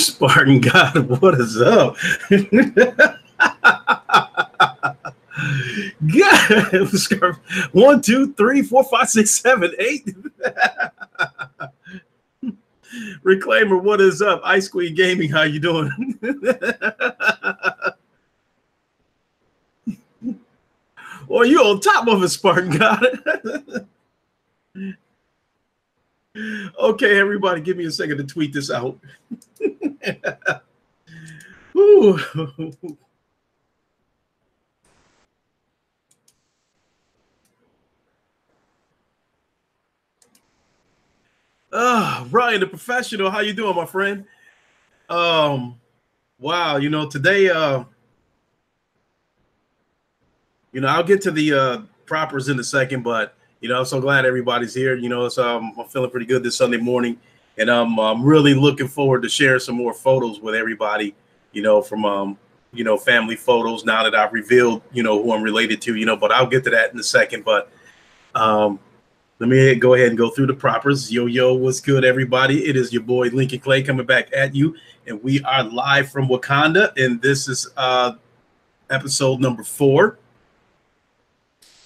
Spartan God, what is up? God, 1, 2, 3, 4, 5, 6, 7, 8. Reclaimer, what is up? Ice Queen Gaming, how you doing? Well, you on top of it, Spartan God. Okay, everybody, give me a second to tweet this out. Ooh. Ryan, the professional, how you doing, my friend? Wow, today, I'll get to the propers in a second, but I'm so glad everybody's here. So I'm feeling pretty good this Sunday morning, and I'm really looking forward to sharing some more photos with everybody. From family photos now that I've revealed who I'm related to. But I'll get to that in a second. But let me go ahead and go through the propers. Yo, what's good, everybody? It is your boy Lincoln Clay coming back at you, and we are live from Wakanda, and this is episode number 4.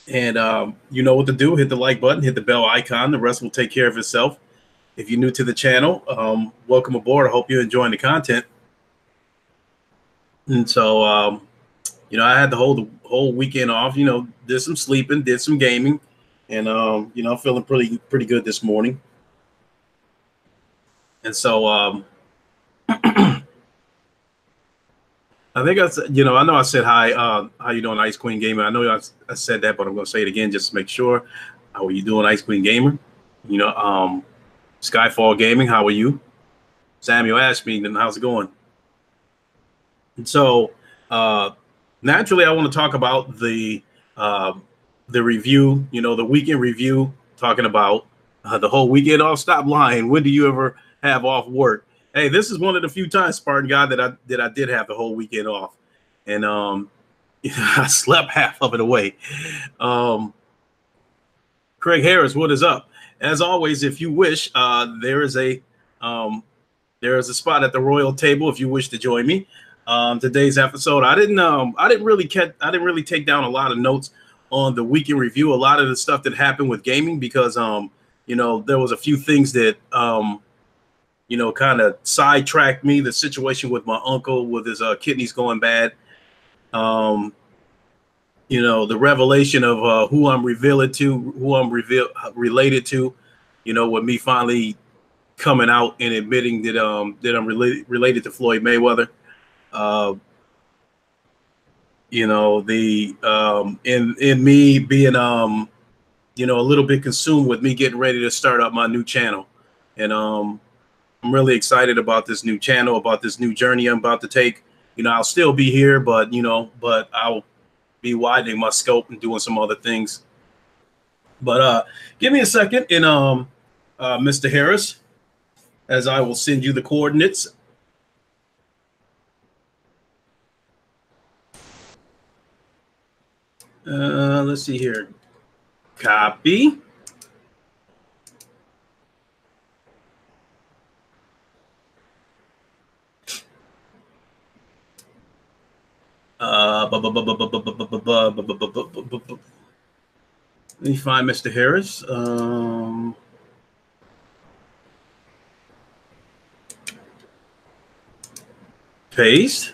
And you know what to do. Hit the like button, hit the bell icon. The rest will take care of itself. If you're new to the channel, welcome aboard. I hope you're enjoying the content. And so, I had the whole weekend off. Did some sleeping, did some gaming, and I'm feeling pretty good this morning. And so, I think I said, I know I said hi. How you doing, Ice Queen Gamer? I know I said that, but I'm gonna say it again just to make sure. How are you doing, Ice Queen Gamer? Skyfall Gaming, how are you? Samuel Ashby, then how's it going? And so, naturally, I want to talk about the review. The weekend review, talking about the whole weekend off. Stop lying. When do you ever have off work? Hey, this is one of the few times, Spartan God, that I did have the whole weekend off, and I slept half of it away. Craig Harris, what is up? As always, if you wish, there is a spot at the royal table if you wish to join me. Today's episode, I didn't really take down a lot of notes on the weekend review. A lot of the stuff that happened with gaming, because there was a few things that kind of sidetracked me. The situation with my uncle with his kidneys going bad. The revelation of who I'm related to. With me finally coming out and admitting that I'm related to Floyd Mayweather. In me being a little bit consumed with me getting ready to start up my new channel, and I'm really excited about this new channel, about this new journey I'm about to take. I'll still be here, but I'll be widening my scope and doing some other things. But give me a second, and Mr. Harris, as I will send you the coordinates. Let's see here. Copy. Let me find Mr. Harris. Paste.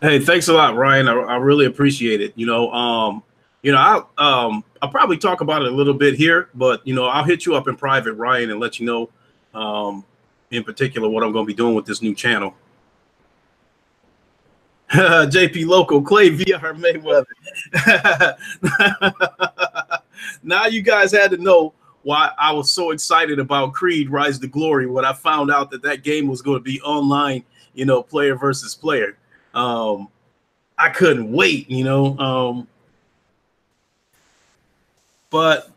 Hey, thanks a lot, Ryan. I really appreciate it. I'll probably talk about it a little bit here, but I'll hit you up in private, Ryan, and let you know in particular what I'm going to be doing with this new channel. JP Local, Clay VR Mayweather. Now you guys had to know why I was so excited about Creed Rise to Glory when I found out that game was going to be online, player versus player. I couldn't wait, but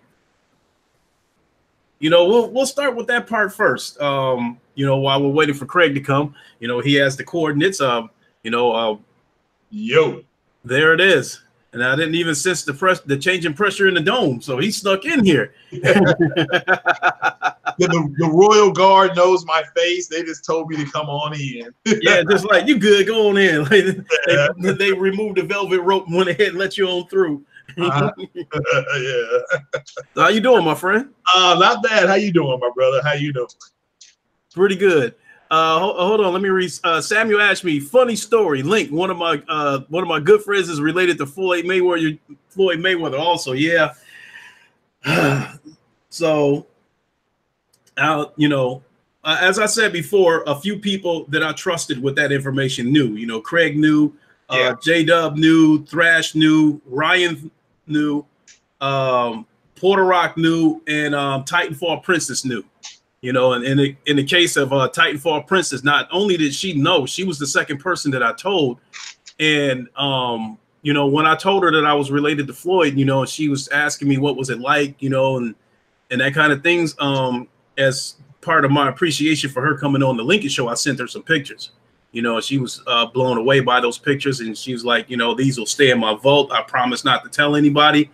we'll start with that part first. While we're waiting for Craig to come, he has the coordinates. Yo, there it is. And I didn't even sense the change in pressure in the dome, so he snuck in here. The Royal Guard knows my face. They just told me to come on in. Yeah, just like, you good, go on in. Like, they removed the velvet rope and went ahead and let you on through. Yeah. How you doing, my friend? Not bad. How you doing, my brother? How you doing? Pretty good. Hold on, let me read. Samuel asked me, funny story. Link, one of my good friends is related to Floyd Mayweather also. Yeah. So, you know, as I said before, a few people that I trusted with that information knew. You know, Craig knew, J-Dub knew, Thrash knew, Ryan knew, Porter Rock knew, and Titanfall Princess knew. You know, and in the case of Titanfall Princess, not only did she know, she was the second person that I told. And, you know, when I told her that I was related to Floyd, you know, she was asking me what was it like, you know, and that kind of things. As part of my appreciation for her coming on the Lincoln Show, I sent her some pictures. You know, she was blown away by those pictures. And she was like, you know, these will stay in my vault. I promise not to tell anybody.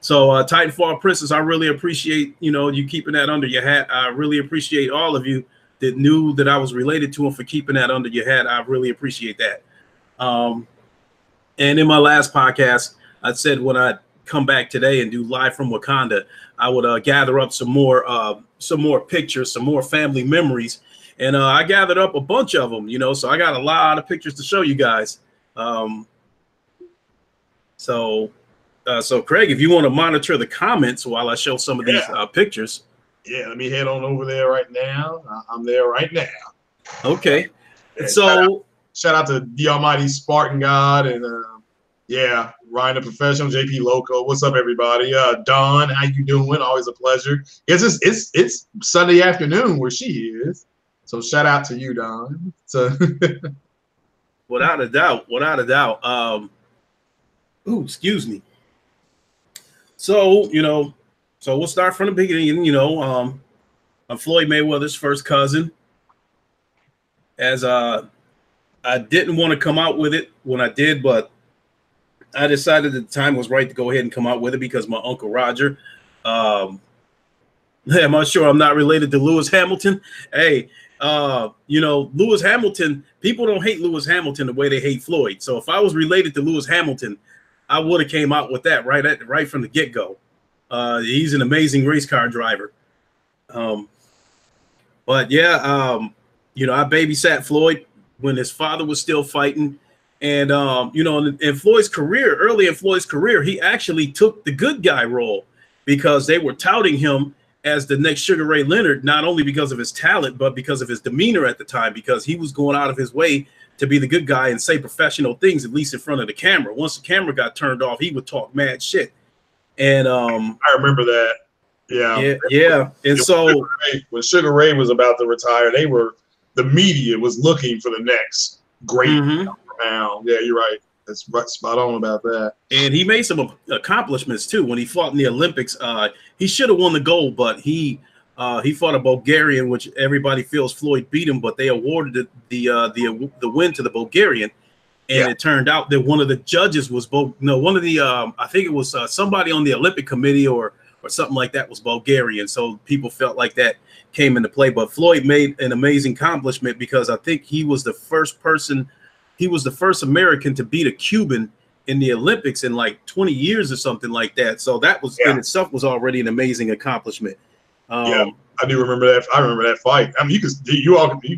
So Titanfall Princess, I really appreciate, you know, you keeping that under your hat. I really appreciate all of you that knew that I was related to him for keeping that under your hat. I really appreciate that. And in my last podcast, I said when I come back today and do live from Wakanda, I would gather up some more pictures, some more family memories. And I gathered up a bunch of them, you know, so I got a lot of pictures to show you guys. So Craig, if you want to monitor the comments while I show some of these pictures. Yeah, let me head on over there right now. I'm there right now. Okay. And so shout out to the Almighty Spartan God and Ryan the Professional, JP Loco. What's up, everybody? Dawn, how you doing? Always a pleasure. It's Sunday afternoon where she is. So shout out to you, Dawn. So without a doubt. Excuse me. So, you know, we'll start from the beginning. You know, I'm Floyd Mayweather's first cousin. As I didn't want to come out with it when I did, but I decided that the time was right to go ahead and come out with it because my Uncle Roger. Am I sure I'm not related to Lewis Hamilton? Hey, you know, Lewis Hamilton, people don't hate Lewis Hamilton the way they hate Floyd. So if I was related to Lewis Hamilton, I would have came out with that right from the get-go. He's an amazing race car driver. But yeah, you know, I babysat Floyd when his father was still fighting. And, you know, in Floyd's career, early in Floyd's career, he actually took the good guy role because they were touting him as the next Sugar Ray Leonard, not only because of his talent, but because of his demeanor at the time, because he was going out of his way to be the good guy and say professional things, at least in front of the camera. Once the camera got turned off, he would talk mad shit. And I remember that. Yeah. And so when Sugar Ray was about to retire, the media was looking for the next great round. Yeah, you're right. That's spot on about that. And he made some accomplishments too. When he fought in the Olympics, he should have won the gold, but he fought a Bulgarian, which everybody feels Floyd beat him, but they awarded the win to the Bulgarian. And it turned out that one of the judges was I think it was somebody on the Olympic committee or something like that was Bulgarian. So people felt like that came into play. But Floyd made an amazing accomplishment because I think he was the first American to beat a Cuban in the Olympics in like 20 years or something like that. So that was in itself was already an amazing accomplishment. I do remember that. I remember that fight. I mean, you can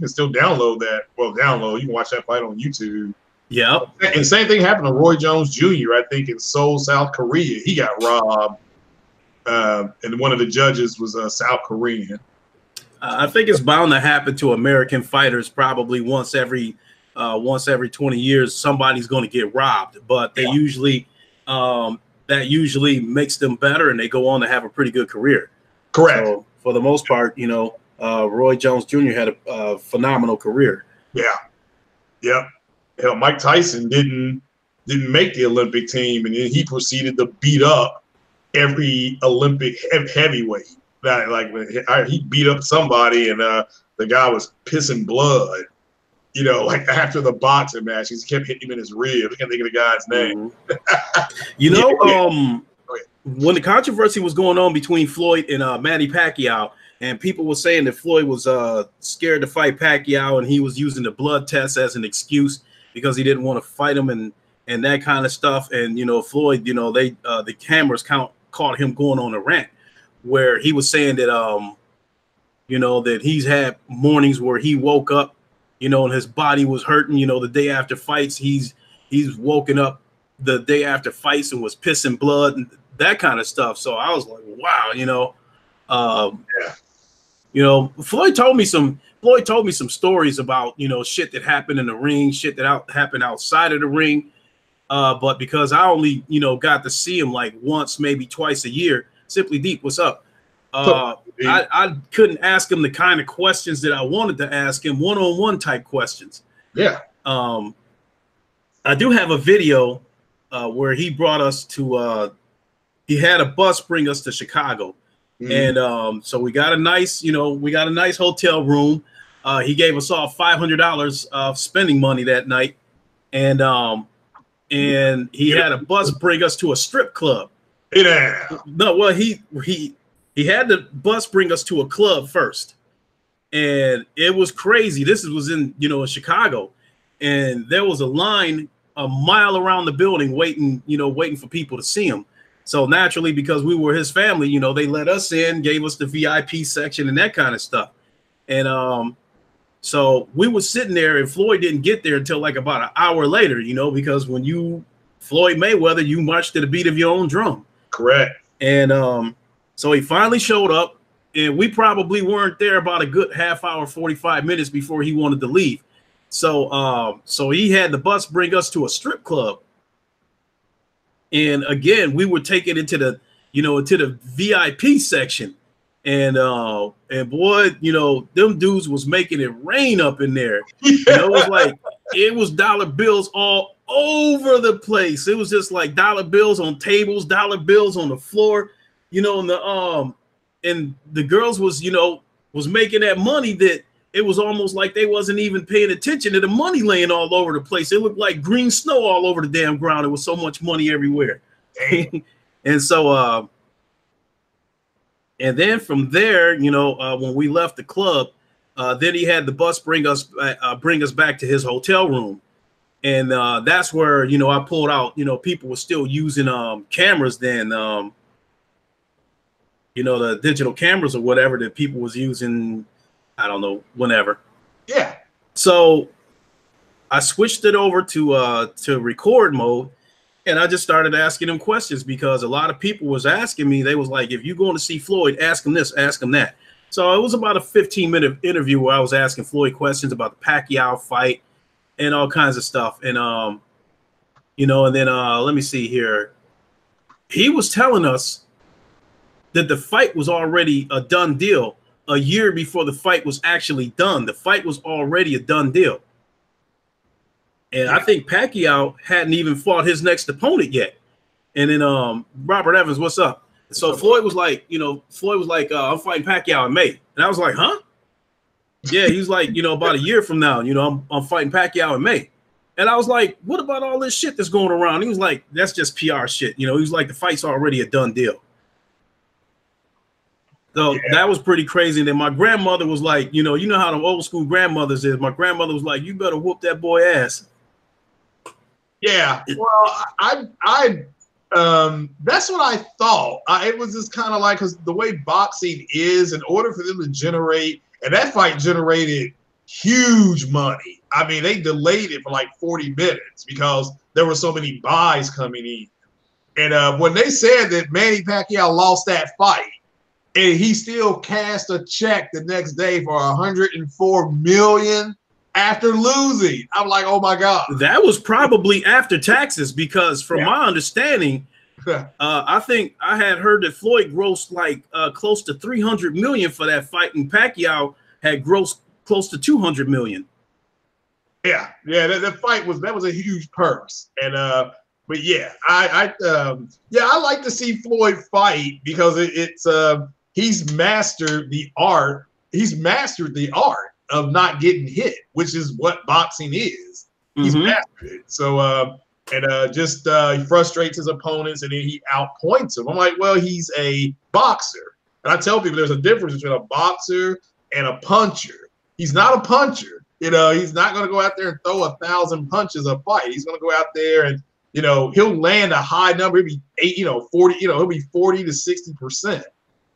still download that. Well, you can watch that fight on YouTube. Yeah. And same thing happened to Roy Jones Jr., I think, in Seoul, South Korea. He got robbed. And one of the judges was South Korean. I think it's bound to happen to American fighters probably once every 20 years. Somebody's going to get robbed, but they usually that usually makes them better and they go on to have a pretty good career. Correct. So for the most part, you know, Roy Jones Jr. had a phenomenal career. Yeah. Yep. Hell, Mike Tyson didn't make the Olympic team, and then he proceeded to beat up every Olympic heavyweight. He beat up somebody, and the guy was pissing blood. you know, like after the boxing match, he kept hitting him in his rib. I can't think of the guy's name. You know, when the controversy was going on between Floyd and Manny Pacquiao, and people were saying that Floyd was scared to fight Pacquiao, and he was using the blood test as an excuse because he didn't want to fight him and that kind of stuff. And you know, Floyd, you know, they the cameras caught him going on a rant where he was saying that you know, that he's had mornings where he woke up, you know, and his body was hurting. You know, the day after fights, he's woken up the day after fights and was pissing blood and that kind of stuff. So I was like, wow, you know, you know, Floyd told me some stories about, you know, shit that happened in the ring, shit that happened outside of the ring. But because I only, you know, got to see him like once, maybe twice a year. Simply Deep, what's up? I couldn't ask him the kind of questions that I wanted to ask him, one-on-one type questions. Yeah. I do have a video where he brought us to he had a bus bring us to Chicago. And so we got a nice, you know, hotel room. He gave us all $500 of spending money that night. And he had a bus bring us to a strip club. Yeah. No, well, he had the bus bring us to a club first. And it was crazy. This was in, you know, in Chicago. And there was a line a mile around the building waiting for people to see him. So naturally, because we were his family, you know, they let us in, gave us the VIP section and that kind of stuff. And so we were sitting there, and Floyd didn't get there until like about an hour later, you know, because when you Floyd Mayweather, you march to the beat of your own drum. Correct. And so he finally showed up, and we probably weren't there about a good half hour, 45 minutes before he wanted to leave. So so he had the bus bring us to a strip club. And again, we were taken into the, you know, into the VIP section. And boy, you know, them dudes was making it rain up in there. You know, it was like, it was dollar bills all over the place. It was just like dollar bills on tables, dollar bills on the floor, you know, and the girls was, you know, was making that money that it was almost like they wasn't even paying attention to the money laying all over the place. It looked like green snow all over the damn ground. There was so much money everywhere. And so, and then from there, you know, when we left the club, then he had the bus bring us back to his hotel room. And that's where, you know, I pulled out, you know, people were still using cameras then, you know, the digital cameras or whatever that people was using, I don't know, whenever. Yeah. So I switched it over to record mode, and I just started asking him questions because a lot of people was asking me. They was like, if you're going to see Floyd, ask him this, ask him that. So it was about a 15-minute interview where I was asking Floyd questions about the Pacquiao fight and all kinds of stuff. And, you know, and then let me see here. He was telling us that the fight was already a done deal. A year before the fight was actually done. The fight was already a done deal. And I think Pacquiao hadn't even fought his next opponent yet. And then Robert Evans, what's up? So Floyd was like, you know, I'm fighting Pacquiao in May. And I was like, huh? Yeah, he's like, you know, about a year from now, you know, I'm fighting Pacquiao in May. And I was like, what about all this shit that's going around? He was like, that's just PR shit. You know, he was like, the fight's already a done deal. So that was pretty crazy. And then my grandmother was like, you know how the old school grandmothers is. My grandmother was like, you better whoop that boy ass. Yeah. Well, I that's what I thought. It was just kind of like, because the way boxing is, in order for them to generate, and that fight generated huge money. I mean, they delayed it for like 40 minutes because there were so many buys coming in. And when they said that Manny Pacquiao lost that fight, and he still cashed a check the next day for $104 million after losing. I'm like, oh my God. That was probably after taxes, because from my understanding, I think I had heard that Floyd grossed like close to $300 million for that fight, and Pacquiao had grossed close to $200 million. Yeah, that fight was a huge purse. And but yeah, I like to see Floyd fight because it's he's mastered the art. He's mastered the art of not getting hit, which is what boxing is. He's mastered it. So he frustrates his opponents and then he outpoints them. I'm like, well, he's a boxer. And I tell people there's a difference between a boxer and a puncher. He's not a puncher. He's not going to go out there and throw 1,000 punches a fight. He's going to go out there and, he'll land a high number. He'll be 40, he'll be 40 to 60%.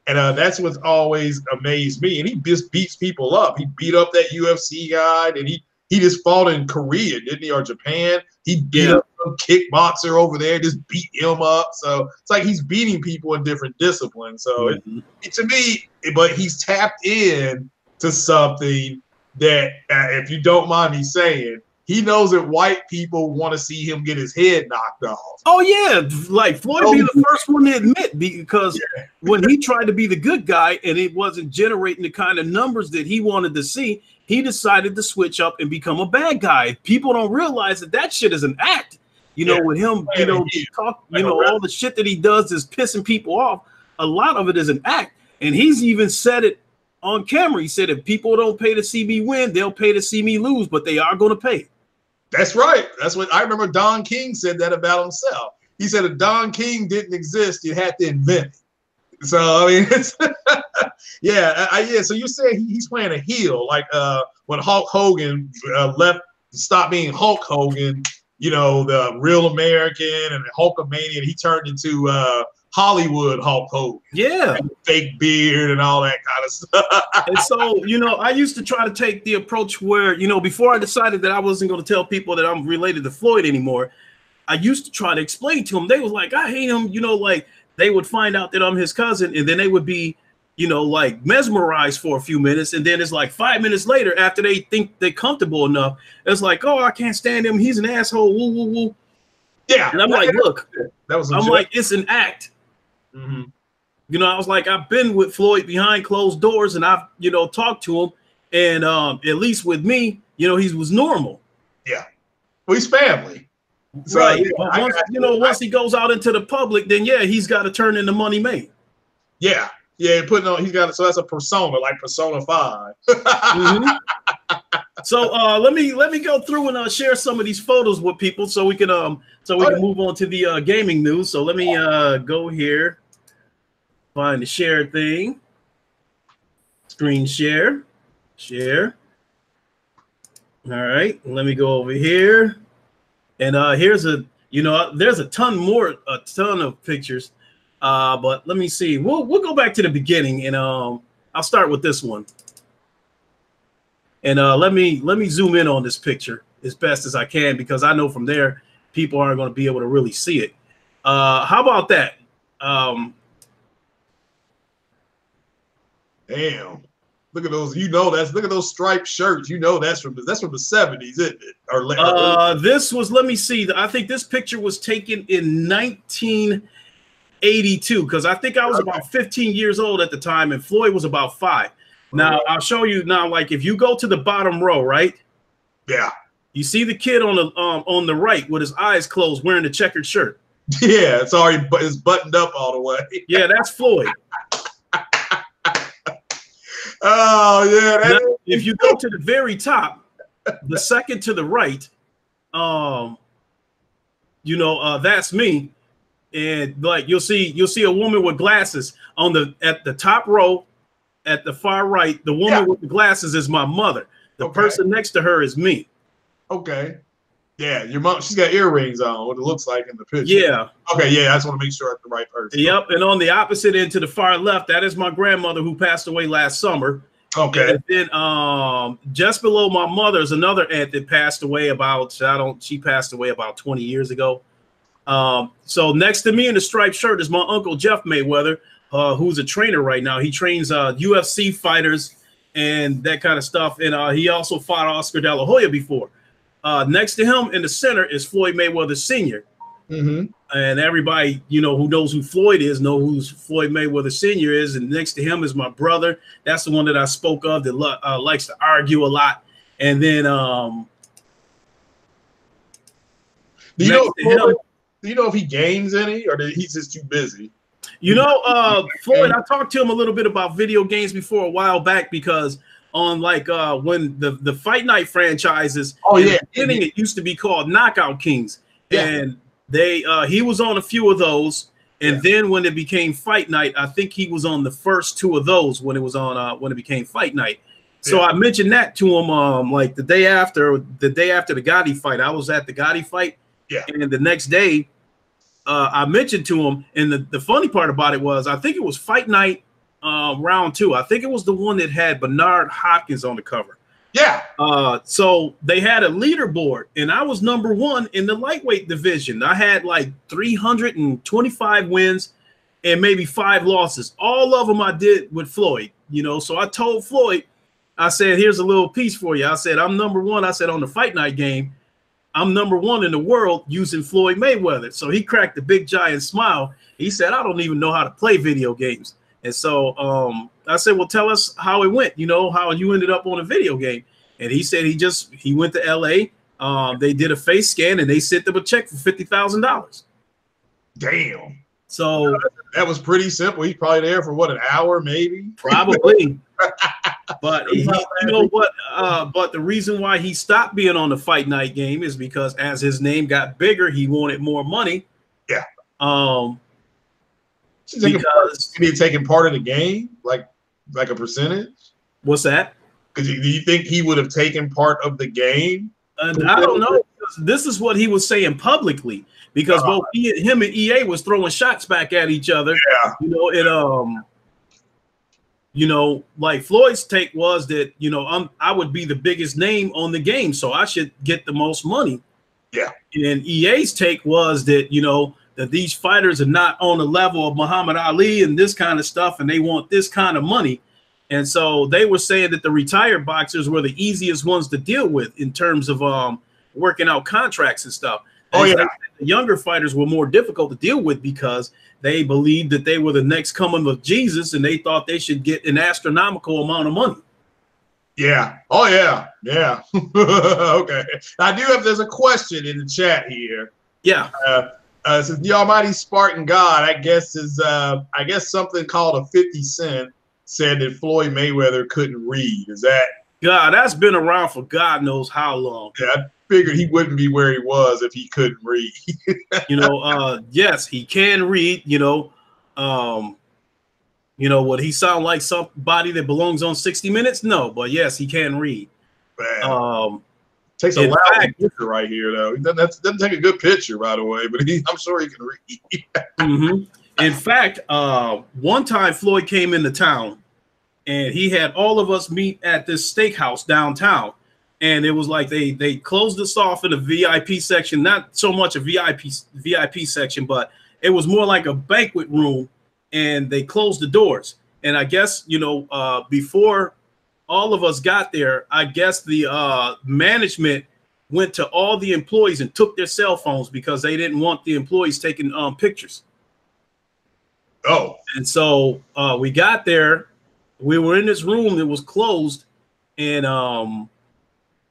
And that's what's always amazed me. And he just beats people up. He beat up that UFC guy, and he just fought in Korea, didn't he, or Japan? He beat up some kickboxer over there, just beat him up. So it's like he's beating people in different disciplines. So to me, but he's tapped in to something that, if you don't mind me saying, he knows that white people want to see him get his head knocked off. Oh, yeah. Like Floyd be the first one to admit, because when he tried to be the good guy and it wasn't generating the kind of numbers that he wanted to see, he decided to switch up and become a bad guy. People don't realize that shit is an act. With him, all the shit that he does is pissing people off. A lot of it is an act. And he's even said it on camera. He said, if people don't pay to see me win, they'll pay to see me lose, but they are going to pay. That's right. That's what I remember. Don King said that about himself. He said if Don King didn't exist, you had to invent it. So I mean, it's So you're saying he's playing a heel, like when Hulk Hogan stopped being Hulk Hogan, the real American and the Hulkamania, and he turned into Hollywood Hulk Hogan. Yeah. Fake beard and all that kind of stuff. And so, I used to try to take the approach where, before I decided that I wasn't going to tell people that I'm related to Floyd anymore, I used to try to explain to them. They was like, I hate him, like they would find out that I'm his cousin, and then they would be, like mesmerized for a few minutes. And then it's like 5 minutes later, after they think they're comfortable enough, it's like, oh, I can't stand him. He's an asshole. Woo, woo, woo. Yeah. And I'm like, look, I'm like, it's an act. I was like, I've been with Floyd behind closed doors, and I've, talked to him, and at least with me, he was normal. Yeah, well, he's family, so, right? But once he goes out into the public, then he's got to turn into Money Made. Yeah, putting on, so that's a persona, like Persona 5. So let me go through and share some of these photos with people so we can move on to the gaming news. So let me go here. Find the share thing. Screen share. Share. All right. Let me go over here. And here's there's a ton of pictures. But let me see. We'll go back to the beginning, and I'll start with this one. And let me zoom in on this picture as best as I can, because I know from there people aren't going to be able to really see it. How about that? Damn. Look at those, look at those striped shirts. That's from the 70s, isn't it? Or this was, let me see. I think this picture was taken in 1982, because I think I was about 15 years old at the time, and Floyd was about 5. Now, I'll show you now, like if you go to the bottom row, right? Yeah. You see the kid on the right with his eyes closed wearing the checkered shirt. Yeah, it's buttoned up all the way. Yeah, that's Floyd. Oh, yeah. Now, if you go to the very top, the second to the right, that's me. And like you'll see a woman with glasses at the top row, at the far right. The woman with the glasses is my mother. The person next to her is me. Okay. Yeah, your mom, she's got earrings on, what it looks like in the picture. Yeah. Okay, yeah, I just want to make sure I'm the right person. Yep, and on the opposite end to the far left, that is my grandmother who passed away last summer. Okay. And then just below my mother is another aunt that passed away she passed away about 20 years ago. So next to me in the striped shirt is my uncle Jeff Mayweather, who's a trainer right now. He trains UFC fighters and that kind of stuff. And he also fought Oscar De La Hoya before. Next to him in the center is Floyd Mayweather Sr. And everybody, who knows who Floyd is, know who Floyd Mayweather Sr. is. And next to him is my brother. That's the one that I spoke of that likes to argue a lot. And then do you know if he games any, or he's just too busy? Floyd, I talked to him a little bit about video games before a while back, because on like when the Fight Night franchises. Oh in yeah, the beginning it used to be called Knockout Kings, yeah. and they he was on a few of those, and then when it became Fight Night, I think he was on the first two of those when it was on when it became Fight Night. So I mentioned that to him like the day after the Gotti fight. I was at the Gotti fight, and the next day I mentioned to him, and the funny part about it was I think it was Fight Night round 2. I think it was the one that had Bernard Hopkins on the cover. Yeah. So they had a leaderboard, and I was number 1 in the lightweight division. I had like 325 wins and maybe 5 losses. All of them I did with Floyd, you know. So I told Floyd, I said, here's a little piece for you. I said, I'm number 1. I said, on the Fight Night game, I'm number 1 in the world using Floyd Mayweather. So he cracked a big giant smile. He said, I don't even know how to play video games. And so I said, well, tell us how it went, you know, how you ended up on a video game. And he said he went to LA. They did a face scan and they sent them a check for $50,000. Damn. So that was pretty simple. He's probably there for what, an hour, maybe? Probably. But you know what? But the reason why he stopped being on the Fight Night game is because as his name got bigger, he wanted more money. Yeah. Because he taking part of the game, like a percentage. What's that? Because do you think he would have taken part of the game? I don't know. This is what he was saying publicly, because both him and EA was throwing shots back at each other. Yeah. You know, it you know, like Floyd's take was that, you know, I would be the biggest name on the game, so I should get the most money. Yeah. And EA's take was that, you know, that these fighters are not on the level of Muhammad Ali and this kind of stuff, and they want this kind of money. And so they were saying that the retired boxers were the easiest ones to deal with in terms of working out contracts and stuff. The younger fighters were more difficult to deal with because they believed that they were the next coming of Jesus, and they thought they should get an astronomical amount of money. Yeah. Oh, yeah. Yeah. Okay. There's a question in the chat here. Yeah. It says, the Almighty Spartan God, I guess something called a 50 Cent said that Floyd Mayweather couldn't read. Is that? God, that's been around for God knows how long. Yeah, I figured he wouldn't be where he was if he couldn't read. You know, yes, he can read, you know. You know, would he sound like somebody that belongs on 60 Minutes? No, but yes, he can read. Man. Takes a loud picture right here, though. He doesn't take a good picture, by the way, but I'm sure he can read. In fact, one time Floyd came into town, and he had all of us meet at this steakhouse downtown. And it was like they closed us off in a VIP section, not so much a VIP section, but it was more like a banquet room, and they closed the doors. And I guess, you know, before all of us got there, I guess the management went to all the employees and took their cell phones because they didn't want the employees taking pictures. Oh. And so we got there. We were in this room that was closed, and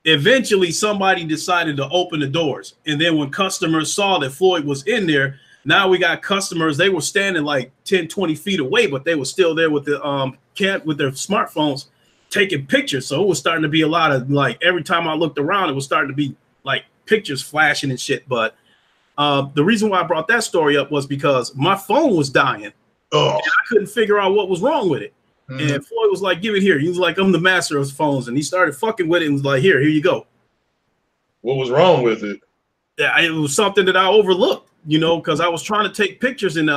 eventually somebody decided to open the doors. And then when customers saw that Floyd was in there, now we got customers. They were standing like 10, 20 feet away, but they were still there with the with their smartphones taking pictures. So it was starting to be a lot of, like, every time I looked around, it was starting to be like pictures flashing and shit. But the reason why I brought that story up was because my phone was dying. Oh. And I couldn't figure out what was wrong with it. And Floyd was like, give it here. He was like, I'm the master of phones. And he started fucking with it and was like, here you go. What was wrong with it? Yeah, it was something that I overlooked, you know, because I was trying to take pictures, and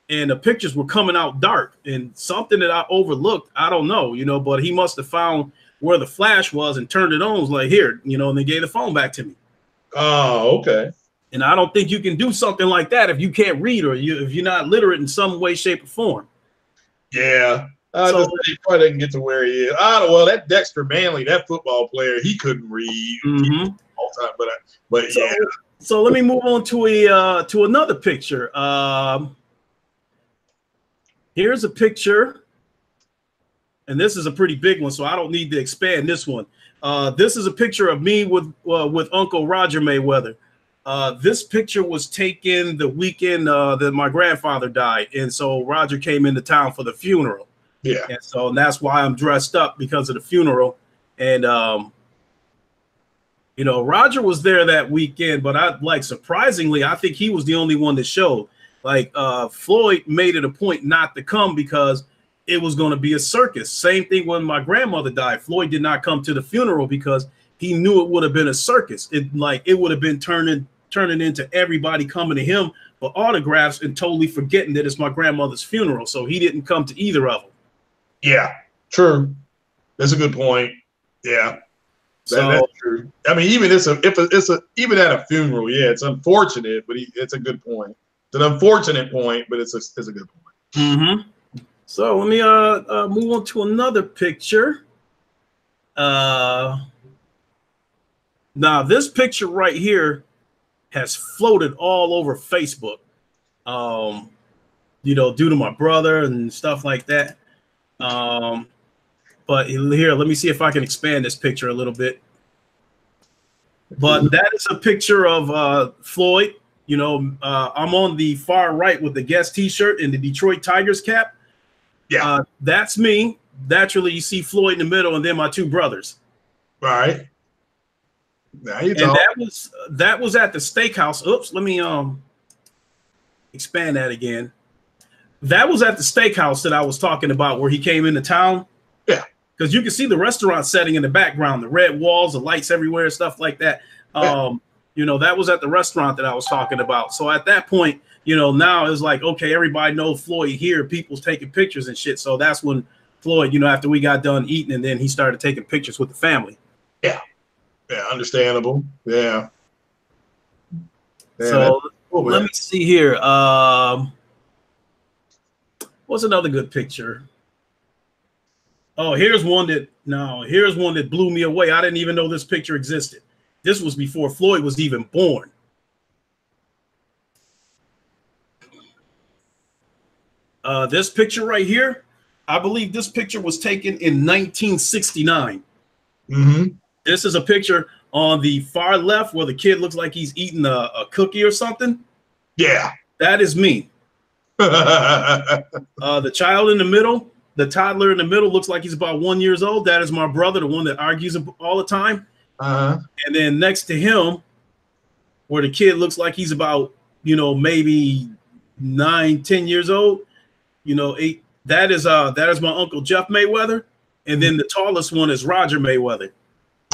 the pictures were coming out dark, and something that I overlooked, I don't know, you know, but he must have found where the flash was and turned it on. It was like, here, you know, and they gave the phone back to me. Oh, okay. And I don't think you can do something like that if you can't read, or if you're not literate in some way, shape, or form. Yeah. So, he probably didn't get to where he is. Well, that Dexter Manley, that football player, he couldn't read all the time. But so, yeah. So let me move on to another picture. Here's a picture, and this is a pretty big one, so I don't need to expand this one. This is a picture of me with Uncle Roger Mayweather. This picture was taken the weekend that my grandfather died, and so Roger came into town for the funeral. Yeah. And so that's why I'm dressed up, because of the funeral. And you know, Roger was there that weekend, but surprisingly, I think he was the only one that showed. Like Floyd made it a point not to come because it was going to be a circus. Same thing when my grandmother died. Floyd did not come to the funeral because he knew it would have been a circus. It would have been turning into everybody coming to him for autographs and totally forgetting that it's my grandmother's funeral. So he didn't come to either of them. Yeah, true. That's a good point. Yeah. That's true. I mean, even even at a funeral, yeah, it's unfortunate, but it's a good point. It's an unfortunate point, but it's a good point. Mm-hmm. So let me move on to another picture. Now this picture right here has floated all over Facebook. You know, due to my brother and stuff like that. But here, let me see if I can expand this picture a little bit. But that is a picture of Floyd. You know, I'm on the far right with the Guest t-shirt and the Detroit Tigers cap. Yeah. That's me. Naturally, you see Floyd in the middle and then my two brothers. Right. Now you talk. And that was at the steakhouse. Oops, let me expand that again. That was at the steakhouse that I was talking about where he came into town. Yeah. Because you can see the restaurant setting in the background, the red walls, the lights everywhere, stuff like that. You know, that was at the restaurant that I was talking about. So at that point, you know, now it's like, okay, everybody knows Floyd here. People's taking pictures and shit. So that's when Floyd, you know, after we got done eating, and then he started taking pictures with the family. Yeah. Yeah, understandable. Yeah. So let me see here. What's another good picture? Oh, here's one that blew me away. I didn't even know this picture existed. This was before Floyd was even born. This picture right here, I believe this picture was taken in 1969. Mm-hmm. This is a picture on the far left where the kid looks like he's eating a cookie or something. Yeah. That is me. The child in the middle, the toddler in the middle looks like he's about 1 year old. That is my brother, the one that argues all the time. And then next to him, where the kid looks like he's about, you know, maybe 9-10 years old, you know, that is my uncle Jeff Mayweather. And then the tallest one is Roger Mayweather.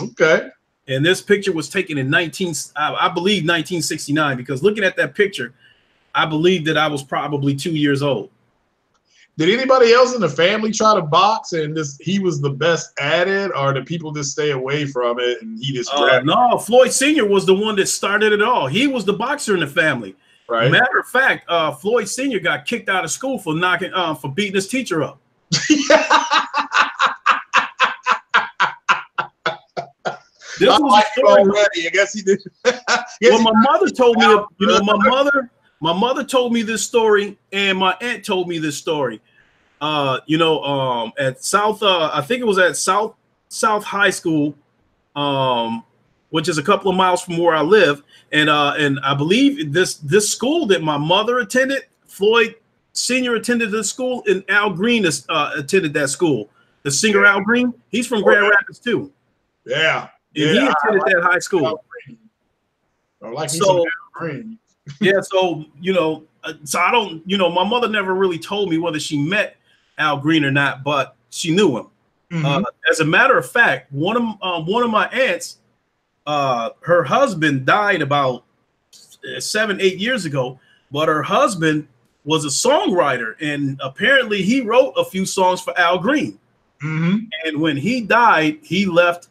Okay. And this picture was taken in I believe 1969, because looking at that picture, I believe that I was probably 2 years old. Did anybody else in the family try to box and he was the best at it, or did people just stay away from it and he just no, Floyd Sr. was the one that started it all. He was the boxer in the family. Right. Matter of fact, Floyd Sr. got kicked out of school for beating his teacher up. This was a story. Already. I guess he did. Well, my mother told me, you know, my mother told me this story, and my aunt told me this story. You know, at South, I think it was at South High School, which is a couple of miles from where I live, and I believe this school that my mother attended, Floyd Sr. attended this school, and Al Green attended that school. The singer Al Green, he's from Grand Rapids too. Yeah. And he attended that high school. Yeah, so, you know, so I don't, you know, my mother never really told me whether she met Al Green or not, but she knew him. Mm-hmm. As a matter of fact, one of my aunts, her husband died about 7-8 years ago, but her husband was a songwriter, and apparently he wrote a few songs for Al Green. Mm-hmm. And when he died, he left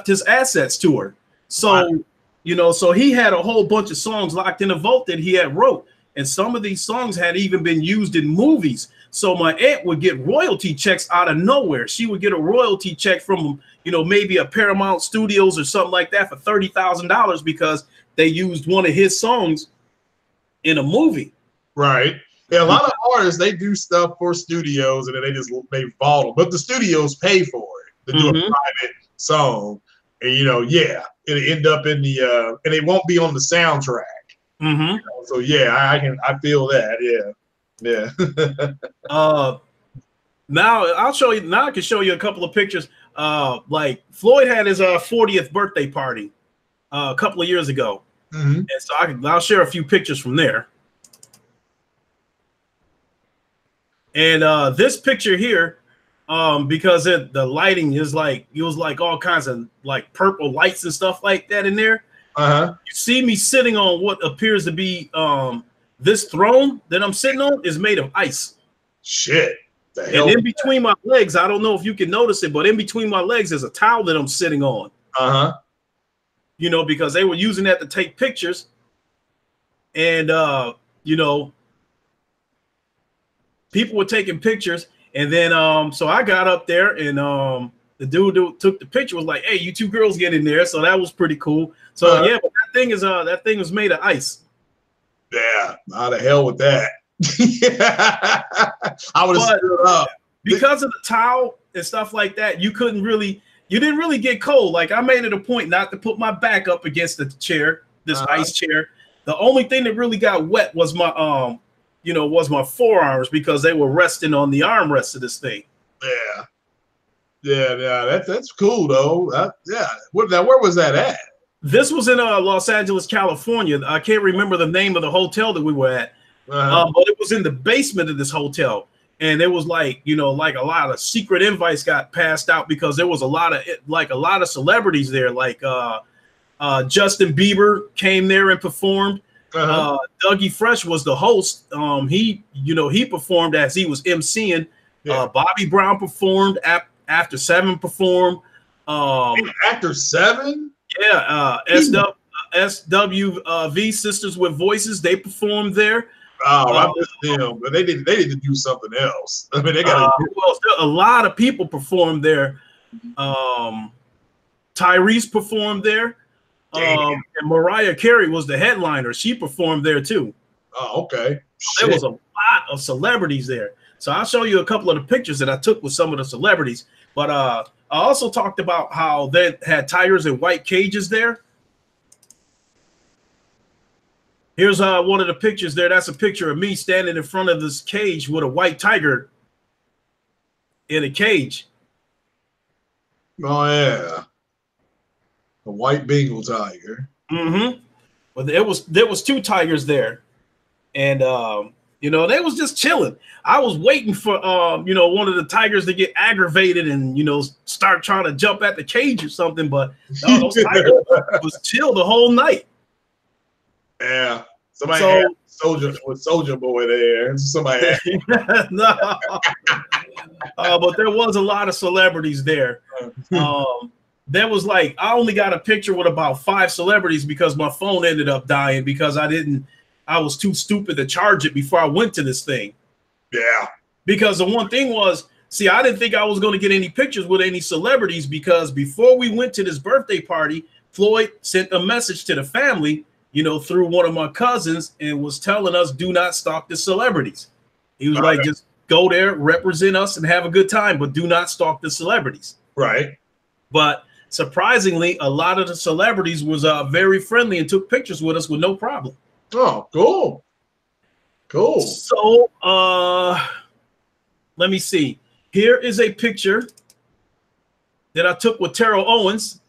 his assets to her. So, wow. You know, so he had a whole bunch of songs locked in a vault that he had wrote. And some of these songs had even been used in movies. So my aunt would get royalty checks out of nowhere. She would get a royalty check from, you know, maybe a Paramount Studios or something like that for $30,000 because they used one of his songs in a movie. Right. Yeah, a lot of artists, they do stuff for studios and then they vault them. But the studios pay for it to do a private song. And, you know, yeah, it'll end up in the and it won't be on the soundtrack. Mm-hmm. You know? So yeah, I feel that. Yeah. Now I'll show you. Now I can show you a couple of pictures. Like Floyd had his 40th birthday party a couple of years ago, and so I'll share a few pictures from there. And this picture here, because the lighting is like it was like all kinds of like purple lights and stuff like that in there. You see me sitting on what appears to be this throne that I'm sitting on is made of ice. Shit. And in between my legs, I don't know if you can notice it, but in between my legs is a towel that I'm sitting on. You know, because they were using that to take pictures. And, you know, people were taking pictures. And then, so I got up there and the dude who took the picture was like, hey, you two girls get in there. So that was pretty cool. So, yeah, but that thing was made of ice. Yeah, how the hell with that? I would have stood up. Because of the towel and stuff like that, you didn't really get cold. Like I made it a point not to put my back up against the chair, this ice chair. The only thing that really got wet was my was my forearms because they were resting on the armrest of this thing. Yeah. That's cool though. Yeah. Where was that at? This was in Los Angeles, California. I can't remember the name of the hotel that we were at. But it was in the basement of this hotel, and it was like, you know, like a lot of secret invites got passed out because there was a lot of celebrities there, like Justin Bieber came there and performed. Dougie Fresh was the host. He performed as he was emceeing. Bobby Brown performed. After 7 performed. After 7? Yeah. SWV Sisters with Voices, they performed there. Oh, I missed them, but they need to do something else. I mean, they got a lot of people performed there. Tyrese performed there. And Mariah Carey was the headliner. She performed there too. Oh, okay. There was a lot of celebrities there. So I'll show you a couple of the pictures that I took with some of the celebrities. But I also talked about how they had tigers in white cages there. Here's one of the pictures there. That's a picture of me standing in front of this cage with a white tiger in a cage. Oh, yeah. A white Bengal tiger. Well, there was 2 tigers there. And, they was just chilling. I was waiting for, one of the tigers to get aggravated and, start trying to jump at the cage or something. But no, those tigers was chill the whole night. Yeah, somebody had Soldier Boy there. Somebody had no, but there was a lot of celebrities there. There was like I only got a picture with about 5 celebrities because my phone ended up dying because I was too stupid to charge it before I went to this thing. Yeah, because the one thing was, see, I didn't think I was going to get any pictures with any celebrities because before we went to this birthday party, Floyd sent a message to the family, through one of my cousins and was telling us, do not stalk the celebrities. He was like, just go there, represent us and have a good time, but do not stalk the celebrities. Right. But surprisingly, a lot of the celebrities was very friendly and took pictures with us with no problem. Oh, cool. Cool. So let me see. Here is a picture that I took with Terrell Owens.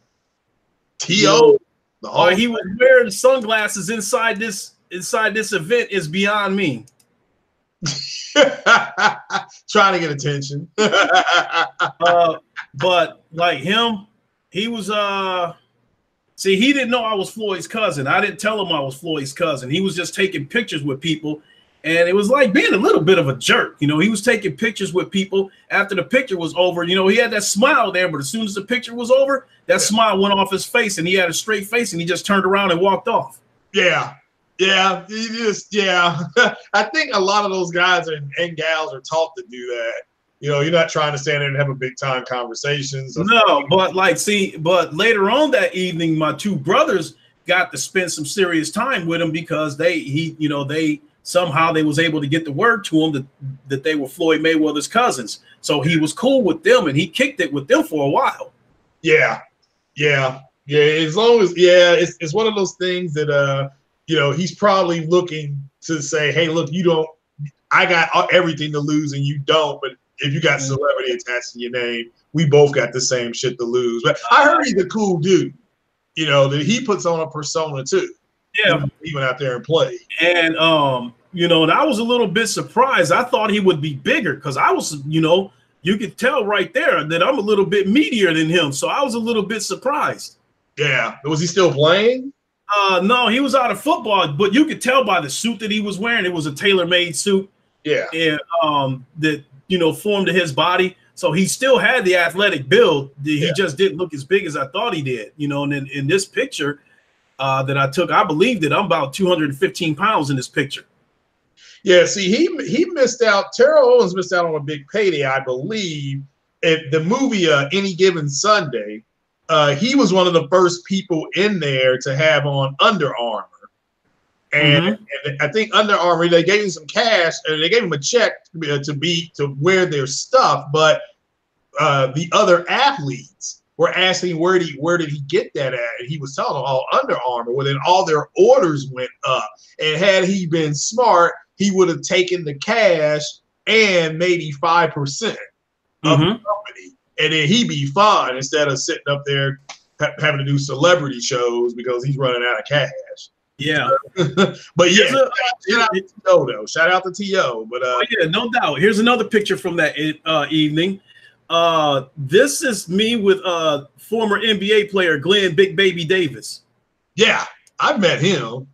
T.O. He was wearing sunglasses inside this event is beyond me. Trying to get attention. But like him, he was see, he didn't know I was Floyd's cousin. I didn't tell him I was Floyd's cousin. He was just taking pictures with people. And it was like being a little bit of a jerk. He was taking pictures with people. After the picture was over, he had that smile there, but as soon as the picture was over, that smile went off his face and he had a straight face and he just turned around and walked off. Yeah. I think a lot of those guys and gals are taught to do that. You're not trying to stand there and have a big time conversations. No, but but later on that evening, my 2 brothers got to spend some serious time with him because they somehow they was able to get the word to him that they were Floyd Mayweather's cousins. So he was cool with them and he kicked it with them for a while. Yeah. As long as it's one of those things that he's probably looking to say, hey, look, I got everything to lose and you don't, but if you got celebrity attached to your name, we both got the same shit to lose. But I heard he's a cool dude. You know, that he puts on a persona too. Yeah, he went out there and played. And you know, and I was a little bit surprised. I thought he would be bigger because I was, you know, you could tell right there that I'm a little bit meatier than him. So I was a little bit surprised. Yeah. Was he still playing? No, he was out of football, but you could tell by the suit that he was wearing. It was a tailor-made suit. Yeah. And that, you know, formed to his body. So he still had the athletic build. He just didn't look as big as I thought he did. You know, and in this picture that I took, I believe that I'm about 215 pounds in this picture. Yeah, see, he missed out. Terrell Owens missed out on a big payday, I believe. At the movie Any Given Sunday, he was one of the first people in there to have on Under Armour. And I think Under Armour, they gave him some cash and they gave him a check to wear their stuff. But the other athletes were asking where did he get that at? And he was telling them all Under Armour. Well, then all their orders went up. And had he been smart, he would have taken the cash and maybe 5% of the company. And then he'd be fine instead of sitting up there having to do celebrity shows because he's running out of cash. Yeah. But yeah, shout out to T.O. though. Shout out to T.O. But yeah, no doubt. Here's another picture from that evening. This is me with former NBA player Glenn Big Baby Davis. Yeah, I've met him.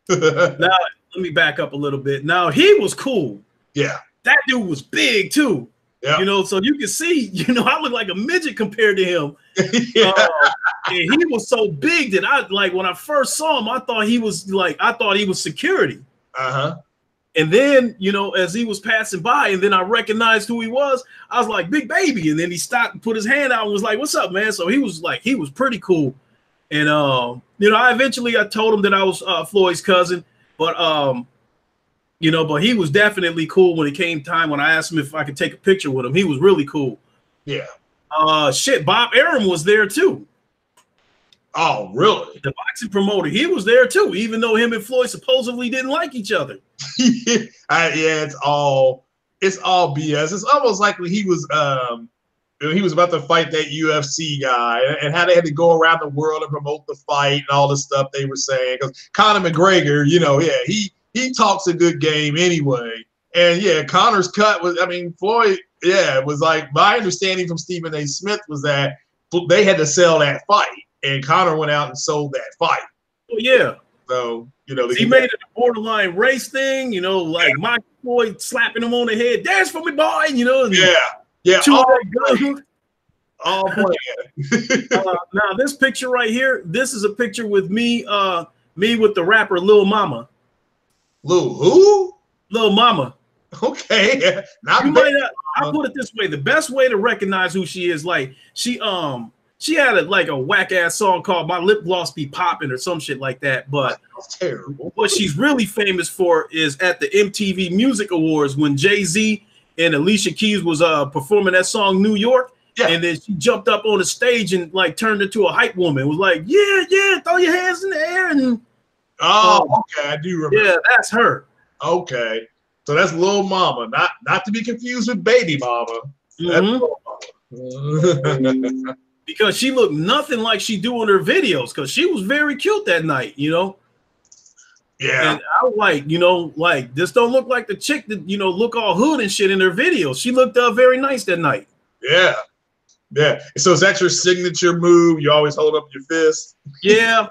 Now, let me back up a little bit. Now, he was cool. Yeah. That dude was big too. Yeah. You know, so you can see, you know, I look like a midget compared to him. Yeah. And he was so big that I, like, when I first saw him, I thought he was security. And then, you know, as he was passing by and then I recognized who he was, I was like, Big Baby. And then he stopped and put his hand out and was like, what's up, man? So he was pretty cool. And, you know, I told him that I was Floyd's cousin, but, you know, but he was definitely cool when it came time when I asked him if I could take a picture with him. He was really cool. Yeah. Bob Arum was there too. Oh, really? The boxing promoter, he was there too, even though him and Floyd supposedly didn't like each other. Yeah, it's all BS. It's almost like when he was about to fight that UFC guy and how they had to go around the world and promote the fight and all the stuff they were saying. Because Conor McGregor, you know, yeah, he talks a good game anyway. And yeah, Conor's cut was, I mean, Floyd, yeah, it was like, my understanding from Stephen A. Smith was that they had to sell that fight. And Conor went out and sold that fight. Oh, yeah. So, you know, he made it a borderline race thing, you know, like Mike Floyd slapping him on the head, dance for me, boy, you know. Yeah. All playing. Now, this picture right here, this is a picture with me with the rapper Lil Mama. Lil who? Lil Mama. Okay. I'll put it this way. The best way to recognize who she is, like, she had a whack ass song called "My Lip Gloss Be Poppin'" or some shit like that. But that's terrible. What she's really famous for is at the MTV Music Awards when Jay-Z and Alicia Keys was performing that song "New York," and then she jumped up on the stage and like turned into a hype woman. It was like, yeah, throw your hands in the air and. Okay, I do remember. Yeah, that's her. Okay, so that's Lil Mama, not to be confused with Baby Mama. That's Lil Mama. Because she looked nothing like she do in her videos, because she was very cute that night, you know. Yeah. And I was like, you know, like, this don't look like the chick that, you know, look all hood and shit in her videos. She looked very nice that night. Yeah. Yeah. So is that your signature move? You always hold up your fist? Yeah.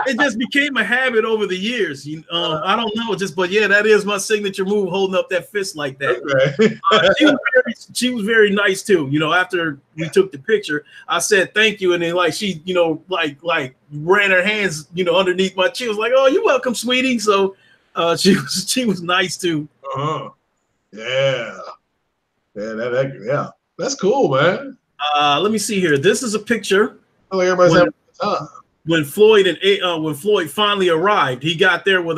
It just became a habit over the years. I don't know, but yeah, that is my signature move, holding up that fist like that. Okay. She was very nice too. You know, after we took the picture, I said thank you, and then like she, you know, like ran her hands, you know, underneath my chin. Was like, "Oh, you're welcome, sweetie." So she was nice too. Yeah. Yeah. That's cool, man. Let me see here. This is a picture. Oh, everybody's having a time. When Floyd finally arrived, he got there with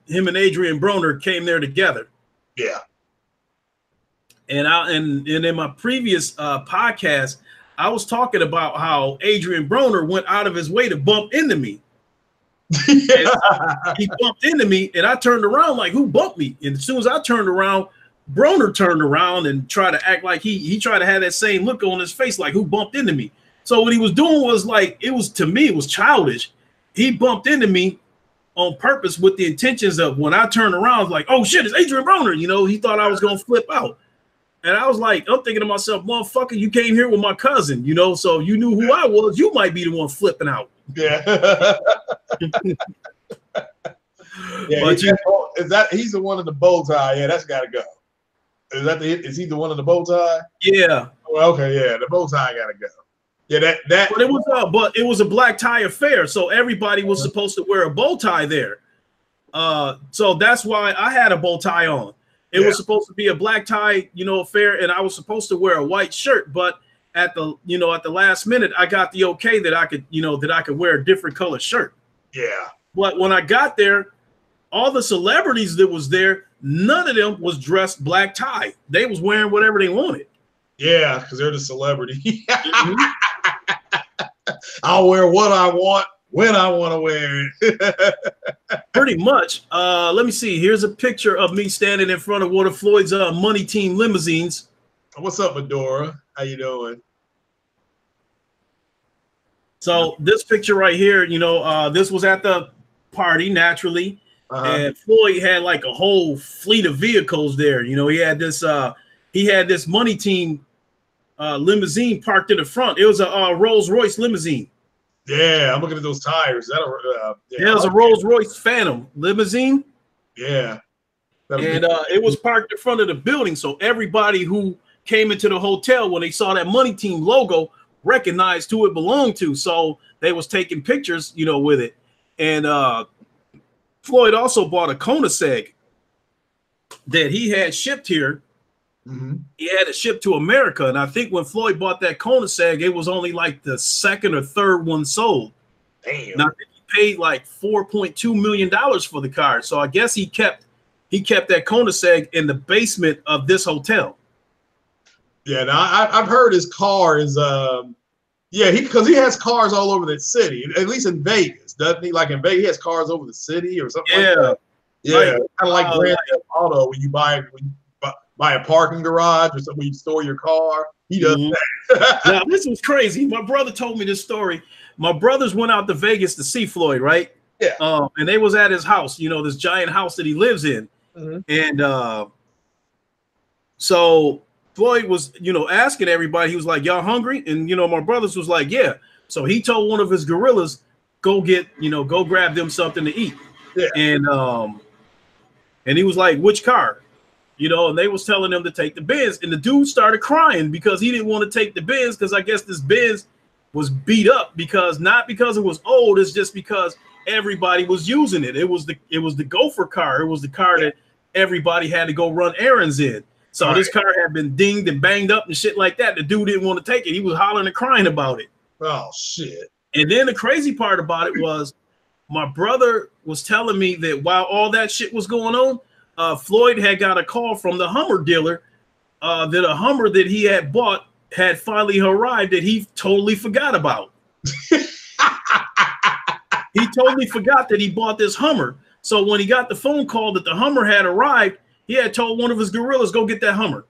him and Adrian Broner came there together. Yeah. And in my previous podcast, I was talking about how Adrian Broner went out of his way to bump into me. He bumped into me, and I turned around like, who bumped me? And as soon as I turned around, Broner turned around and tried to act like he tried to have that same look on his face, like who bumped into me. So what he was doing was like, to me, it was childish. He bumped into me on purpose with the intentions of when I turned around, I was like, oh shit, it's Adrian Broner. You know, he thought I was going to flip out. And I was like, I'm thinking to myself, motherfucker, you came here with my cousin, you know, so you knew who I was. You might be the one flipping out. Yeah. Yeah, but he's the one in the bow tie? Yeah, that's got to go. Is he the one in the bow tie? Yeah. Well, okay, yeah, the bow tie got to go. Yeah, that. But it was a black tie affair, so everybody was supposed to wear a bow tie there. So that's why I had a bow tie on. It was supposed to be a black tie, you know, affair, and I was supposed to wear a white shirt. But at the last minute, I got the okay that I could wear a different color shirt. Yeah. But when I got there, all the celebrities that was there, none of them was dressed black tie. They was wearing whatever they wanted. Yeah, because they're the celebrity. I'll wear what I want when I want to wear it. Pretty much. Let me see. Here's a picture of me standing in front of one of Floyd's money team limousines. What's up, Medora? How you doing? So this picture right here, you know, this was at the party naturally, and Floyd had like a whole fleet of vehicles there. You know, he had this money team limousine parked in the front. It was a Rolls Royce limousine. Yeah, I'm looking at those tires. It was a Rolls Royce Phantom limousine. Yeah, and it was parked in front of the building, so everybody who came into the hotel when they saw that money team logo recognized who it belonged to. So they was taking pictures, you know, with it. And Floyd also bought a Koenigsegg that he had shipped here. He had it shipped to America, and I think when Floyd bought that Koenigsegg, it was only like the second or third one sold. Damn. Now he paid like $4.2 million for the car, so I guess he kept that Koenigsegg in the basement of this hotel. Yeah, now I've heard his car is because he has cars all over the city, at least in Vegas, doesn't he? Like in Vegas, he has cars over the city or something. Yeah, like that. Yeah, kind of like Grand Theft Auto when you buy a parking garage or something, you store your car. He does that. Now, this was crazy. My brother told me this story. My brothers went out to Vegas to see Floyd, right? Yeah. And they was at his house, you know, this giant house that he lives in. And so Floyd was, you know, asking everybody, he was like, y'all hungry? And, you know, my brothers was like, yeah. So he told one of his gorillas, go grab them something to eat. Yeah. And he was like, which car? You know, and they was telling him to take the Benz, and the dude started crying because he didn't want to take the Benz because I guess this Benz was beat up not because it was old, it's just because everybody was using it. It was the gopher car. It was the car that everybody had to go run errands in. So this car had been dinged and banged up and shit like that. The dude didn't want to take it. He was hollering and crying about it. Oh shit. And then the crazy part about it was my brother was telling me that while all that shit was going on, Floyd had got a call from the Hummer dealer that a Hummer that he had bought had finally arrived that he totally forgot about. He totally forgot that he bought this Hummer. So when he got the phone call that the Hummer had arrived, he had told one of his gorillas, go get that Hummer.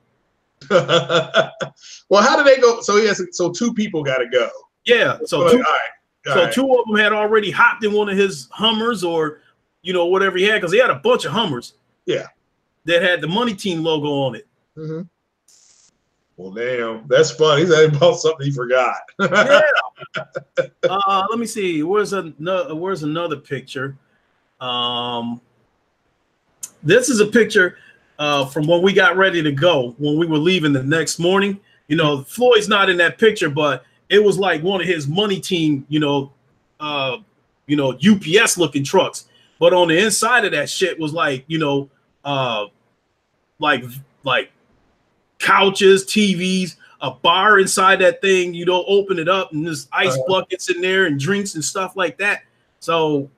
Well, how did they go? So two people got to go. Yeah. So two of them had already hopped in one of his Hummers or, you know, whatever he had, because he had a bunch of Hummers. Yeah. That had the money team logo on it. Well, damn, that's funny. He said he bought something he forgot. Yeah. Let me see. Where's another picture? This is a picture from when we got ready to go, when we were leaving the next morning. You know, Floyd's not in that picture, but it was like one of his money team, UPS looking trucks. But on the inside of that shit was like, you know, like couches, TVs, a bar inside that thing. You don't open it up and there's ice buckets in there and drinks and stuff like that. So,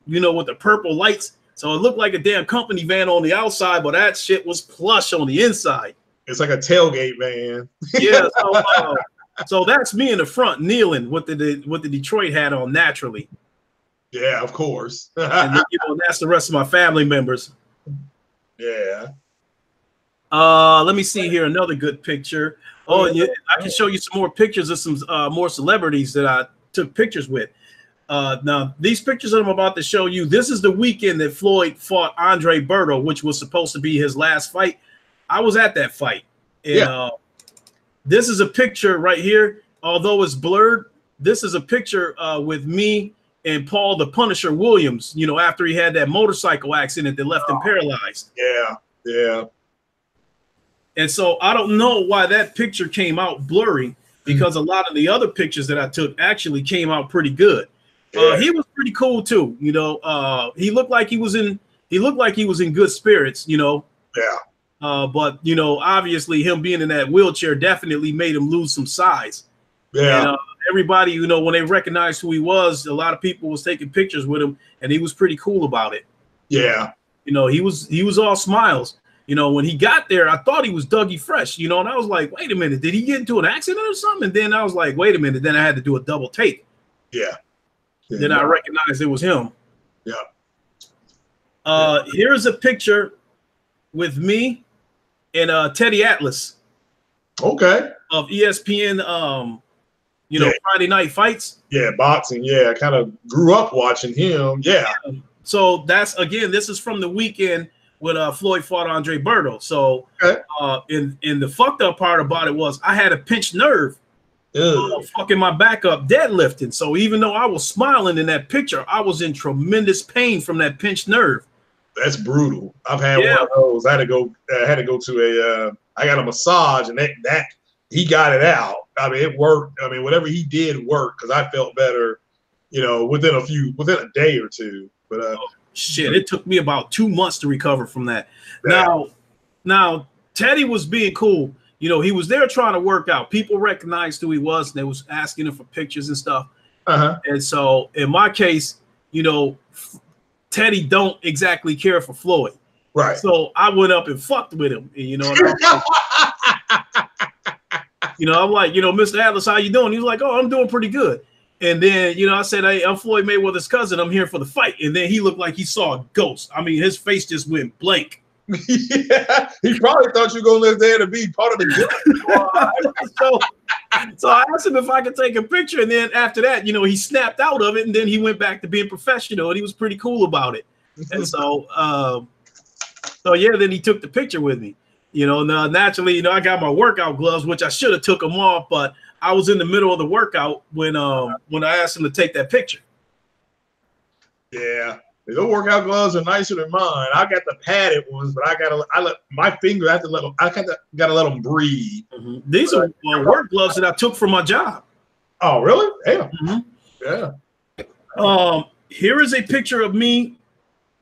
you know, with the purple lights. So it looked like a damn company van on the outside, but that shit was plush on the inside. It's like a tailgate van. Yeah. So that's me in the front kneeling with the Detroit hat on naturally. Yeah, of course. And then, you know, that's the rest of my family members. Yeah. Let me see here. Another good picture. Oh, yeah, I can show you some more pictures of some more celebrities that I took pictures with. Now, these pictures that I'm about to show you, this is the weekend that Floyd fought Andre Berto, which was supposed to be his last fight. I was at that fight. And this is a picture right here. Although it's blurred, this is a picture with me and Paul the Punisher Williams, you know, after he had that motorcycle accident that left him paralyzed. Yeah, yeah. And so I don't know why that picture came out blurry, because a lot of the other pictures that I took actually came out pretty good. Yeah. He was pretty cool too, you know. He looked like he was in good spirits, you know. Yeah. But you know, obviously him being in that wheelchair definitely made him lose some size. Yeah. And, everybody, you know, when they recognized who he was, a lot of people was taking pictures with him, and he was pretty cool about it. Yeah. You know, he was all smiles. You know, when he got there, I thought he was Dougie Fresh, you know, and I was like, wait a minute, did he get into an accident or something? And then I was like, wait a minute. Then I had to do a double take. Yeah. Then I recognized it was him. Yeah. Here's a picture with me and Teddy Atlas. Okay. Of ESPN, you know, Friday Night Fights. Yeah, boxing. Yeah, I kind of grew up watching him. Yeah. So that's, again, this is from the weekend when Floyd fought Andre Berto. So in the fucked up part about it was I had a pinched nerve fucking my back up deadlifting. So even though I was smiling in that picture, I was in tremendous pain from that pinched nerve. That's brutal. I've had one of those. I had to go to I got a massage, and that he got it out. I mean, it worked. I mean, whatever he did worked, because I felt better, you know, within a day or two. But shit, it took me about 2 months to recover from that. Now Teddy was being cool. You know, he was there trying to work out. People recognized who he was, and they was asking him for pictures and stuff. And so in my case, you know, Teddy don't exactly care for Floyd. Right. So I went up and fucked with him. And, you know, I'm like, you know, Mr. Atlas, how you doing? He was like, oh, I'm doing pretty good. And then, you know, I said, hey, I'm Floyd Mayweather's cousin. I'm here for the fight. And then he looked like he saw a ghost. I mean, his face just went blank. Yeah, he probably thought you were going to live there to be part of the so I asked him if I could take a picture. And then after that, you know, he snapped out of it. And then he went back to being professional. And he was pretty cool about it. And so, yeah, then he took the picture with me. You know, now naturally, you know, I got my workout gloves, which I should have took them off, but I was in the middle of the workout when I asked him to take that picture. Yeah, those workout gloves are nicer than mine. I got the padded ones, but I let my finger. I have to let them. I gotta let them breathe. These are work gloves that I took from my job. Oh, really? Yeah. Yeah. Here is a picture of me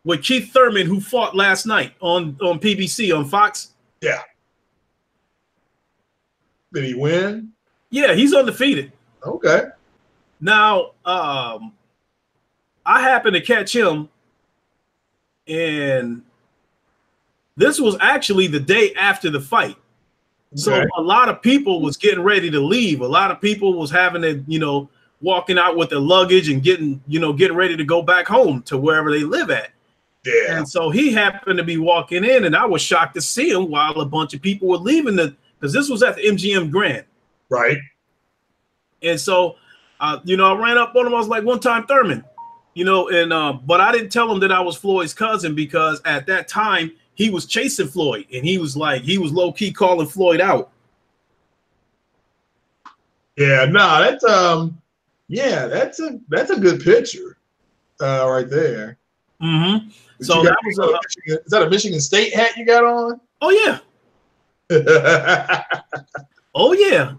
with Keith Thurman, who fought last night on PBC on Fox. Yeah. Did he win? Yeah, he's undefeated. Okay. Now, I happened to catch him, and this was actually the day after the fight. Okay. So a lot of people was getting ready to leave. A lot of people was having to, you know, walking out with their luggage and getting ready to go back home to wherever they live at. Yeah. And so he happened to be walking in, and I was shocked to see him while a bunch of people were leaving because this was at the MGM Grand. Right. And so, you know, I ran up on him. I was like, one time Thurman, you know, and but I didn't tell him that I was Floyd's cousin, because at that time he was chasing Floyd, and he was low key calling Floyd out. Yeah, no, that's a good picture right there. Mm-hmm. So that was is that a Michigan State hat you got on? Oh yeah. Oh yeah.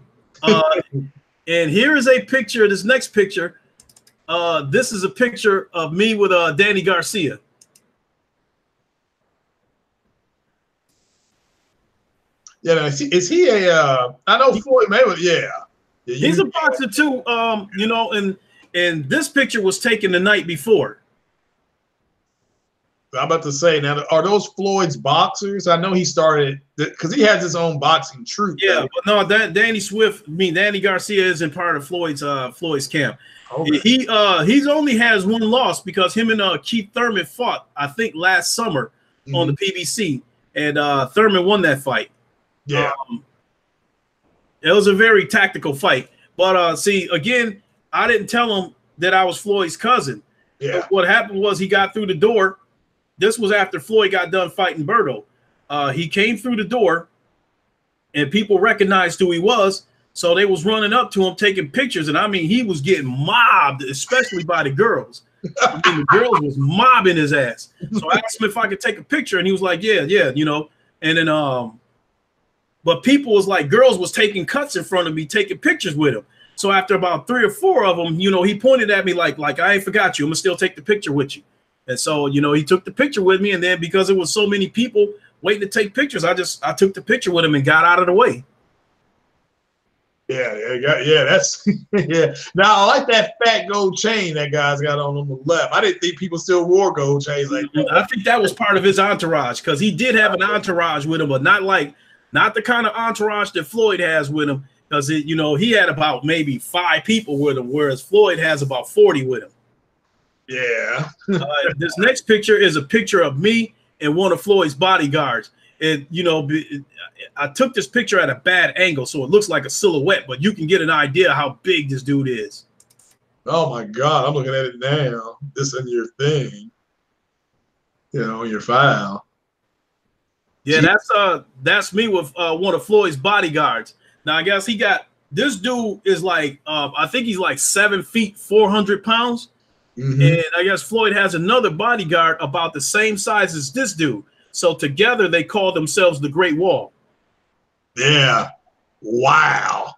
And here is a picture. This next picture. This is a picture of me with Danny Garcia. Yeah, is he a? I know Floyd Mayweather. Yeah, he's a boxer too. You know, and this picture was taken the night before. I'm about to say, now, are those Floyd's boxers? I know he started because he has his own boxing troupe. Yeah, but no, Danny Garcia isn't part of Floyd's camp. Okay. He's only has one loss because him and Keith Thurman fought, I think, last summer on the PBC, and Thurman won that fight. Yeah. It was a very tactical fight. But see, again, I didn't tell him that I was Floyd's cousin. Yeah. But what happened was he got through the door. This was after Floyd got done fighting Berto. He came through the door, and people recognized who he was. So they was running up to him, taking pictures. And I mean, he was getting mobbed, especially by the girls. I mean, the girls was mobbing his ass. So I asked him if I could take a picture, and he was like, yeah, you know. And then, but people was like, girls was taking cuts in front of me, taking pictures with him. So after about 3 or 4 of them, you know, he pointed at me like I ain't forgot you. I'm gonna still take the picture with you. And so, you know, he took the picture with me. And then because it was so many people waiting to take pictures, I took the picture with him and got out of the way. Yeah, that's yeah. Now I like that fat gold chain that guy's got on the left. I didn't think people still wore gold chains like that. I think that was part of his entourage, because he did have an entourage with him, but not the kind of entourage that Floyd has with him, because you know, he had about maybe 5 people with him, whereas Floyd has about 40 with him. Yeah. This next picture is a picture of me and one of Floyd's bodyguards. And you know, I took this picture at a bad angle, so it looks like a silhouette, but you can get an idea how big this dude is. Oh my God, I'm looking at it now. This in your thing, you know, your file. Yeah, that's me with one of Floyd's bodyguards. Now I guess he got, this dude is like I think he's like 7 feet 400 pounds, and I guess Floyd has another bodyguard about the same size as this dude. So together they call themselves the Great Wall. Yeah. Wow.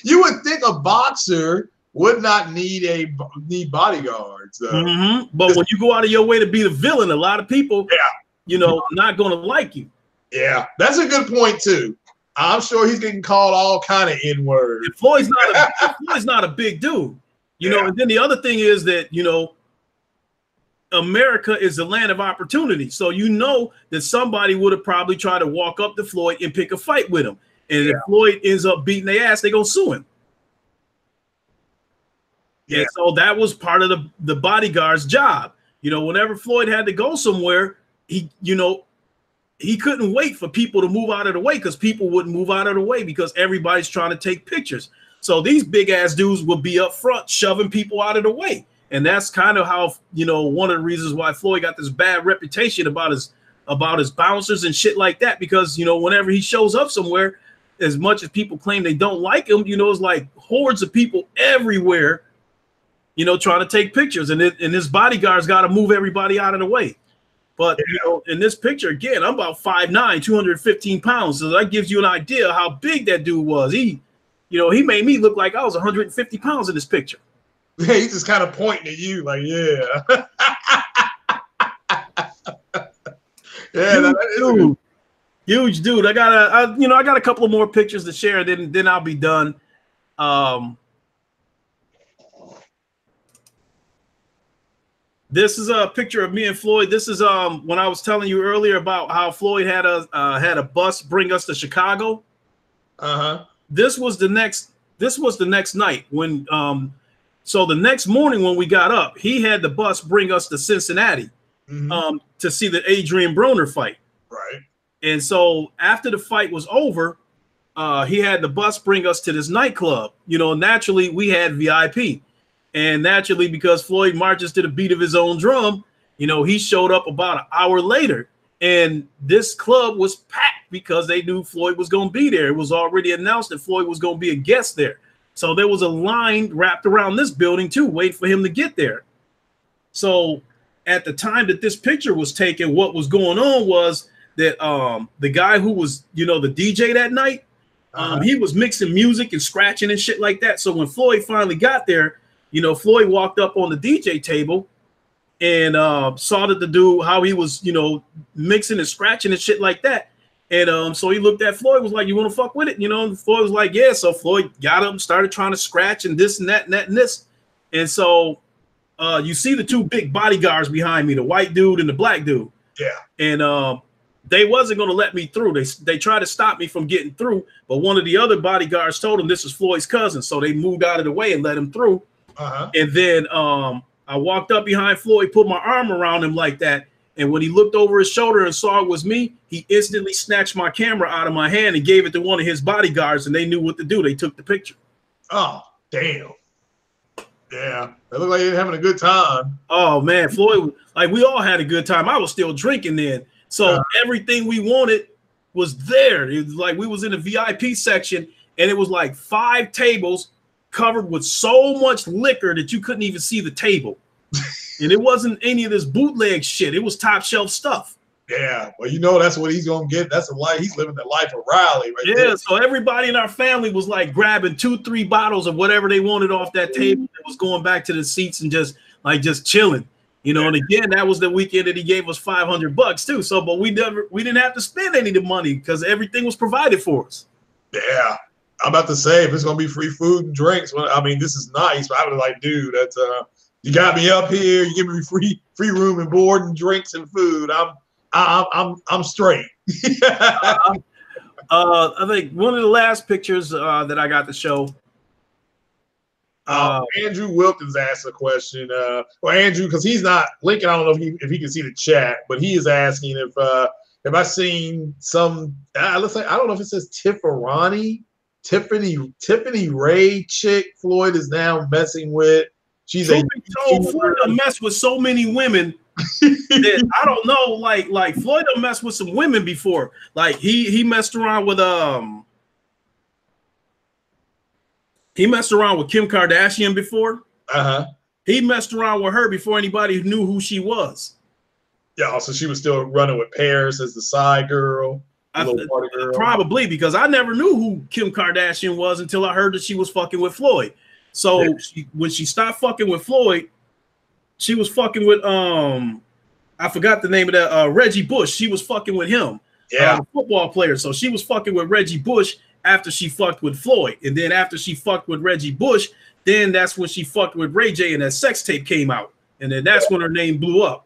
You would think a boxer would not need bodyguards. But when you go out of your way to be the villain, a lot of people, you know, not going to like you. Yeah, that's a good point too. I'm sure he's getting called all kind of N-words. Floyd's not a big dude, you know. And then the other thing is that, you know, America is the land of opportunity. So you know that somebody would have probably tried to walk up to Floyd and pick a fight with him. And if Floyd ends up beating their ass, they're going to sue him. Yeah. And so that was part of the bodyguard's job. You know, whenever Floyd had to go somewhere, he couldn't wait for people to move out of the way, because people wouldn't move out of the way because everybody's trying to take pictures. So these big ass dudes would be up front shoving people out of the way. And that's kind of how, you know, one of the reasons why Floyd got this bad reputation about his bouncers and shit like that, because, you know, whenever he shows up somewhere, as much as people claim they don't like him, you know, it's like hordes of people everywhere, you know, trying to take pictures, and his bodyguards got to move everybody out of the way. But, you know, in this picture, again, I'm about 5'9", 215 pounds. So that gives you an idea how big that dude was. He made me look like I was 150 pounds in this picture. Yeah, he's just kind of pointing at you like, yeah. Yeah, huge dude. I got a couple of more pictures to share, and then I'll be done. This is a picture of me and Floyd. This is when I was telling you earlier about how Floyd had a bus bring us to Chicago. This was the next night when so the next morning when we got up, he had the bus bring us to Cincinnati to see the Adrian Broner fight. Right. And so after the fight was over, he had the bus bring us to this nightclub. You know, naturally we had VIP. And naturally, because Floyd marches to the beat of his own drum, you know, he showed up about an hour later. And this club was packed because they knew Floyd was going to be there. It was already announced that Floyd was going to be a guest there. So there was a line wrapped around this building, too, waiting for him to get there. So at the time that this picture was taken, what was going on was that the guy who was, you know, the DJ that night, he was mixing music and scratching and shit like that. So when Floyd finally got there, you know, Floyd walked up on the DJ table and saw that the dude, how he was, you know, mixing and scratching and shit like that. And so he looked at Floyd, was like, you want to fuck with it? You know, and Floyd was like, yeah. So Floyd got up and started trying to scratch and this and that and that and this. And so you see the two big bodyguards behind me, the white dude and the black dude. Yeah. And they wasn't going to let me through. They tried to stop me from getting through. But one of the other bodyguards told him this is Floyd's cousin. So they moved out of the way and let him through. And then I walked up behind Floyd, put my arm around him like that. And when he looked over his shoulder and saw it was me, he instantly snatched my camera out of my hand and gave it to one of his bodyguards, and they knew what to do. They took the picture. Oh, damn. Yeah, they look like they're having a good time. Oh man, Floyd, like we all had a good time. I was still drinking then. So everything we wanted was there. It was like we was in the VIP section, and it was like 5 tables covered with so much liquor that you couldn't even see the table. And it wasn't any of this bootleg shit. It was top shelf stuff. Yeah, well, you know that's what he's gonna get. That's a life. He's living the life of Riley, right? Yeah, there. so everybody in our family was like grabbing 2-3 bottles of whatever they wanted off that table. It was going back to the seats and just chilling, you know. And again, that was the weekend that he gave us $500 too. So, but we didn't have to spend any of the money because everything was provided for us. Yeah, I'm about to say if it's gonna be free food and drinks, well, I mean, this is nice. But I was like, dude, that's you got me up here. You give me free room and board and drinks and food. I'm straight. I think one of the last pictures that I got to show. Andrew Wilkins asked a question. Well, Andrew, because he's not Lincoln. I don't know if he can see the chat, but he is asking if I seen some. Let's say I don't know if it says Tiffany Ray chick Floyd is now messing with. She's Floyd messed with so many women. That I don't know, like Floyd done messed with some women before. Like he messed around with Kim Kardashian before. He messed around with her before anybody knew who she was. Yeah, so she was still running with Paris as the side girl, party girl. Probably because I never knew who Kim Kardashian was until I heard that she was fucking with Floyd. So when she stopped fucking with Floyd, she was fucking with I forgot the name of that Reggie Bush. She was fucking with him. Yeah, the football player. So she was fucking with Reggie Bush after she fucked with Floyd, and then after she fucked with Reggie Bush, then that's when she fucked with Ray J, and that sex tape came out, and then that's when her name blew up.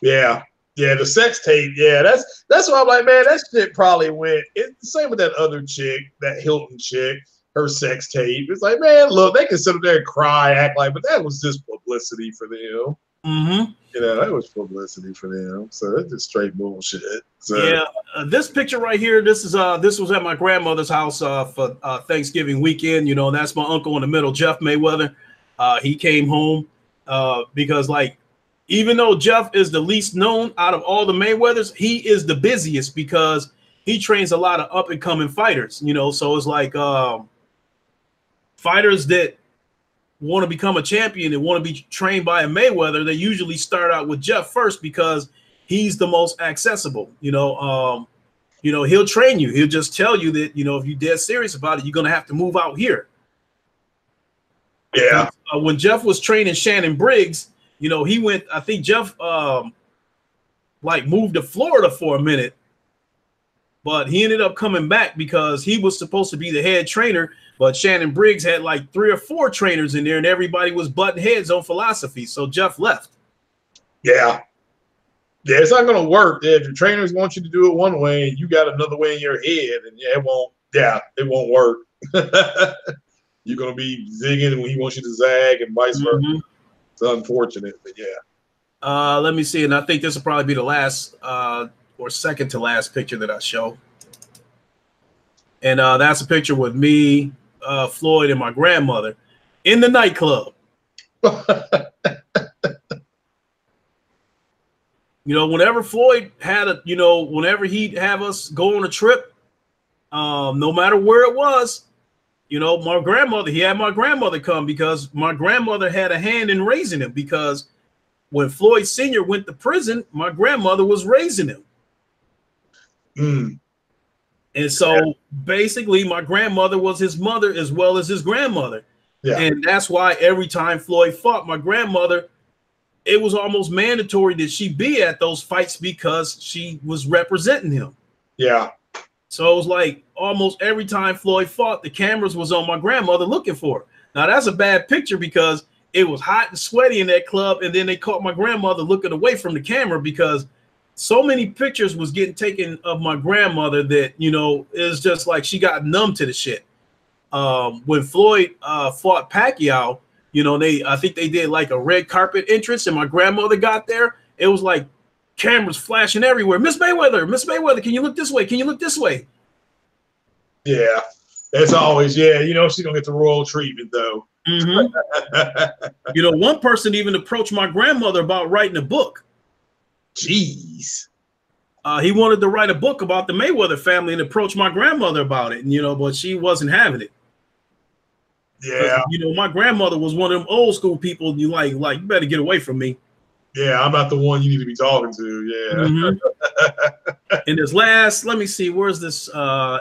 Yeah, the sex tape. Yeah, that's why I'm like, man, that shit probably went. It's the same with that other chick, that Hilton chick. Her sex tape. It's like, man, look, they can sit up there and cry, act like, but that was just publicity for them. You know, that was publicity for them. So that's just straight bullshit. So, yeah, this picture right here, this was at my grandmother's house for Thanksgiving weekend. You know, that's my uncle in the middle, Jeff Mayweather. He came home because, like, even though Jeff is the least known out of all the Mayweathers, he is the busiest because he trains a lot of up and coming fighters. You know, so it's like fighters that want to become a champion and want to be trained by a Mayweather, they usually start out with Jeff first because he's the most accessible. You know, he'll train you. He'll just tell you that, you know, if you're dead serious about it, you're going to have to move out here. Yeah. When Jeff was training Shannon Briggs, you know, he went, I think Jeff like moved to Florida for a minute, but he ended up coming back because he was supposed to be the head trainer. But Shannon Briggs had like 3 or 4 trainers in there, and everybody was butting heads on philosophy. So Jeff left. Yeah, it's not going to work. If your trainers want you to do it one way, and you got another way in your head, and it won't work. You're going to be zigging when he wants you to zag, and vice versa. It's unfortunate, but yeah. Let me see, and I think this will probably be the last or second to last picture that I show. And that's a picture with me, Floyd, and my grandmother in the nightclub. You know, whenever Floyd had whenever he'd have us go on a trip, no matter where it was, you know, he had my grandmother come because my grandmother had a hand in raising him, because when Floyd Sr. went to prison, my grandmother was raising him. And so basically my grandmother was his mother as well as his grandmother. Yeah. And that's why every time Floyd fought, my grandmother, it was almost mandatory that she be at those fights because she was representing him. Yeah. So it was like almost every time Floyd fought, the cameras was on my grandmother looking for her. Now that's a bad picture because it was hot and sweaty in that club, and then they caught my grandmother looking away from the camera because so many pictures was getting taken of my grandmother that, you know, it's just like she got numb to the shit. When Floyd fought Pacquiao, you know, I think they did like a red carpet entrance, and my grandmother got there. It was like cameras flashing everywhere. Miss Mayweather, can you look this way? Can you look this way? Yeah, that's always, yeah. You know, she's going to get the royal treatment, though. Mm-hmm. You know, one person even approached my grandmother about writing a book. Jeez. He wanted to write a book about the Mayweather family and approached my grandmother about it, and, you know, but she wasn't having it. Yeah. You know, my grandmother was one of them old school people. You like you better get away from me. Yeah, I'm not the one you need to be talking to. Yeah. Mm-hmm. And this last, let me see, where's this?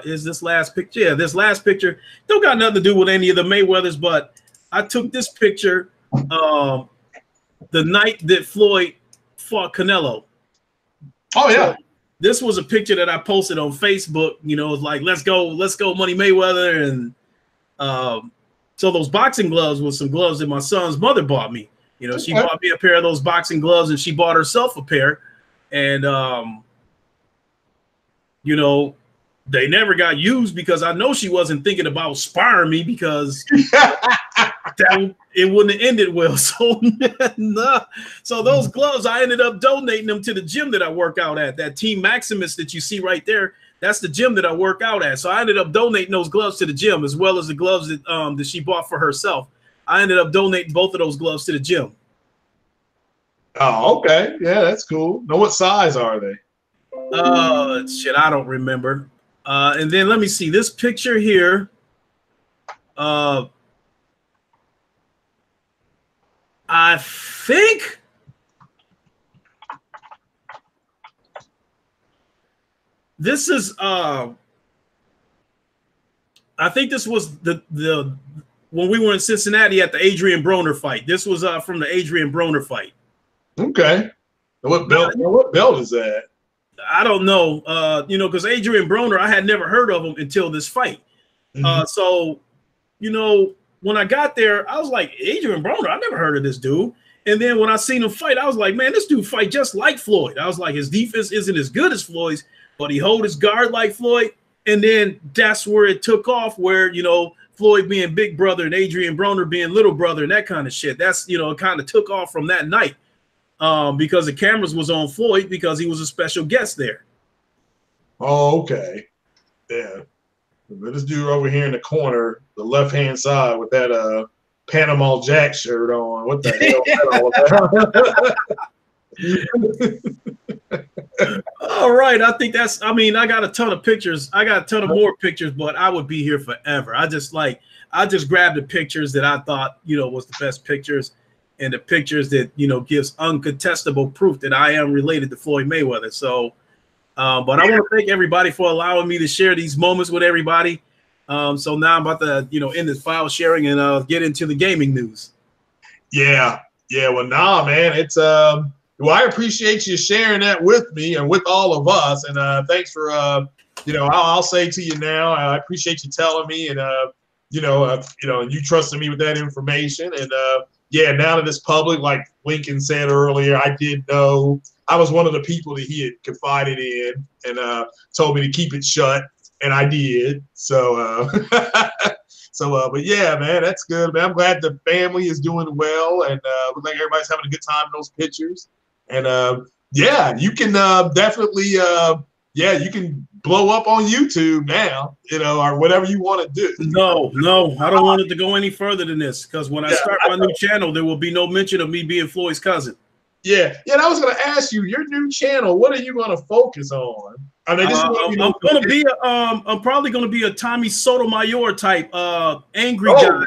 Is this last picture? Yeah, this last picture don't got nothing to do with any of the Mayweathers, but I took this picture the night that Floyd fought Canelo. Oh yeah. So this was a picture that I posted on Facebook. You know, it's like let's go, Money Mayweather, and so those boxing gloves were some gloves that my son's mother bought me. You know, she bought me a pair of those boxing gloves, and she bought herself a pair. And, you know, they never got used because I know she wasn't thinking about sparring me because it wouldn't have ended well. So, so those gloves, I ended up donating them to the gym that I work out at. That Team Maximus that you see right there, that's the gym that I work out at. So I ended up donating those gloves to the gym, as well as the gloves that that she bought for herself. I ended up donating both of those gloves to the gym. Oh, okay. Yeah, that's cool. Know what size are they? Shit, I don't remember. And then let me see this picture here. I think this is I think this was the when we were in Cincinnati at the Adrian Broner fight. This was from the Adrian Broner fight. Okay. What belt? What belt is that? I don't know. You know, because Adrian Broner, I had never heard of him until this fight. Mm-hmm. So, you know, when I got there, I was like, Adrian Broner, I never heard of this dude. And then when I seen him fight, I was like, man, this dude fight just like Floyd. I was like, his defense isn't as good as Floyd's, but he hold his guard like Floyd. And then that's where it took off, where, you know, Floyd being big brother and Adrian Broner being little brother and that kind of shit. That's, you know, it kind of took off from that night because the cameras was on Floyd because he was a special guest there. Oh, okay. Yeah. This dude over here in the corner, the left-hand side with that Panama Jack shirt on. What the hell? All right. I think that's, I mean, I got a ton of pictures. I got a ton of more pictures, but I would be here forever. I just grabbed the pictures that I thought, you know, was the best pictures, and the pictures that, you know, gives uncontestable proof that I am related to Floyd Mayweather. So, but I want to thank everybody for allowing me to share these moments with everybody. So now I'm about to, you know, end this file sharing and get into the gaming news. Yeah. Yeah. Well, nah, man, it's, well, I appreciate you sharing that with me and with all of us. And thanks for, you know, I'll say to you now, I appreciate you telling me and, you know, you trusted me with that information. And, yeah, now that it's public, like Lincoln said earlier, I did know I was one of the people that he had confided in and told me to keep it shut, and I did. So, but yeah, man, that's good, man. I'm glad the family is doing well, and looks like everybody's having a good time in those pictures. And yeah, you can definitely, yeah, you can blow up on YouTube now, you know, or whatever you want to do. No, I don't want it to go any further than this, because when I start my new channel, there will be no mention of me being Floyd's cousin. Yeah, and I was going to ask you, your new channel, what are you going to focus on? I mean, I'm probably going to be a Tommy Sotomayor type angry guy.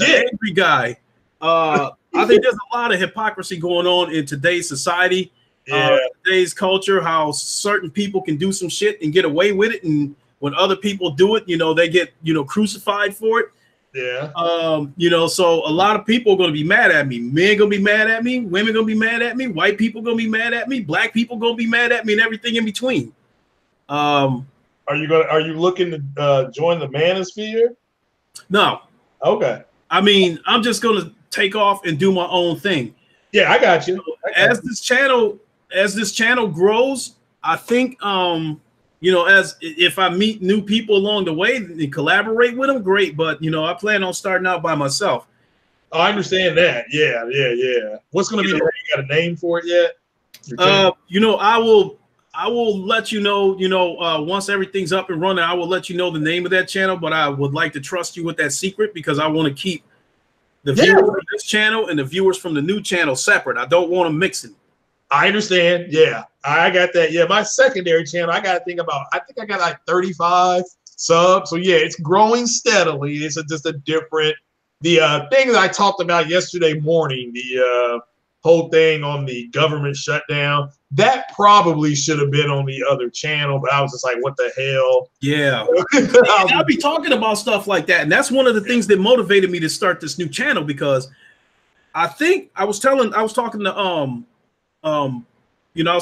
Angry guy. I think there's a lot of hypocrisy going on in today's society. Today's culture, how certain people can do some shit and get away with it, and when other people do it, you know, they get, you know, crucified for it. Yeah. You know, so a lot of people are going to be mad at me. Men going to be mad at me. Women going to be mad at me. White people going to be mad at me. Black people going to be mad at me, and everything in between. Are you looking to join the manosphere? No. Okay. I mean, I'm just going to take off and do my own thing. Yeah, I got you. As this channel grows, I think you know, as if I meet new people along the way and collaborate with them, great. But you know, I plan on starting out by myself. Oh, I understand that. Yeah. What's going to be? You got a name for it yet? You know, I will let you know, once everything's up and running, I will let you know the name of that channel, but I would like to trust you with that secret because I want to keep the viewers from this channel and the viewers from the new channel separate. I don't want them mixing. I understand. Yeah, I got that. Yeah, my secondary channel, I got to think about, I think I got like 35 subs. So yeah, it's growing steadily. It's just a different, the thing that I talked about yesterday morning, the whole thing on the government shutdown, that probably should have been on the other channel, but I was just like, what the hell? Yeah. I'll be talking about stuff like that. And that's one of the things that motivated me to start this new channel, because I think I was talking to, I was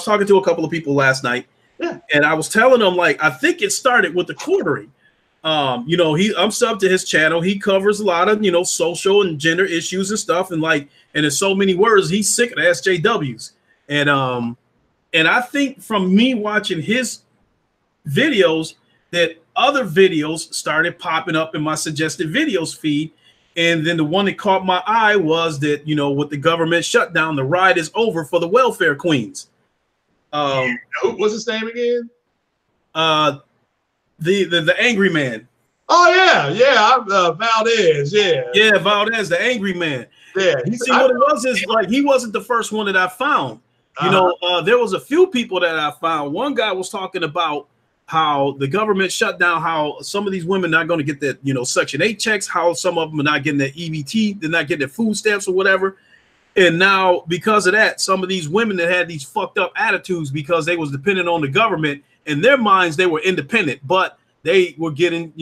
talking to a couple of people last night, and I was telling them, like, I think it started with the quartering. I'm subbed to his channel. He covers a lot of, social and gender issues and stuff. And in so many words, he's sick of the SJWs. And I think from me watching his videos that other videos started popping up in my suggested videos feed. And then the one that caught my eye was that, with the government shutdown, the ride is over for the welfare queens. What's his name again? The angry man. Oh yeah, Valdez. Yeah, Valdez, the angry man. Yeah, what it was is, like, he wasn't the first one that I found. There was a few people that I found. One guy was talking about how the government shut down, how some of these women not going to get that, Section 8 checks, how some of them are not getting their EBT, they're not getting their food stamps or whatever. And now, because of that, some of these women that had these fucked up attitudes because they was dependent on the government, in their minds, they were independent, but they were getting,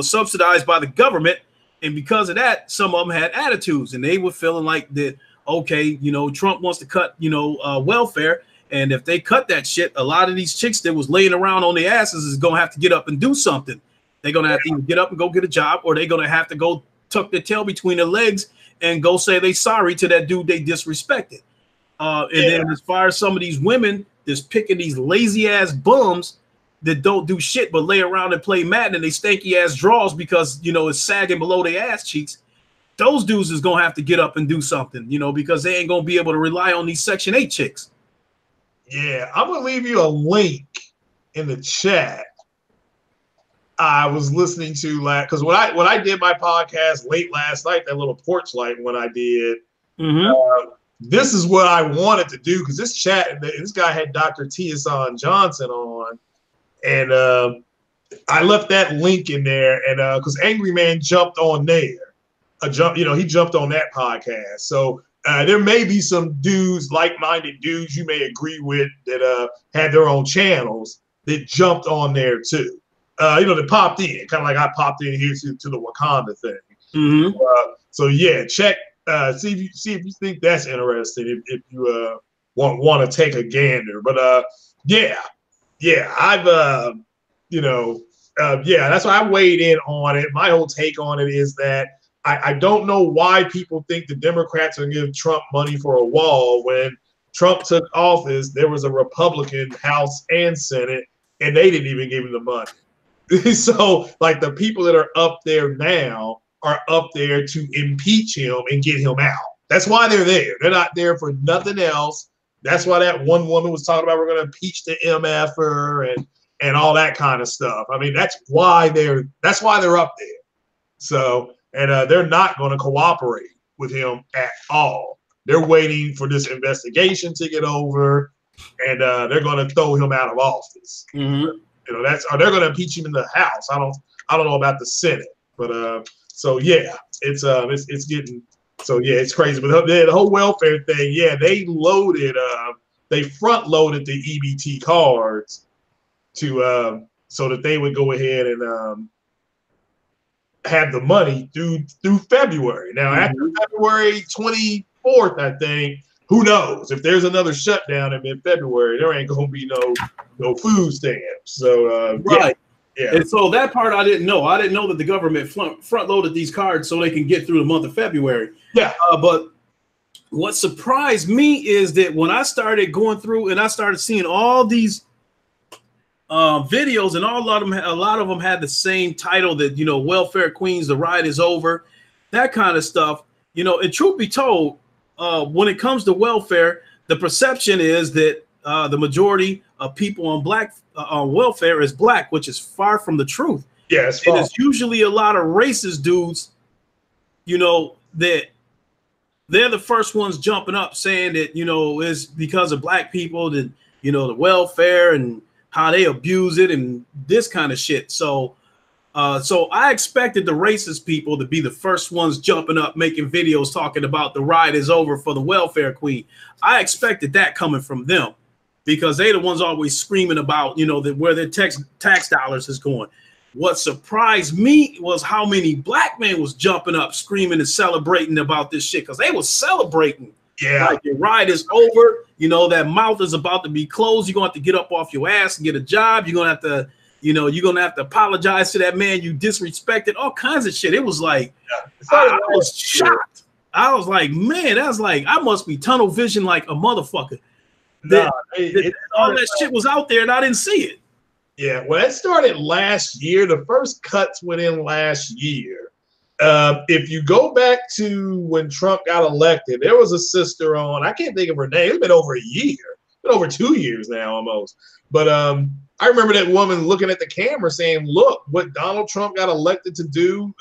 subsidized by the government. And because of that, some of them had attitudes, and they were feeling like that, okay, Trump wants to cut, welfare. And if they cut that shit, a lot of these chicks that was laying around on their asses is going to have to get up and do something. They're going to have to either get up and go get a job, or they're going to have to go tuck their tail between their legs and go say they sorry to that dude they disrespected. Then as far as some of these women that's picking these lazy ass bums that don't do shit but lay around and play Madden, and they stanky ass draws because, it's sagging below their ass cheeks, those dudes is going to have to get up and do something, because they ain't going to be able to rely on these Section 8 chicks. Yeah, I'm gonna leave you a link in the chat. I was listening to because when I did my podcast late last night, that little porch light when I did, this is what I wanted to do, because this guy had Dr. Tiasan Johnson on, and I left that link in there, and because Angry Man jumped on there, he jumped on that podcast, so. There may be some dudes, like-minded dudes you may agree with that had their own channels that jumped on there too. That popped in, kind of like I popped in here to the Wakanda thing. So yeah, check, see if you think that's interesting. If you want to take a gander, but I've that's why I weighed in on it. My whole take on it is that. I don't know why people think the Democrats are going to give Trump money for a wall. When Trump took office, there was a Republican House and Senate, and they didn't even give him the money. So, like, the people that are up there now are up there to impeach him and get him out. That's why they're there. They're not there for nothing else. That's why that one woman was talking about we're going to impeach the MFer and all that kind of stuff. I mean, that's why they're up there. So. And they're not going to cooperate with him at all. They're waiting for this investigation to get over, and they're going to throw him out of office. Or they're going to impeach him in the House. I don't know about the Senate, but so yeah, it's getting so yeah, it's crazy. But the whole welfare thing, yeah, they front loaded the EBT cards to so that they would go ahead and have the money through February. Now, after February 24th, I think, who knows? If there's another shutdown in mid-February, there ain't going to be no food stamps. So, right. Yeah. And so that part I didn't know. I didn't know that the government front-loaded these cards so they can get through the month of February. Yeah. But what surprised me is that when I started going through and I started seeing all these videos, and a lot of them had the same title, that welfare queens, the ride is over, that kind of stuff. And truth be told, when it comes to welfare, the perception is that the majority of people on welfare is black, which is far from the truth. Yeah, it's far. It's usually a lot of racist dudes, you know, that they're the first ones jumping up saying that, you know, it's because of black people that, you know, the welfare and how they abuse it and this kind of shit. So I expected the racist people to be the first ones jumping up, making videos talking about the ride is over for the welfare queen. I expected that coming from them because they're the ones always screaming about, you know, that where their tax dollars is going. What surprised me was how many black men was jumping up, screaming and celebrating about this shit because they was celebrating. Yeah, like your ride is over. You know, that mouth is about to be closed. You're going to have to get up off your ass and get a job. You're going to have to, you know, you're going to have to apologize to that man you disrespected, all kinds of shit. It was like, I was shocked. I was like, man, that's like, I must be tunnel vision like a motherfucker. All that shit was out there and I didn't see it. Yeah, well, that started last year. The first cuts went in last year. If you go back to when Trump got elected, there was a sister on, I can't think of her name. It's been over a year, been over 2 years now almost. But I remember that woman looking at the camera saying, look, what Donald Trump got elected to do,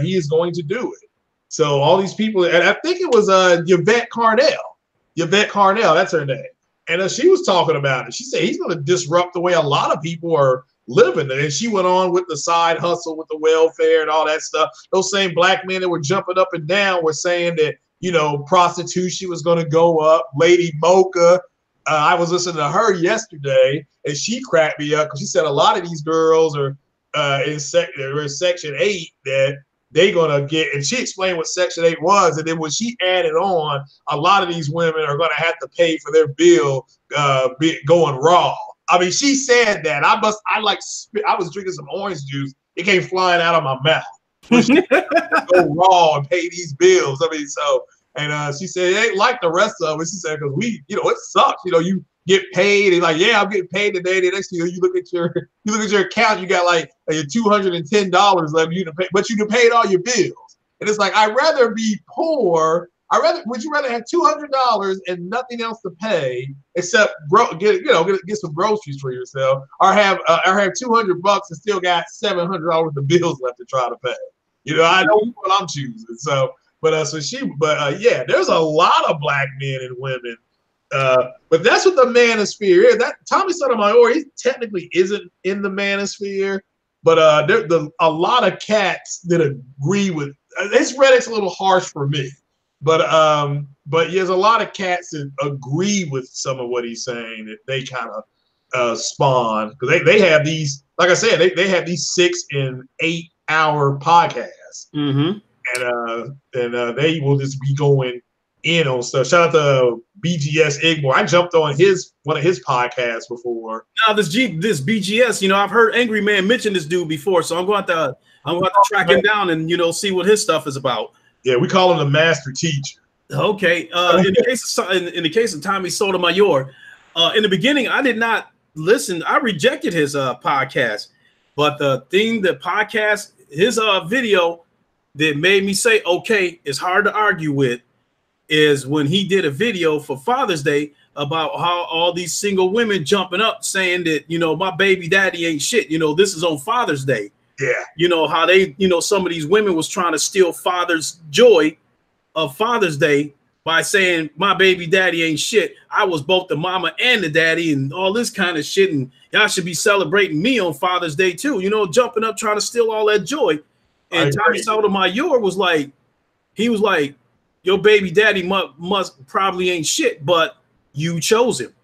he is going to do it. So all these people, and I think it was Yvette Carnell, that's her name. And she was talking about it. She said he's going to disrupt the way a lot of people are living. And she went on with the side hustle with the welfare and all that stuff. Those same black men that were jumping up and down were saying that, you know, prostitution was going to go up. Lady Mocha, I was listening to her yesterday, and she cracked me up because she said a lot of these girls are in Section 8 that they're going to get, and she explained what Section 8 was, and then when she added on, a lot of these women are going to have to pay for their bill going raw. I mean, she said that. I was drinking some orange juice. It came flying out of my mouth. She go raw and pay these bills. I mean, so, and she said, it ain't like the rest of us. She said, because we, you know, it sucks. You know, you get paid and like, yeah, I'm getting paid today. The next thing you look at your account, you got like your $210 left you to pay, but you done paid all your bills. And it's like, I'd rather be poor. Would you rather have $200 and nothing else to pay except get some groceries for yourself, or have $200 and still got $700 of bills left to try to pay? You know, I know what I'm choosing. So, yeah, there's a lot of black men and women. But that's what the manosphere is. That Tommy Sotomayor, he technically isn't in the manosphere, but a lot of cats that agree with this Reddit's a little harsh for me, but there's a lot of cats that agree with some of what he's saying that they kind of spawn because they have these, like I said, they have these 6 and 8 hour podcasts, and they will just be going in on stuff. Shout out to BGS Igbo. I jumped on one of his podcasts before. Now this BGS, you know, I've heard Angry Man mention this dude before, so I'm going to track him down and, you know, see what his stuff is about. Yeah, we call him the master teacher. Okay. In the case of Tommy Sotomayor, in the beginning, I did not listen. I rejected his podcast, but the podcast, his video that made me say, okay, it's hard to argue with, is when he did a video for Father's Day about how all these single women jumping up saying that, you know, my baby daddy ain't shit. You know, this is on Father's Day. Yeah. You know, how they, you know, some of these women was trying to steal father's joy of Father's Day by saying my baby daddy ain't shit. I was both the mama and the daddy and all this kind of shit. And y'all should be celebrating me on Father's Day too. You know, jumping up, trying to steal all that joy. And Tommy Sotomayor was like, your baby daddy must probably ain't shit, but you chose him.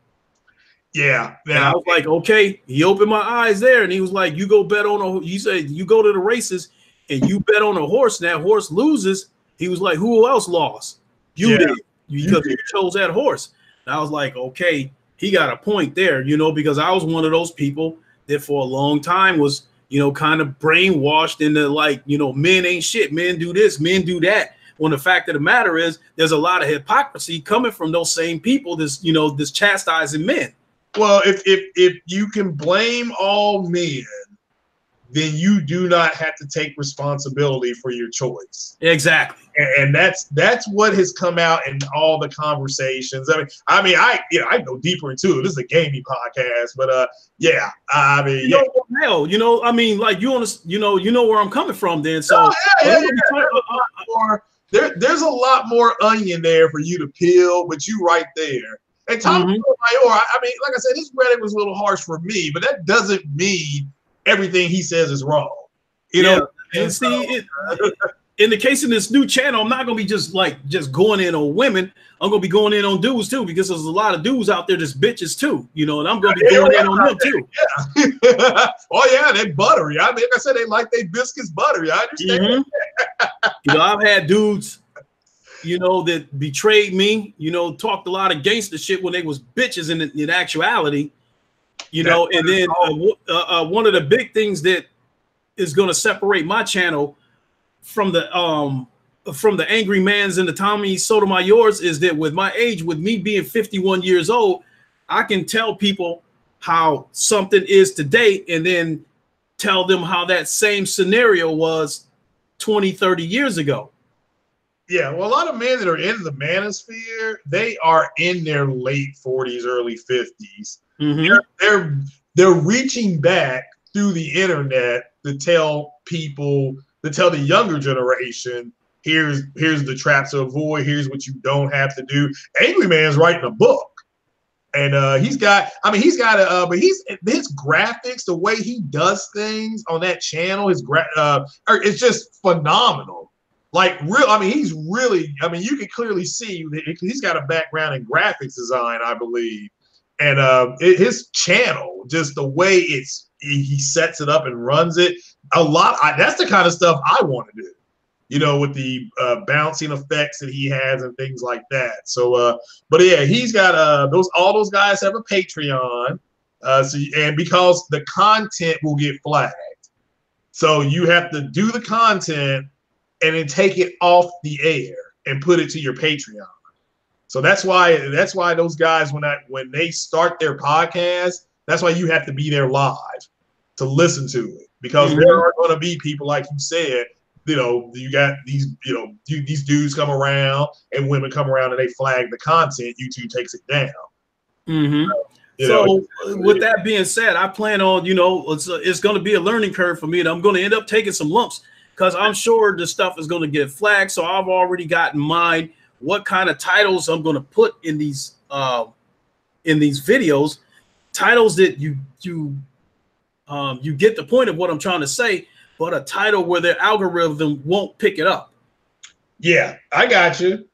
Yeah. And I was like, okay. He opened my eyes there, and he was like, you go bet on he said, you go to the races and you bet on a horse, and that horse loses. He was like, who else lost? You did. Because you chose that horse. And I was like, okay, he got a point there, you know, because I was one of those people that for a long time was, you know, kind of brainwashed into like, you know, men ain't shit, men do this, men do that. When the fact of the matter is, there's a lot of hypocrisy coming from those same people. This chastising men. Well, if you can blame all men then you do not have to take responsibility for your choice. Exactly. And that's what has come out in all the conversations. I go deeper into it. This is a gaming podcast, but hell, I mean, like you know where I'm coming from. Then, so there's a lot more onion there for you to peel, but you right there. And Tom Mayor, I mean, like I said, his rhetoric was a little harsh for me, but that doesn't mean everything he says is wrong. You know, and see, in the case of this new channel, I'm not gonna be just going in on women. I'm gonna be going in on dudes too, because there's a lot of dudes out there just bitches too, and I'm gonna be going in on them too. Yeah. Oh yeah, they're buttery. I mean, like I said, they like their biscuits buttery. I understand. I've had dudes, that betrayed me, talked a lot of gangster shit when they was bitches in actuality, and then one of the big things that is going to separate my channel from the Angry Mans and the Tommy Sotomayor's is that with my age, with me being 51 years old, I can tell people how something is today and then tell them how that same scenario was 20, 30 years ago. Yeah, well, a lot of men that are in the manosphere, they are in their late 40s, early 50s. They're reaching back through the internet to tell people, to tell the younger generation, here's the traps to avoid, here's what you don't have to do. Angry Man's writing a book. And but his graphics, the way he does things on that channel, it's just phenomenal. Like he's really, you can clearly see that he's got a background in graphics design, I believe. And his channel, just the way he sets it up and runs it, that's the kind of stuff I want to do, with the bouncing effects that he has and things like that. So, but yeah, he's got all those guys have a Patreon. And because the content will get flagged, so you have to do the content and then take it off the air and put it to your Patreon. So that's why those guys, when they start their podcast, that's why you have to be there live to listen to it, because there are going to be people, like you said, you got these dudes come around and women come around and they flag the content. YouTube takes it down. So with that being said, I plan on, it's going to be a learning curve for me, and I'm going to end up taking some lumps because I'm sure the stuff is going to get flagged. So I've already got in mind what kind of titles I'm going to put in these videos, titles that you get the point of what I'm trying to say, but a title where their algorithm won't pick it up. Yeah, I got you.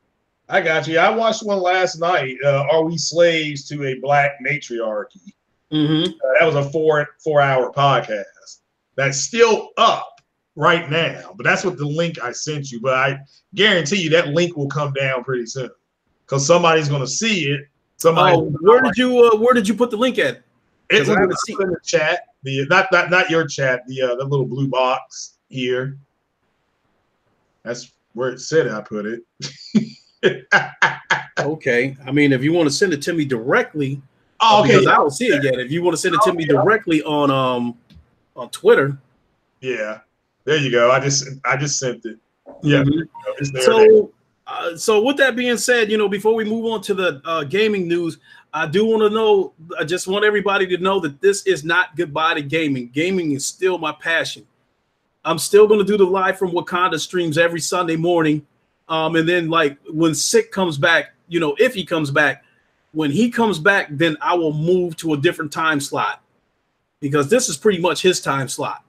I watched one last night. Are we slaves to a black matriarchy? That was a four-hour podcast. That's still up right now, but that's what the link I sent you. But I guarantee you that link will come down pretty soon because somebody's going to see it. Where did you put the link at? It was in the chat. Not your chat. The little blue box here. That's where it said I put it. Okay. I mean, if you want to send it to me directly, because I don't see it yet. If you want to send it to me directly on Twitter, yeah, there you go. I just sent it. Yeah. So with that being said, before we move on to the gaming news, I do want to know. I just want everybody to know that this is not goodbye to gaming. Gaming is still my passion. I'm still going to do the live from Wakanda streams every Sunday morning. And then like when Sick comes back, if he comes back, when he comes back, then I will move to a different time slot because this is pretty much his time slot.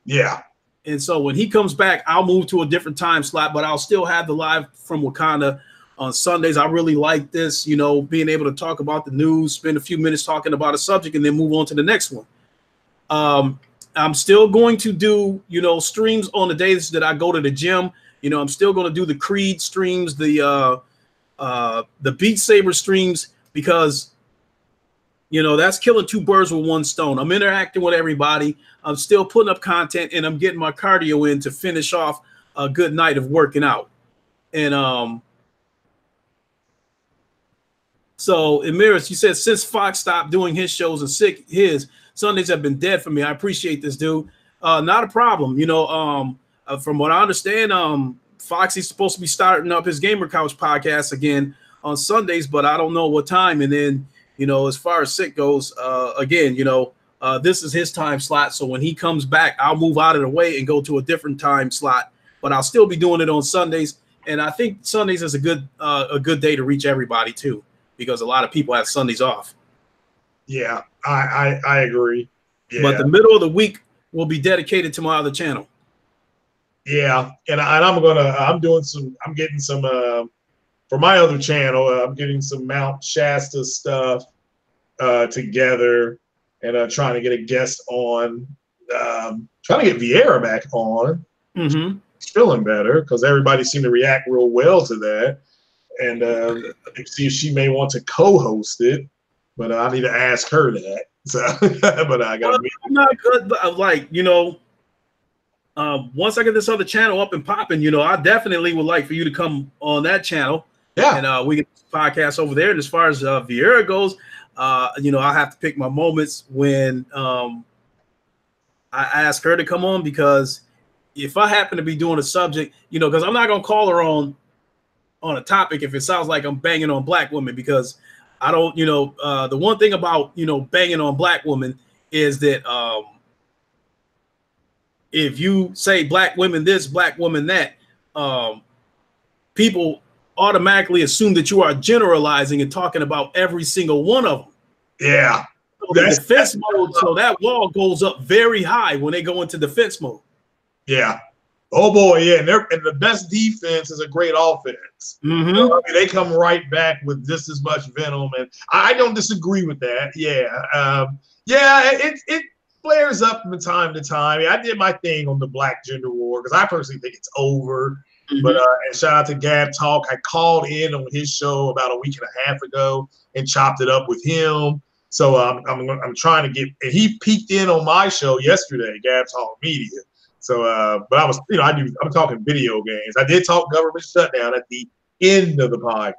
Yeah. And so when he comes back, I'll move to a different time slot, but I'll still have the live from Wakanda on Sundays. I really like this, being able to talk about the news, spend a few minutes talking about a subject, and then move on to the next one. I'm still going to do, streams on the days that I go to the gym. I'm still going to do the Creed streams, the Beat Saber streams, because, that's killing two birds with one stone. I'm interacting with everybody. I'm still putting up content, and I'm getting my cardio in to finish off a good night of working out. And so, Emiris, you said since Fox stopped doing his shows and Sick his, Sundays have been dead for me. I appreciate this, dude. Not a problem. From what I understand, Foxy's supposed to be starting up his Gamer Couch podcast again on Sundays, but I don't know what time. And then, as far as Sick goes, again, this is his time slot. So when he comes back, I'll move out of the way and go to a different time slot, but I'll still be doing it on Sundays. And I think Sundays is a good day to reach everybody too, because a lot of people have Sundays off. Yeah, I agree. Yeah. But the middle of the week will be dedicated to my other channel. Yeah, and I'm getting some for my other channel. I'm getting some Mount Shasta stuff together, and trying to get a guest on. Trying to get Vieira back on. Mm-hmm. He's feeling better because everybody seemed to react real well to that, and see if she may want to co-host it, but I need to ask her that. So, but I got. I'm not good, but once I get this other channel up and popping, I definitely would like for you to come on that channel. Yeah. And we get podcast over there. And as far as Vieira goes, I have to pick my moments when I ask her to come on, because if I happen to be doing a subject, because I'm not going to call her on a topic if it sounds like I'm banging on black women, because I don't, the one thing about, banging on black women is that if you say black women this, black women that, people automatically assume that you are generalizing and talking about every single one of them. Yeah. So the defense mode, so that wall goes up very high when they go into defense mode. Yeah. Oh boy, yeah. And the best defense is a great offense. Mm-hmm. They come right back with just as much venom, and I don't disagree with that. Yeah. It flares up from time to time. I did my thing on the black gender war because I personally think it's over. Mm-hmm. But and shout out to Gab Talk. I called in on his show about a week and a half ago and chopped it up with him. So I'm trying to get, and he peeked in on my show yesterday, Gab Talk Media. So, but I was, I'm talking video games. I did talk government shutdown at the end of the podcast,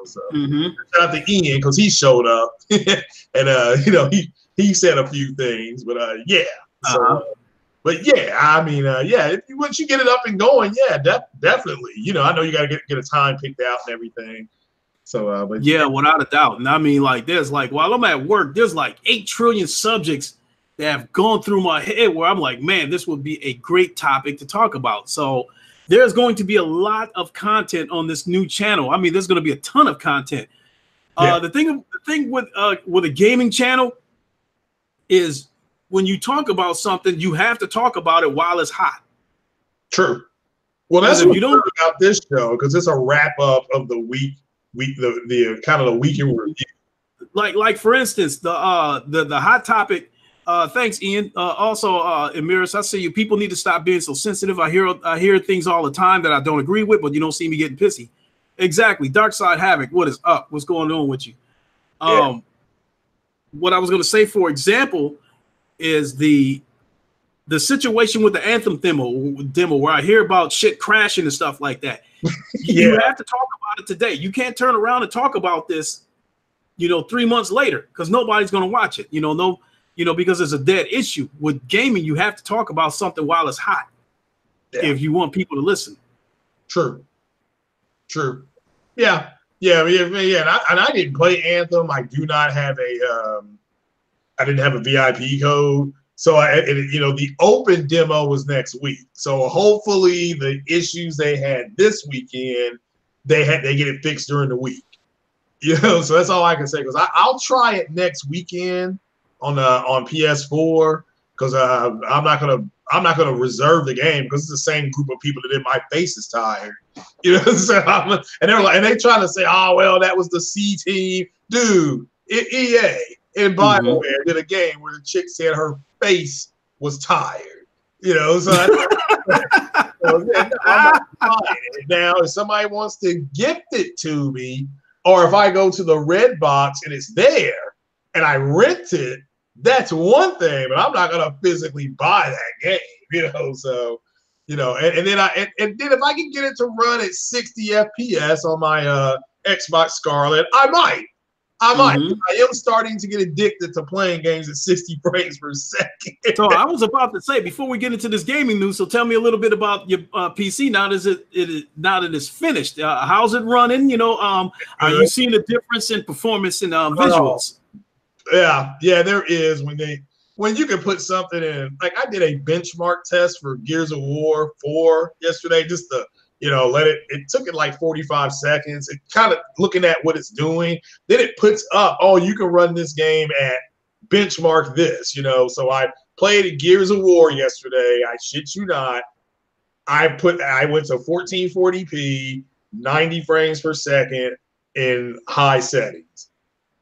So mm-hmm. Shout out to Ian because he showed up, and he said a few things, but yeah. So, but yeah, I mean, yeah. Once you get it up and going, yeah, definitely. I know you got to get a time picked out and everything. So, but yeah, without a doubt. And I mean, while I'm at work, there's 8 trillion subjects that have gone through my head where I'm like, man, this would be a great topic to talk about. So there's going to be a lot of content on this new channel. I mean, there's going to be a ton of content. Yeah. The thing with a gaming channel is when you talk about something, you have to talk about it while it's hot. True. Well, that's what you don't about this show, because it's a wrap up of the week, the kind of the weekend review. Like for instance, the hot topic. Thanks, Ian. Also, Emiris, I see you. People need to stop being so sensitive. I hear things all the time that I don't agree with, but you don't see me getting pissy. Exactly. Dark Side Havoc. What is up? What's going on with you? What I was going to say, for example, is the situation with the Anthem demo where I hear about shit crashing and stuff like that. You have to talk about it today. You can't turn around and talk about this, 3 months later, because nobody's going to watch it. Because it's a dead issue. With gaming, you have to talk about something while it's hot if you want people to listen. True. Yeah. And I didn't play Anthem. I do not have I didn't have a VIP code. So the open demo was next week. So hopefully the issues they had this weekend, they get it fixed during the week. So that's all I can say, because I'll try it next weekend on PS4, because I'm not gonna reserve the game, because it's the same group of people that did My Face Is Tired, So and they trying to say, oh well, that was the C team, dude. EA and BioWare did a game where the chick said her face was tired, So I'm not buying it. Now, if somebody wants to gift it to me, or if I go to the Red Box and it's there and I rent it, that's one thing, but I'm not gonna physically buy that game, So, and then if I can get it to run at 60 FPS on my Xbox Scarlet, I might. I might. I am starting to get addicted to playing games at 60 frames per second. So I was about to say, before we get into this gaming news, so tell me a little bit about your PC now that it's finished. How's it running? Are you seeing a difference in performance and visuals? Yeah, there is when you can put something in. Like I did a benchmark test for Gears of War 4 yesterday, just to it took it like 45 seconds. It kind of looking at what it's doing. Then it puts up, oh, you can run this game at benchmark this, So I played Gears of War yesterday. I shit you not. I went to 1440p, 90 frames per second in high settings.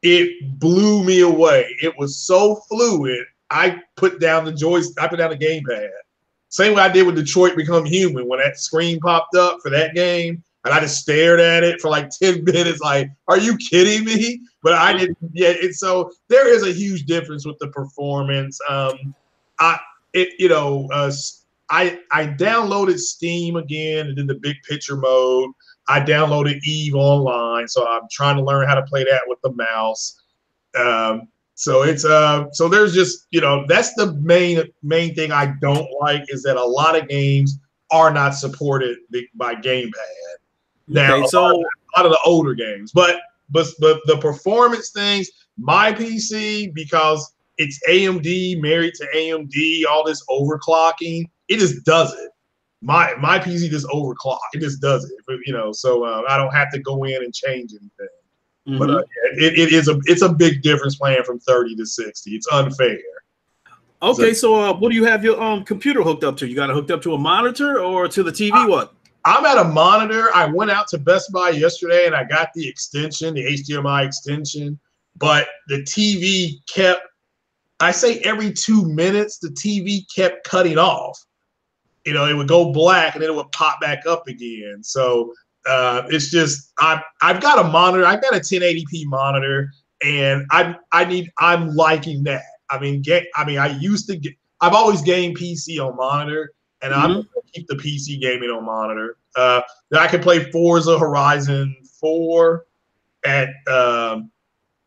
It blew me away. It was so fluid. I put down the joystick. I put down the gamepad. Same way I did with Detroit Become Human when that screen popped up for that game, and I just stared at it for like 10 minutes. Like, are you kidding me? But I didn't. Yeah. So there is a huge difference with the performance. I downloaded Steam again and did the big picture mode. I downloaded Eve Online, so I'm trying to learn how to play that with the mouse. So it's so there's just that's the main thing I don't like is that a lot of games are not supported by gamepad. Now a lot of the older games, but the performance things, my PC, because it's AMD married to AMD, all this overclocking, it just does it. My PC just overclock. It just does it. So I don't have to go in and change anything. But it's a big difference playing from 30 to 60. It's unfair. Okay, so what do you have your computer hooked up to? You got it hooked up to a monitor or to the TV? What? I'm at a monitor. I went out to Best Buy yesterday and I got the extension, the HDMI extension. But the TV kept, I say every 2 minutes, the TV kept cutting off. It would go black and then it would pop back up again. So it's just I've got a monitor. I've got a 1080p monitor, and I'm liking that. I've always gamed PC on monitor, and I'm gonna keep the PC gaming on monitor. I can play Forza Horizon 4 at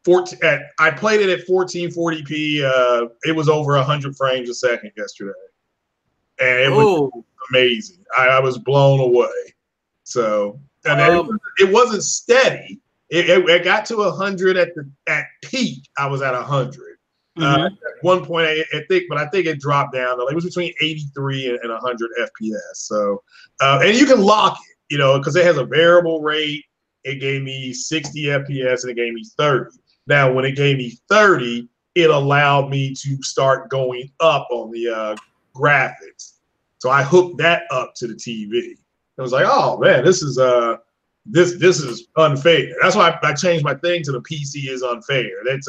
14. I played it at 1440p. It was over 100 frames a second yesterday, and it was amazing. I was blown away. So. And it wasn't steady. It got to 100 at peak. I was at 100. At one point, I think it dropped down. It was between 83 and 100 FPS. So, and you can lock it, because it has a variable rate. It gave me 60 FPS and it gave me 30. Now, when it gave me 30, it allowed me to start going up on the graphics. So I hooked that up to the TV. I was like, oh man, this is unfair. That's why I changed my thing to the PC is unfair. That's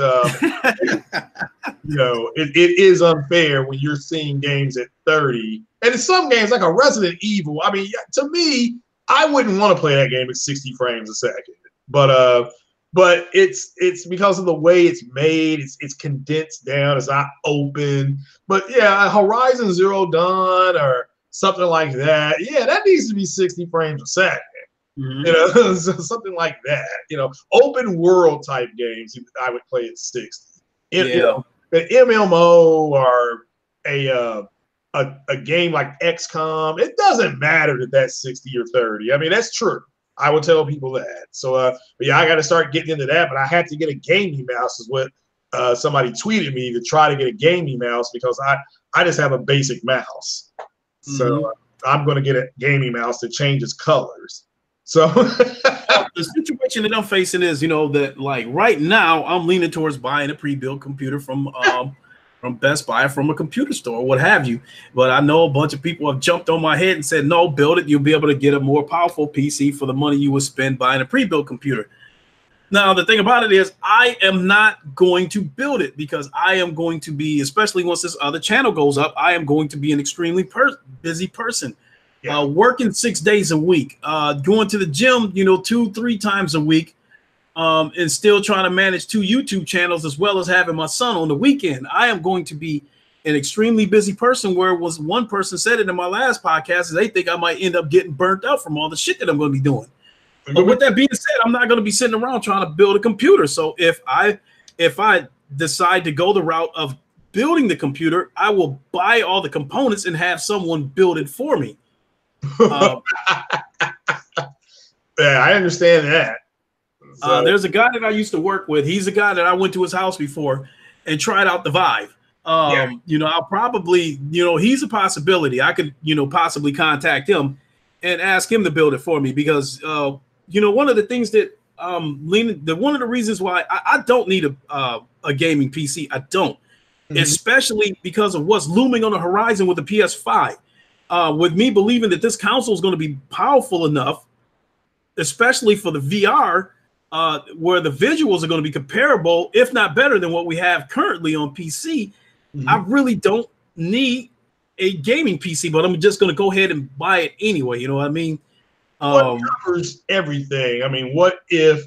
it is unfair when you're seeing games at 30. And in some games, like a Resident Evil, to me, I wouldn't want to play that game at 60 frames a second. But it's because of the way it's made. It's condensed down. It's not open. But yeah, Horizon Zero Dawn or something like that. Yeah, that needs to be 60 frames a second. Something like that. Open world type games I would play at 60. An MMO or a game like XCOM, it doesn't matter that that's 60 or 30. That's true. I would tell people that. So I got to start getting into that. But I had to get a gaming mouse, is what somebody tweeted me, to try to get a gaming mouse, because I just have a basic mouse. So I'm going to get a gaming mouse that changes colors. So the situation that I'm facing is, that like right now I'm leaning towards buying a pre-built computer from Best Buy, from a computer store, what have you. But I know a bunch of people have jumped on my head and said, no, build it. You'll be able to get a more powerful PC for the money you would spend buying a pre-built computer. Now, the thing about it is I am not going to build it, because I am going to be, especially once this other channel goes up, I am going to be an extremely busy person. Yeah. Working 6 days a week, going to the gym, 2-3 times a week, and still trying to manage 2 YouTube channels, as well as having my son on the weekend. I am going to be an extremely busy person, where was one person said it in my last podcast, is they think I might end up getting burnt out from all the shit that I'm going to be doing. But with that being said, I'm not going to be sitting around trying to build a computer. So if I decide to go the route of building the computer, I will buy all the components and have someone build it for me. Yeah, I understand that. So. There's a guy that I used to work with. He's a guy that I went to his house before and tried out the Vive. You know, I'll probably, you know, he's a possibility. I could, you know, possibly contact him and ask him to build it for me because, you know, one of the things that one of the reasons why I don't need a gaming PC, I don't, especially because of what's looming on the horizon with the PS5. With me believing that this console is going to be powerful enough, especially for the VR, where the visuals are going to be comparable, if not better than what we have currently on PC. I really don't need a gaming PC, but I'm just going to go ahead and buy it anyway. You know what I mean? What covers everything? I mean, what if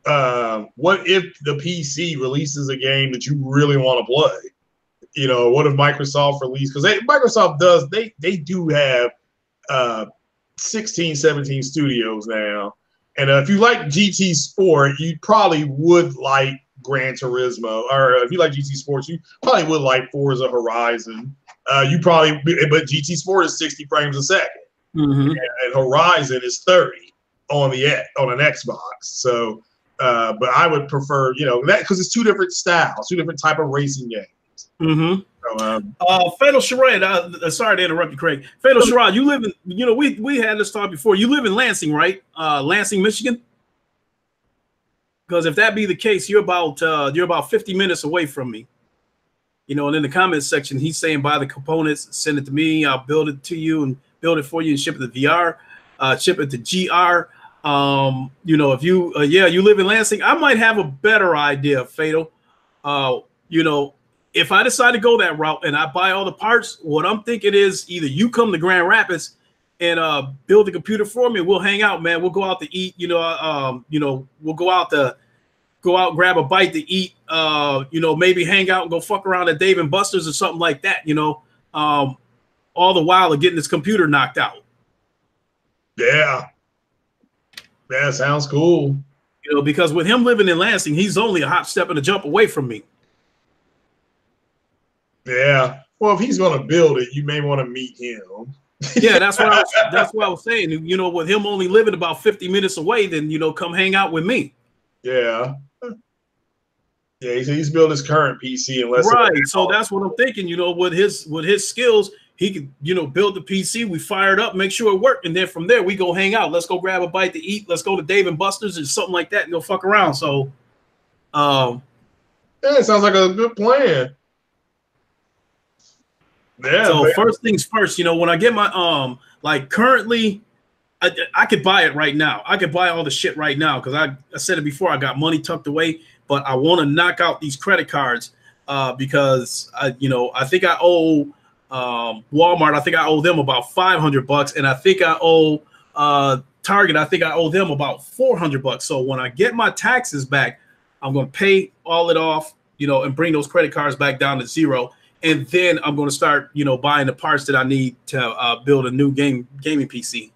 the PC releases a game that you really want to play? You know, what if Microsoft release, because Microsoft does, they do have 16, 17 studios now. And if you like GT Sport, you probably would like Gran Turismo. Or if you like GT Sports, you probably would like Forza Horizon. But GT Sport is 60 frames a second. And Horizon is 30 on an Xbox. So, but I would prefer, you know, that because it's two different styles, two different type of racing games. Fatal Charade, sorry to interrupt you, Craig. Fatal Charade, you live in, you know, we had this talk before. You live in Lansing, right? Lansing, Michigan. Because if that be the case, you're about 50 minutes away from me. You know, and in the comments section, he's saying buy the components, send it to me, I'll build it to you and build it for you and ship it to VR, ship it to GR. You know, if you you live in Lansing, I might have a better idea, Fatal. You know, if I decide to go that route and I buy all the parts, what I'm thinking is either you come to Grand Rapids and build the computer for me, and we'll hang out, man. We'll go out to eat, you know, we'll go out, grab a bite to eat, you know, maybe hang out and go fuck around at Dave and Buster's or something like that, you know, all the while of getting this computer knocked out. Yeah. That sounds cool. You know, because with him living in Lansing, he's only a hop, step, and a jump away from me. Yeah. Well, if he's going to build it, you may want to meet him. Yeah, that's what I was saying. You know, with him only living about 50 minutes away, then, you know, come hang out with me. Yeah. Yeah, he's built his current PC unless right. So that's what I'm thinking. You know, with his skills, he could, you know, build the PC. We fire it up, make sure it worked, and then from there we go hang out. Let's go grab a bite to eat. Let's go to Dave and Buster's or something like that and go fuck around. So, yeah, it sounds like a good plan. Yeah. So first things first, you know, when I get my like currently, I could buy it right now. I could buy all the shit right now because I said it before. I got money tucked away, but I want to knock out these credit cards because I think I owe Walmart. I think I owe them about $500, and I think I owe Target. I think I owe them about $400. So when I get my taxes back, I'm going to pay all it off, you know, and bring those credit cards back down to zero. And then I'm going to start, you know, buying the parts that I need to build a new gaming PC.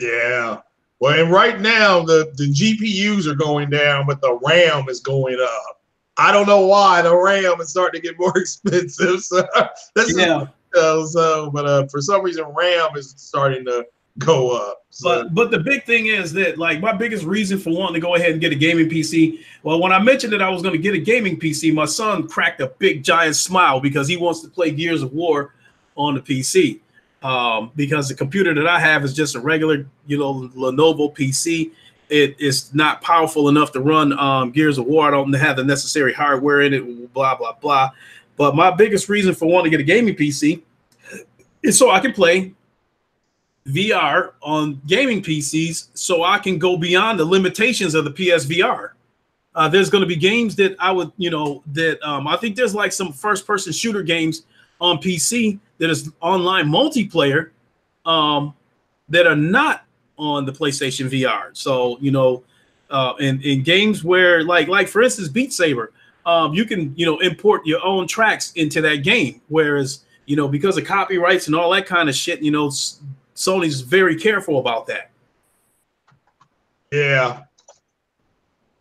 Yeah. Well, and right now the GPUs are going down, but the RAM is going up. I don't know why the RAM is starting to get more expensive. So but for some reason RAM is starting to go up. So. But the big thing is that, like, my biggest reason for wanting to go ahead and get a gaming PC, well, when I mentioned that I was going to get a gaming PC, my son cracked a big giant smile because he wants to play Gears of War on the PC. Because the computer that I have is just a regular, you know, Lenovo PC. It is not powerful enough to run Gears of War. I don't have the necessary hardware in it, blah, blah, blah. But my biggest reason for wanting to get a gaming PC is so I can play VR on gaming PCs, so I can go beyond the limitations of the PSVR. There's going to be games that I would, you know, that I think there's like some first-person shooter games on PC that is online multiplayer that are not on the PlayStation VR. So, you know, in games where, like for instance, Beat Saber, you can, you know, import your own tracks into that game. Whereas, you know, because of copyrights and all that kind of shit, you know, Sony's very careful about that. Yeah.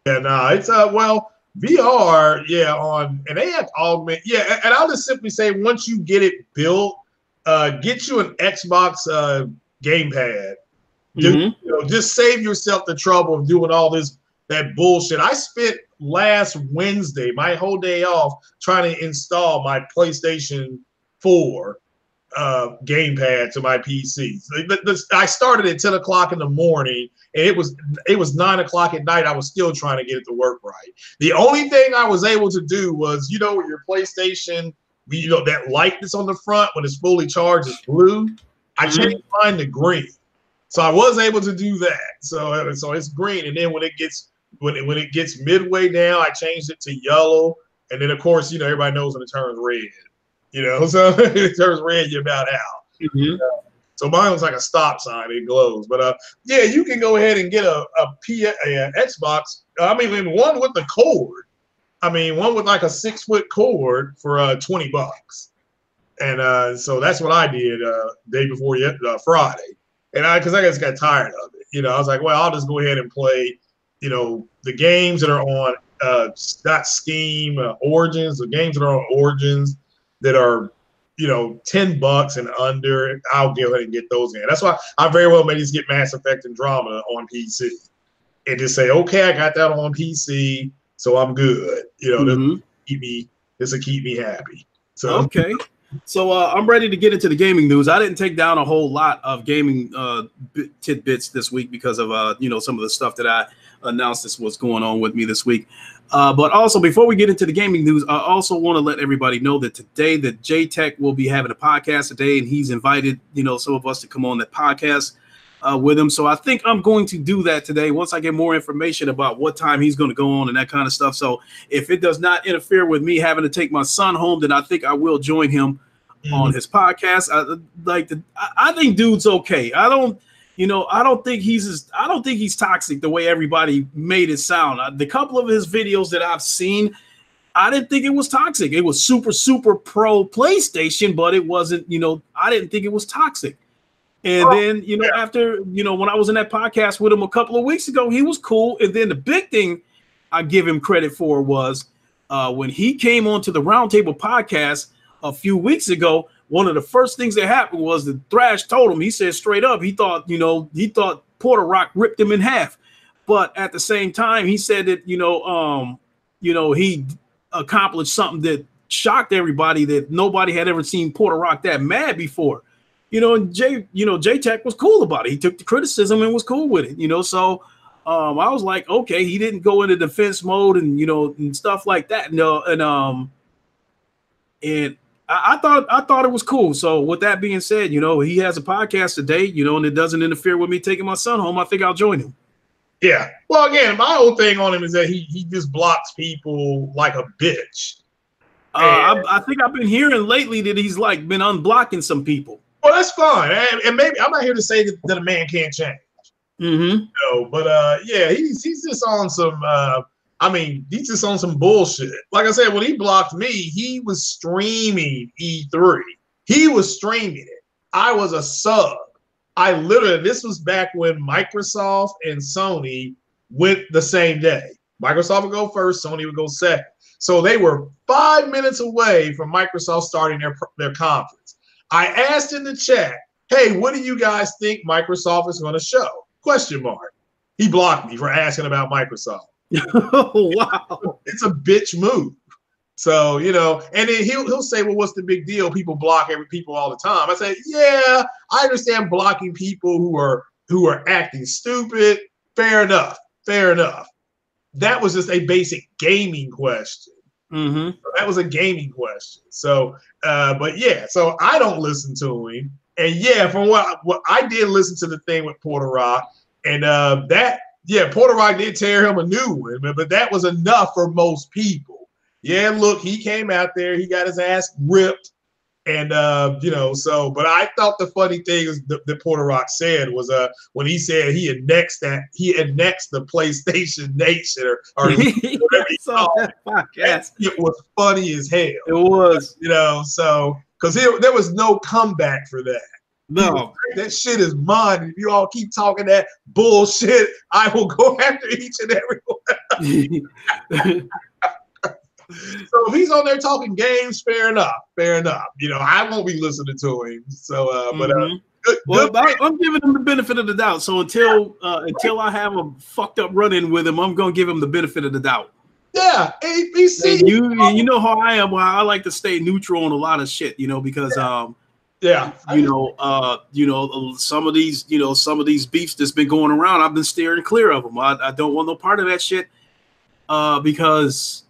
Yeah, no, it's well, VR, yeah, and they have augment, yeah, and I'll just simply say once you get it built, get you an Xbox gamepad. Just save yourself the trouble of doing all that bullshit. I spent last Wednesday my whole day off trying to install my PlayStation 4 gamepad to my PC. I started at 10 o'clock in the morning, and it was 9 o'clock at night. I was still trying to get it to work right. The only thing I was able to do was, your PlayStation, that light that's on the front when it's fully charged is blue. I changed mine to green, so I was able to do that. So it's green, and then when it gets midway down, I changed it to yellow, and then of course everybody knows when it turns red. So it turns red, you're about out. So mine looks like a stop sign. It glows. But yeah, you can go ahead and get a Xbox. I mean, one with the cord. I mean, one with like a 6-foot cord for $20. And so that's what I did day before Friday. And because I just got tired of it. I was like, well, I'll just go ahead and play, the games that are on not Steam, Origins, the games that are on Origins that are, $10 and under. I'll go ahead and get those in. That's why I very well may just get Mass Effect Andromeda on PC and just say, okay, I got that on PC, so I'm good. This will keep me happy. So okay. So I'm ready to get into the gaming news. I didn't take down a whole lot of gaming tidbits this week because of some of the stuff that I announced this was going on with me this week. But also, before we get into the gaming news, I also want to let everybody know that today that J-Tech will be having a podcast today, and he's invited some of us to come on that podcast with him. So I think I'm going to do that today once I get more information about what time he's going to go on and that kind of stuff. So if it does not interfere with me having to take my son home, then I think I will join him on his podcast. I think dude's okay. I don't think he's toxic the way everybody made it sound. The couple of his videos that I've seen, I didn't think it was toxic. It was super pro PlayStation, but it wasn't, I didn't think it was toxic. And then, after, when I was in that podcast with him a couple of weeks ago, he was cool. And then the big thing I give him credit for was when he came onto the Roundtable podcast a few weeks ago, one of the first things that happened was the Thrash told him, he said straight up, he thought Porter Rock ripped him in half. But at the same time, he said that, he accomplished something that shocked everybody, that nobody had ever seen Porter Rock that mad before. And J-Tech was cool about it. He took the criticism and was cool with it, so I was like, okay, he didn't go into defense mode and, and stuff like that. And I thought it was cool. So with that being said, he has a podcast today, and it doesn't interfere with me taking my son home. I think I'll join him. Yeah. Well, again, my whole thing on him is that he just blocks people like a bitch. I think I've been hearing lately that he's been unblocking some people. Well, that's fine. And maybe I'm not here to say that a man can't change. But yeah, he's just on some he's just on some bullshit. Like I said, when he blocked me, he was streaming E3. He was streaming it. I was a sub. This was back when Microsoft and Sony went the same day. Microsoft would go first, Sony would go second. So they were 5 minutes away from Microsoft starting their conference. I asked in the chat, hey, what do you guys think Microsoft is going to show? ? He blocked me for asking about Microsoft. Oh, wow. It's a bitch move. So, and then he'll say, well, what's the big deal? People block people all the time. I say, yeah, I understand blocking people who are acting stupid. Fair enough. That was just a basic gaming question. So that was a gaming question. So, but yeah, so I don't listen to him. And yeah, from what I did listen to the thing with Porter Rock, and Porter Rock did tear him a new one, but that was enough for most people. Yeah, look, he came out there, he got his ass ripped, and but I thought the funny thing is that Porter Rock said was when he said he annexed the PlayStation Nation or whatever he called it. It was funny as hell. It was, so because there was no comeback for that. No. That shit is mine. If you all keep talking that bullshit, I will go after each and every one. So if he's on there talking games, fair enough. Fair enough. You know, I won't be listening to him. So, well, I'm giving him the benefit of the doubt. So until I have a fucked up run-in with him, I'm gonna give him the benefit of the doubt. Yeah, ABC. And you know how I am. Well, I like to stay neutral on a lot of shit, you know, because some of these beefs that's been going around, I've been steering clear of them. I don't want no part of that shit, because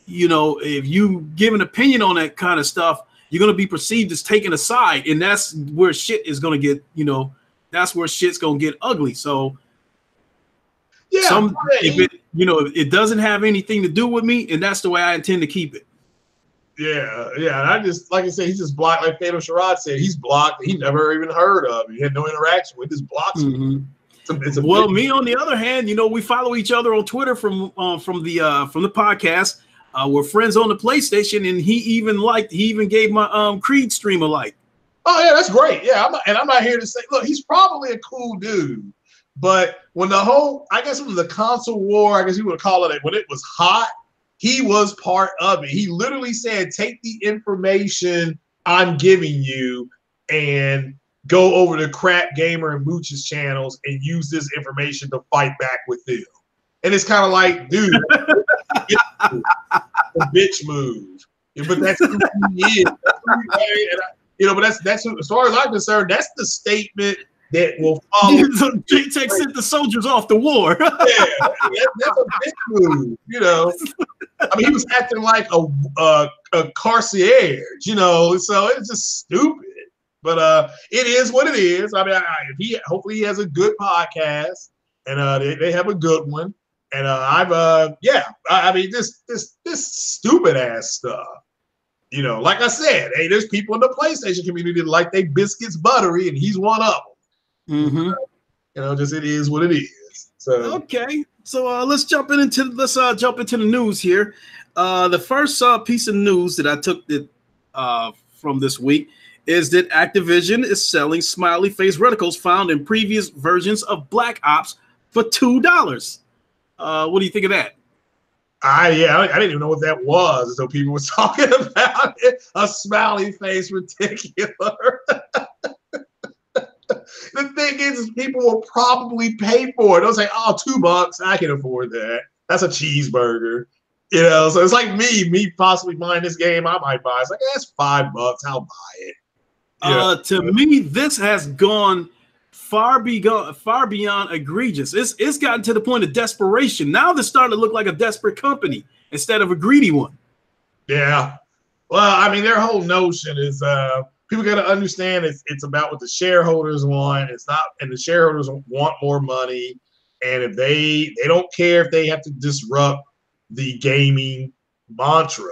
you know, if you give an opinion on that kind of stuff, you're going to be perceived as taking a side, and that's where shit is going to get, you know, that's where shit's going to get ugly. So if it, you know, it doesn't have anything to do with me, and that's the way I intend to keep it. Yeah. And I just, like I said, he's just blocked. Like Fatal Sharad said, he's blocked. He never even heard of. He had no interaction with his blocks. Well, me on the other hand, you know, we follow each other on Twitter from the podcast. We're friends on the PlayStation, and he even gave my Creed stream a like. Oh yeah, that's great. Yeah, I'm not here to say, look, he's probably a cool dude, but when the whole, I guess it was the console war, I guess you would call it, when it was hot, he was part of it. He literally said, take the information I'm giving you and go over to Crap Gamer and Mooch's channels and use this information to fight back with them. And it's kind of like, dude, a bitch move. Yeah, but that's who he is. But that's as far as I'm concerned, that's the statement that will follow. JTech sent the soldiers off the war. Yeah, that's a bitch move. You know, I mean, he was acting like a concierge. You know, so it's just stupid. But it is what it is. I mean, hopefully he has a good podcast, and they have a good one. And I mean, this stupid ass stuff. You know, like I said, hey, there's people in the PlayStation community that like they biscuits buttery, and he's one of them. Mm-hmm. You know, just it is what it is. So okay, so let's jump into the news here. The first piece of news that I took from this week is that Activision is selling smiley face reticles found in previous versions of Black Ops for $2. What do you think of that? I didn't even know what that was until people were talking about it. A smiley face reticular. The thing is people will probably pay for it. They'll say, oh, $2, I can afford that. That's a cheeseburger. You know, so it's like me possibly buying this game, I might buy. It's like, that's $5, I'll buy it. To me, this has gone far beyond egregious. It's gotten to the point of desperation. Now they're starting to look like a desperate company instead of a greedy one. Yeah. Well, I mean, their whole notion is people got to understand it's about what the shareholders want. It's not, and the shareholders want more money. And if they don't care if they have to disrupt the gaming mantra,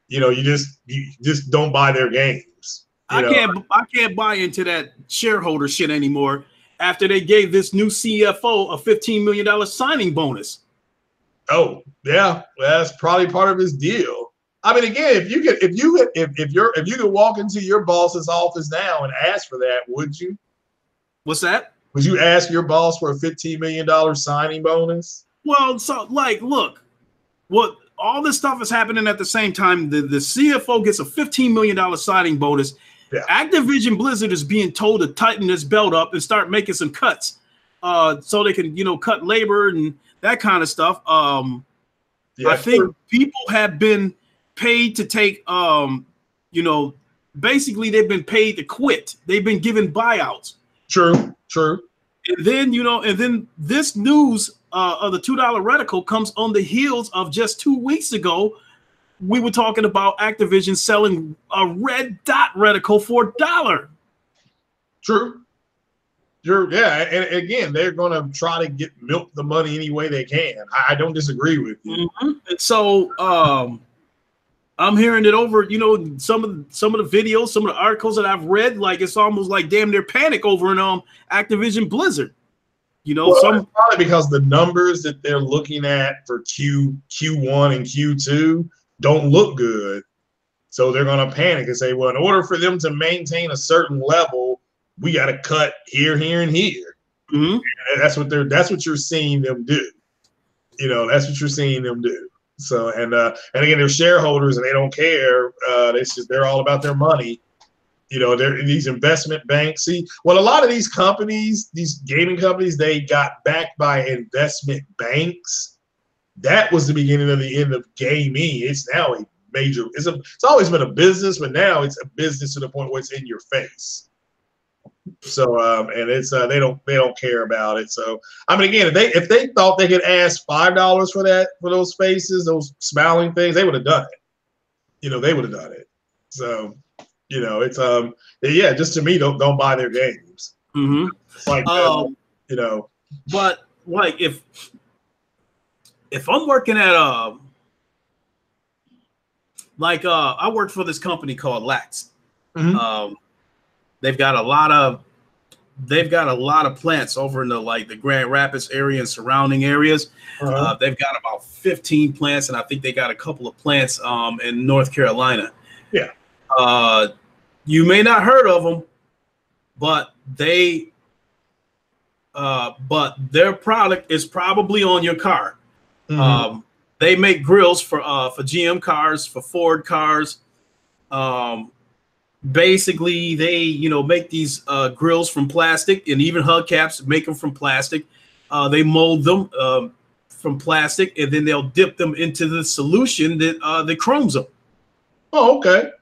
you know, you just don't buy their games. I can't buy into that shareholder shit anymore after they gave this new CFO a $15 million signing bonus. Oh, yeah. That's probably part of his deal. I mean, again, if you could walk into your boss's office now and ask for that, would you? What's that? Would you ask your boss for a $15 million signing bonus? Well, so look, what all this stuff is happening at the same time. The CFO gets a $15 million signing bonus. Yeah. Activision Blizzard is being told to tighten this belt up and start making some cuts, so they can, you know, cut labor and that kind of stuff. I think people have been paid to take, you know, basically they've been paid to quit. They've been given buyouts. True. And then, you know, this news of the $2 reticle comes on the heels of just 2 weeks ago. We were talking about Activision selling a red dot reticle for $1. True. Yeah, and again, they're going to try to milk the money any way they can. I don't disagree with you. Mm-hmm. And so I'm hearing it over, you know, some of the videos, some of the articles that I've read, like it's almost like damn near panic over in Activision Blizzard. You know, probably because the numbers that they're looking at for Q1 and Q2 don't look good. So they're going to panic and say, well, in order for them to maintain a certain level, we got to cut here, here, and here. Mm-hmm. And that's what you're seeing them do. That's what you're seeing them do. So and again, they're shareholders and they don't care. They're all about their money. They're these investment banks. See, well, a lot of these companies, these gaming companies, they got backed by investment banks. That was the beginning of the end of gaming. It's now a major. It's always been a business, but now it's a business to the point where it's in your face. So and it's they don't care about it. So I mean, again, if they thought they could ask $5 for those faces, those smiling things, they would have done it. They would have done it. So it's yeah, just to me, don't buy their games. Mm-hmm. Like but like if I'm working at I worked for this company called Lax. Mm-hmm. They've got a lot of plants over in the Grand Rapids area and surrounding areas. Uh-huh. They've got about 15 plants, and I think they got a couple of plants in North Carolina. Yeah. You may not heard of them, but their product is probably on your car. Mm-hmm. They make grills for GM cars, for Ford cars. Basically, they make these grills from plastic, and even hubcaps make them from plastic. They mold them from plastic, and then they'll dip them into the solution that chromes them. Oh, okay.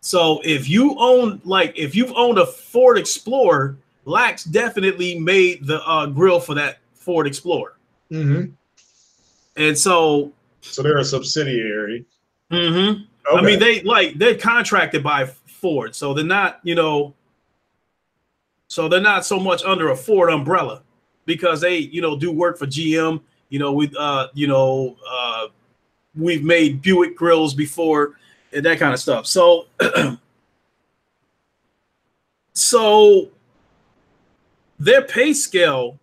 So if you've owned a Ford Explorer, Lax definitely made the grill for that Ford Explorer. Mm-hmm. And so they're a subsidiary. Mm-hmm. Okay. I mean, they're contracted by Ford, so they're not, so not much under a Ford umbrella, because they, do work for GM. We've made Buick grills before and that kind of stuff. So, so their pay scale.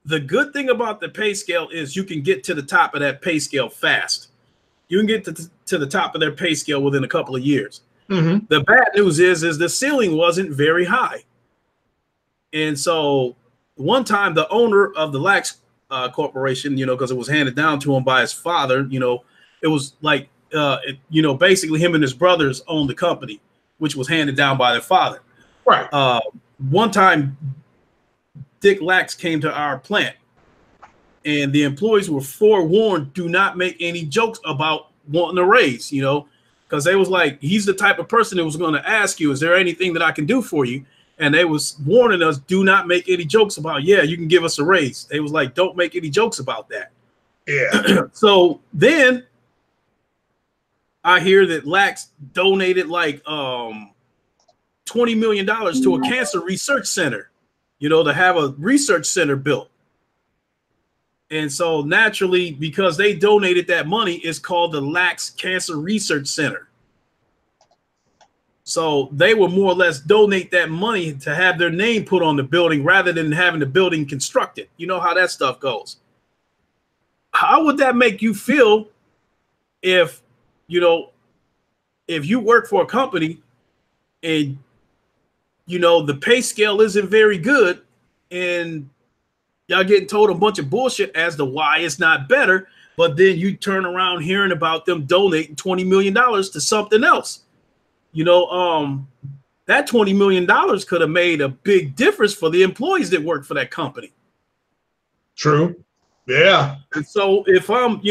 The good thing about the pay scale is you can get to the top of that pay scale fast. You can get to the top of their pay scale within a couple of years. Mm-hmm. The bad news is the ceiling wasn't very high. And so one time the owner of the Lax Corporation, because it was handed down to him by his father, it was basically him and his brothers owned the company, which was handed down by their father. Right. One time Dick Lax came to our plant, and the employees were forewarned, do not make any jokes about wanting a raise, because they was like, he's the type of person that was going to ask you, is there anything that I can do for you? And they was warning us, do not make any jokes about, yeah, you can give us a raise. They was like, don't make any jokes about that. Yeah. So then I hear that Lax donated $20 million to a cancer research center, to have a research center built. And so naturally, because they donated that money, it's called the Lax Cancer Research Center. So they will more or less donate that money to have their name put on the building rather than having the building constructed. You know how that stuff goes. How would that make you feel if you work for a company and, the pay scale isn't very good and y'all getting told a bunch of bullshit as to why it's not better, but then you turn around hearing about them donating $20 million to something else. That $20 million could have made a big difference for the employees that work for that company. True. Yeah. And so if I'm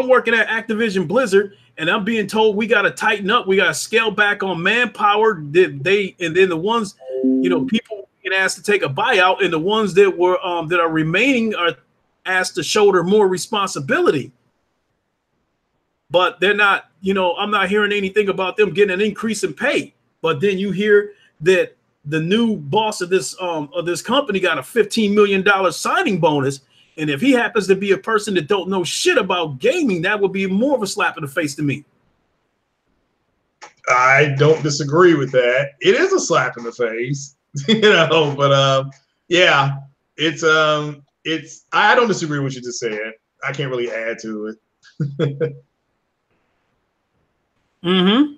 working at Activision Blizzard and I'm being told we got to tighten up, we got to scale back on manpower, and then the ones, people being asked to take a buyout, and the ones that are remaining are asked to shoulder more responsibility. But they're not, I'm not hearing anything about them getting an increase in pay. But then you hear that the new boss of this company got a $15 million signing bonus. And if he happens to be a person that don't know shit about gaming, that would be more of a slap in the face to me. I don't disagree with that. It is a slap in the face, but yeah, it's I don't disagree with what you just said. I can't really add to it. Mm-hmm.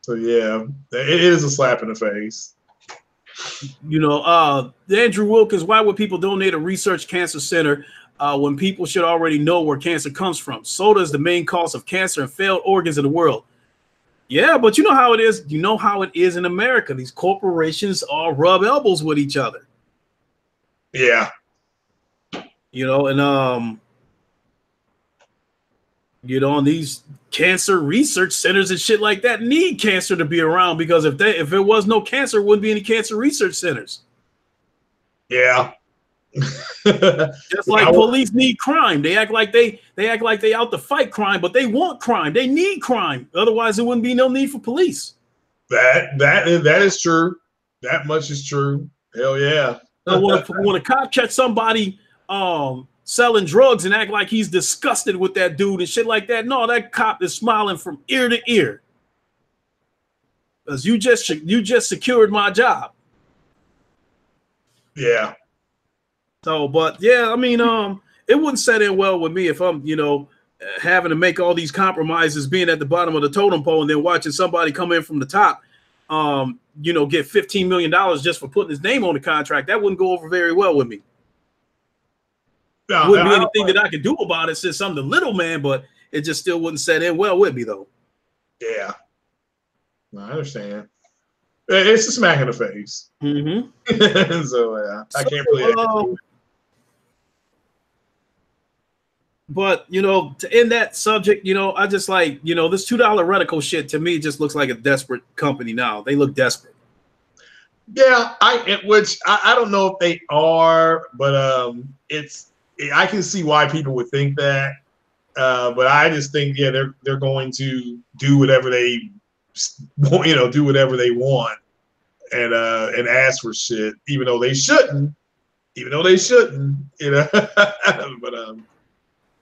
So yeah, it is a slap in the face. You know, Andrew Wilkins, why would people donate a research cancer center when people should already know where cancer comes from? Soda is the main cause of cancer and failed organs in the world. Yeah, but you know how it is. You know how it is in America. These corporations all rub elbows with each other. Yeah. You know, and you know, and these cancer research centers and shit like that need cancer to be around, because if there was no cancer, wouldn't be any cancer research centers. Yeah. Just like police need crime. They act like they out to fight crime, but they want crime. They need crime. Otherwise, there wouldn't be no need for police. That is true. That much is true. Hell yeah. So when a cop catch somebody selling drugs and act like he's disgusted with that dude and shit like that, no, that cop is smiling from ear to ear, because you just secured my job. Yeah. So, but yeah, I mean, it wouldn't set in well with me if I'm, you know, having to make all these compromises, being at the bottom of the totem pole, and then watching somebody come in from the top, you know, get $15 million just for putting his name on the contract. That wouldn't go over very well with me. No, wouldn't be anything that I could do about it since I'm the little man, but it just still wouldn't set in well with me, though. Yeah. No, I understand. It's a smack in the face. Mm-hmm. So, yeah, I can't really. But, you know, to end that subject, you know, I just like, you know, this $2 reticle shit to me just looks like a desperate company now. They look desperate. Yeah, I don't know if they are, but I can see why people would think that. But I just think, yeah, they're going to do whatever they do whatever they want and ask for shit, even though they shouldn't, you know.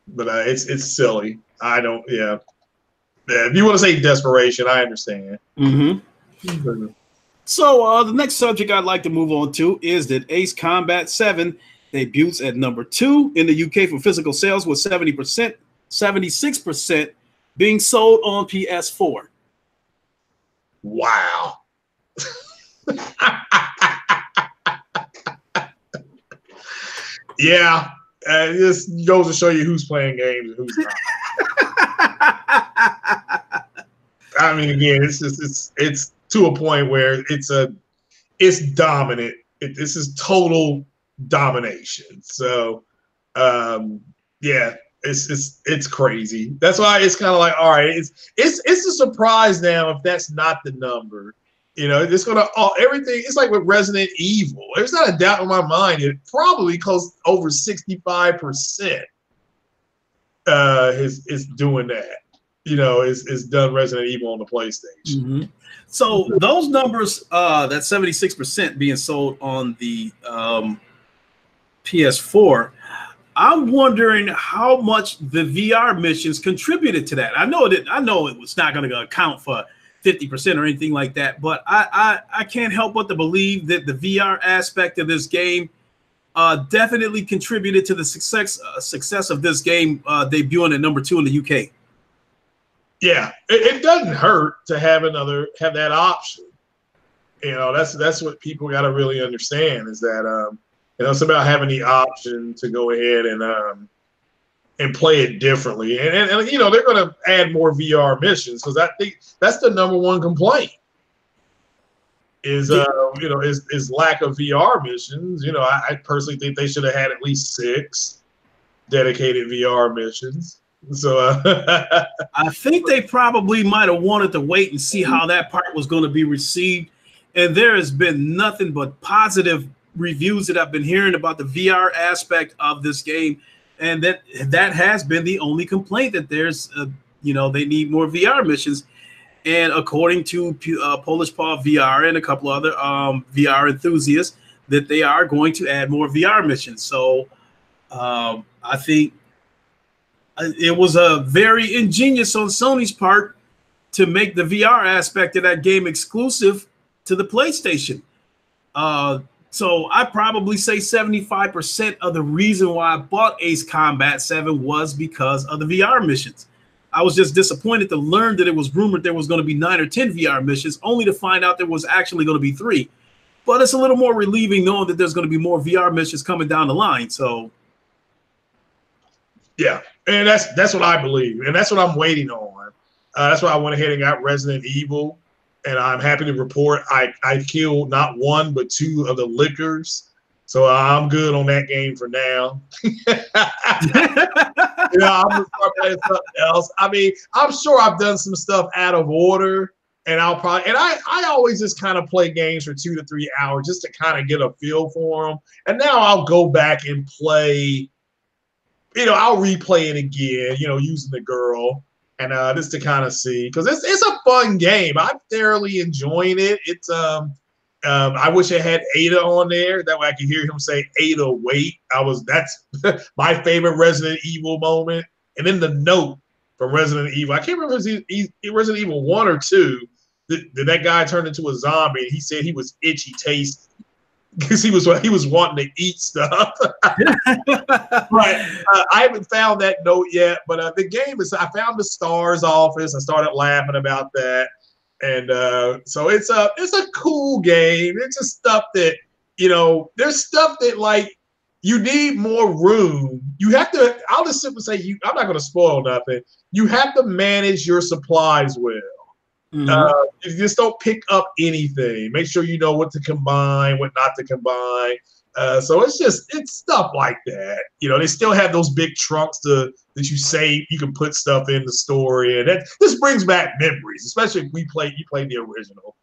But it's silly. I don't. Yeah. If you want to say desperation, I understand. Mm-hmm. So the next subject I'd like to move on to is that Ace Combat 7 debuts at number 2 in the UK for physical sales, with 76% being sold on PS4. Wow. Yeah. This goes to show you who's playing games and who's not. I mean, again, it's to a point where it's dominant. This is total domination. So, yeah, it's crazy. That's why it's kind of like, all right, it's a surprise now if that's not the number. You know, it's gonna everything. It's like with Resident Evil. There's not a doubt in my mind. It probably costs over 65%. Is doing that. You know, is done Resident Evil on the PlayStation. Mm-hmm. So those numbers, that 76% being sold on the PS4, I'm wondering how much the VR missions contributed to that. I know it was not going to account for 50% or anything like that, but I can't help but to believe that the VR aspect of this game definitely contributed to the success of this game debuting at number 2 in the UK. Yeah, it doesn't hurt to have that option. You know, that's what people got to really understand, is that you know, it's about having the option to go ahead and play it differently. And you know, they're going to add more VR missions, because I think that's the number one complaint is you know, is lack of VR missions. You know, I personally think they should have had at least 6 dedicated VR missions. So I think they probably might have wanted to wait and see how that part was going to be received. And there has been nothing but positive reviews that I've been hearing about the VR aspect of this game. And that has been the only complaint, that there's, you know, they need more VR missions. And according to Polish Paw VR and a couple other VR enthusiasts, that they are going to add more VR missions. So I think it was a very ingenious on Sony's part to make the VR aspect of that game exclusive to the PlayStation. So I probably say 75% of the reason why I bought Ace Combat 7 was because of the VR missions. I was just disappointed to learn that it was rumored there was going to be 9 or 10 VR missions, only to find out there was actually going to be 3. But it's a little more relieving knowing that there's going to be more VR missions coming down the line. So, yeah, and that's what I believe, and that's what I'm waiting on. That's why I went ahead and got Resident Evil, and I'm happy to report I killed not 1 but 2 of the lickers, so I'm good on that game for now. I'm gonna start playing something else. I mean, I'm sure I've done some stuff out of order, and I always just kind of play games for 2 to 3 hours just to kind of get a feel for them, and now I'll go back and play. I'll replay it again, using the girl, and just to kind of see, because it's a fun game. I'm thoroughly enjoying it. It's I wish it had Ada on there. That way I could hear him say, "Ada, wait." That's my favorite Resident Evil moment. And then the note from Resident Evil. I can't remember if it was Resident Evil 1 or 2. That guy turned into a zombie, and he said he was itchy taste because he was wanting to eat stuff. But I haven't found that note yet. But the game is. I found the STARS office. I started laughing about that. And so it's a cool game. It's just stuff that, there's stuff that, like, you need more room. You have to, I'll just simply say, I'm not going to spoil nothing. You have to manage your supplies well. You just don't pick up anything. Make sure you know what to combine, what not to combine. So it's stuff like that. They still have those big trunks that you say you can put stuff in the story, and this brings back memories, especially if you played the original.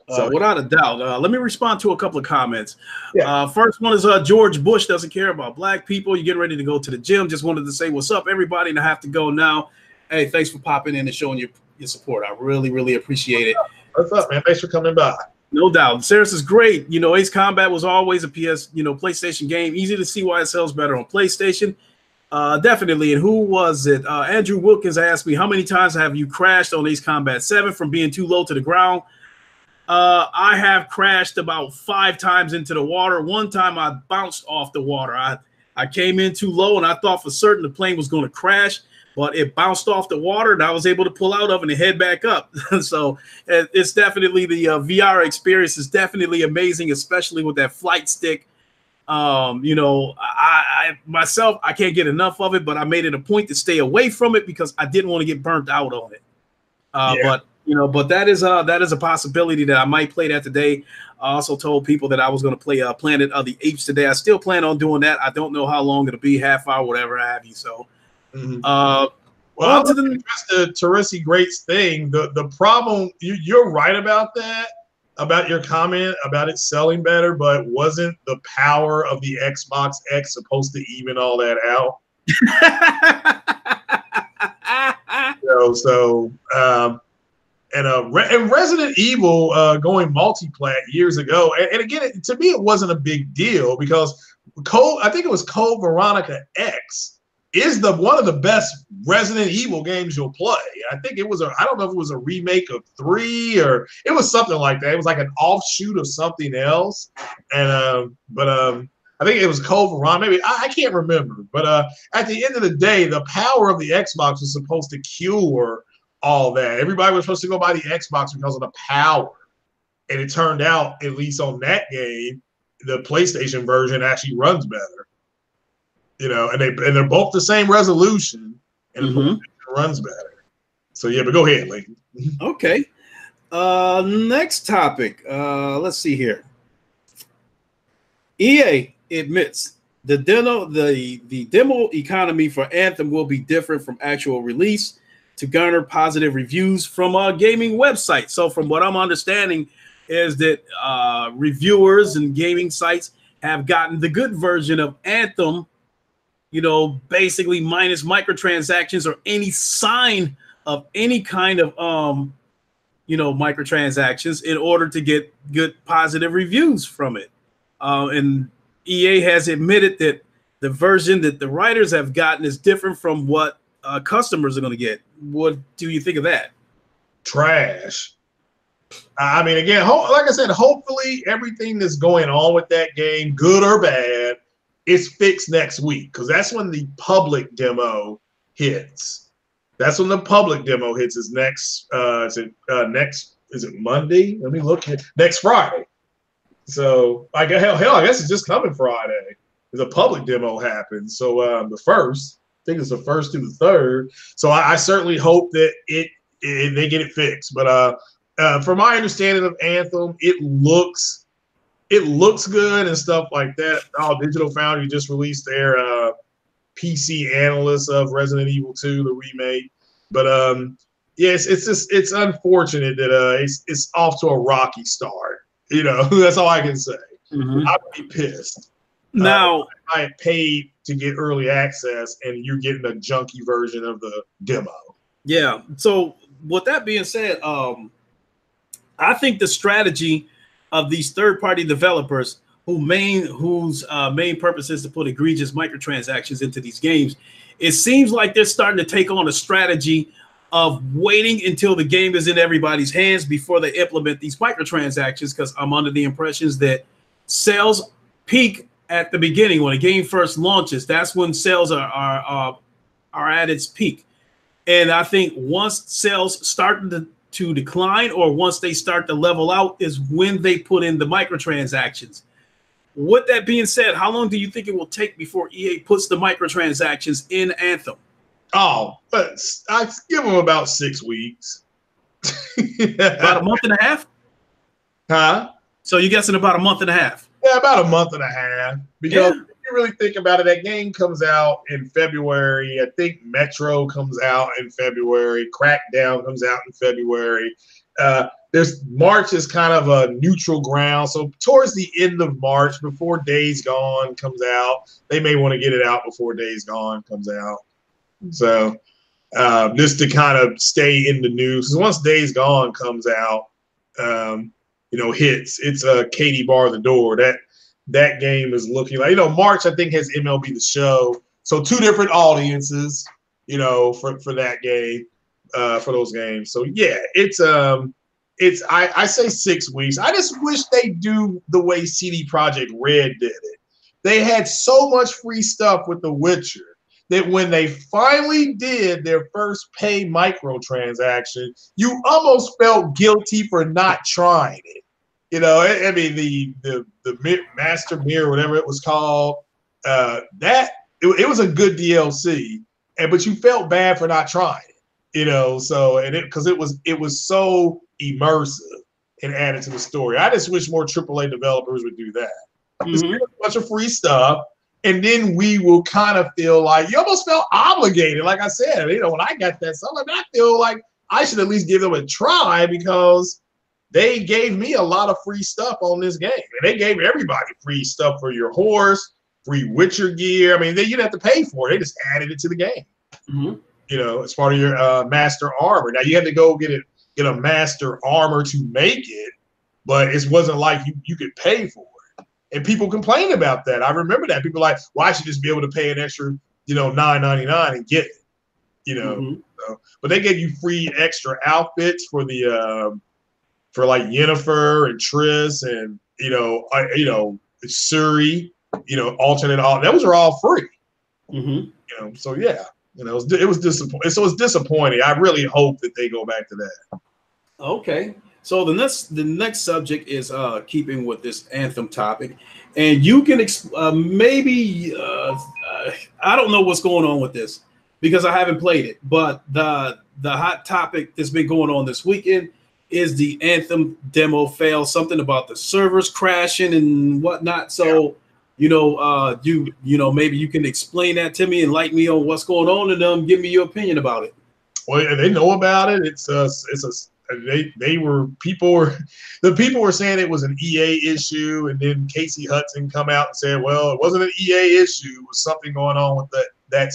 So without a doubt. Let me respond to a couple of comments. Yeah. First one is George Bush doesn't care about black people. You getting ready to go to the gym. Just wanted to say what's up, everybody, and I have to go now. Hey, thanks for popping in and showing your support. I really, really appreciate it. What's up, man? Thanks for coming by. No doubt. Saris is great. Ace Combat was always a PlayStation game. Easy to see why it sells better on PlayStation. Definitely. And who was it? Andrew Wilkins asked me, how many times have you crashed on Ace Combat 7 from being too low to the ground? I have crashed about 5 times into the water. One time I bounced off the water. I came in too low, and I thought for certain the plane was going to crash. But it bounced off the water, and I was able to pull out of it and head back up. So it's definitely the VR experience is definitely amazing, especially with that flight stick. I myself, I can't get enough of it, but I made it a point to stay away from it because I didn't want to get burnt out on it. But that is a possibility that I might play that today. I also told people that I was going to play Planet of the Apes today. I still plan on doing that. I don't know how long it'll be, half hour, whatever have you. So. Well, I'll address the Teresi Greats thing. The problem, you're right about that, about your comment about it selling better, but wasn't the power of the Xbox X supposed to even all that out? And Resident Evil going multi-plat years ago, and again, to me, it wasn't a big deal because I think it was Code Veronica X is one of the best Resident Evil games you'll play. I think it was I don't know if it was a remake of 3 or it was something like that. It was like an offshoot of something else. And I think it was Code Veronica. Maybe I can't remember. But at the end of the day, the power of the Xbox was supposed to cure all that. Everybody was supposed to go buy the Xbox because of the power. And it turned out, at least on that game, the PlayStation version actually runs better. And they're both the same resolution, and it runs better. So yeah, but go ahead, Lincoln. Okay. Next topic. Let's see here. EA admits the demo economy for Anthem will be different from actual release to garner positive reviews from a gaming website. So from what I'm understanding is that reviewers and gaming sites have gotten the good version of Anthem, basically minus microtransactions or any sign of any kind of, microtransactions in order to get good positive reviews from it. And EA has admitted that the version that the writers have gotten is different from what customers are going to get. What do you think of that? Trash. I mean, again, like I said, hopefully everything that's going on with that game, good or bad, is fixed next week because that's when the public demo hits. That's when the public demo hits. Is next. Is it Monday? Let me look at next Friday. So I guess hell, I guess it's just coming Friday. The public demo happens. So the first, I think it's the first to the third. So I certainly hope that they get it fixed. But from my understanding of Anthem, it looks good and stuff like that. Digital Foundry just released their PC analyst of Resident Evil 2, the remake. But yeah, it's unfortunate that it's off to a rocky start. You know, that's all I can say. Mm-hmm. I would be pissed. Now, I paid to get early access, and you're getting a junky version of the demo. Yeah. So, with that being said, I think the strategy of these third-party developers whose main purpose is to put egregious microtransactions into these games, it seems like they're starting to take on a strategy of waiting until the game is in everybody's hands before they implement these microtransactions, because I'm under the impressions that sales peak at the beginning when a game first launches. That's when sales are at its peak. And I think once sales start to decline, or once they start to level out, is when they put in the microtransactions. With that being said, how long do you think it will take before EA puts the microtransactions in Anthem? Oh, but I give them about 6 weeks. About a month and a half? Huh? So you're guessing about a month and a half? Yeah, about a month and a half. Because if you really think about it, that game comes out in February. I think Metro comes out in February. Crackdown comes out in February. There's March is kind of a neutral ground. So towards the end of March, before Days Gone comes out, they may want to get it out before Days Gone comes out. So just to kind of stay in the news, because once Days Gone comes out, hits, it's Katie bar the door. That game is looking like, March I think has MLB The Show, so 2 different audiences, for that game, for those games. So yeah, I say 6 weeks. I just wish they do the way CD Projekt Red did it. They had so much free stuff with The Witcher that when they finally did their first pay microtransaction, you almost felt guilty for not trying it. I mean, the Master Mirror, whatever it was called, it was a good DLC, but you felt bad for not trying it. So because it was so immersive and added to the story. I just wish more AAA developers would do that. Just give a bunch of free stuff. And then we will kind of feel like, you almost felt obligated. Like I said, when I got that stuff, I feel like I should at least give them a try, because they gave me a lot of free stuff on this game. And they gave everybody free stuff for your horse, free Witcher gear. I mean, you didn't have to pay for it. They just added it to the game. As part of your master armor. Now, you had to go get a master armor to make it, but it wasn't like you could pay for it. And people complain about that. I remember that. People are like, well, I should just be able to pay an extra, $9.99 and get it, but they gave you free extra outfits for the, for like Yennefer and Triss and, Suri, alternate, those are all free. So yeah, it was disappointing. So it's disappointing. I really hope that they go back to that. Okay. So the next subject is keeping with this Anthem topic, and you can maybe I don't know what's going on with this because I haven't played it, but the hot topic that's been going on this weekend is the Anthem demo fail. Something about the servers crashing and whatnot. So maybe you can explain that to me and enlighten me on what's going on, and give me your opinion about it. Well, they know about it. The people were saying it was an EA issue, and then Casey Hudson come out and said, well, it wasn't an EA issue. It was something going on with that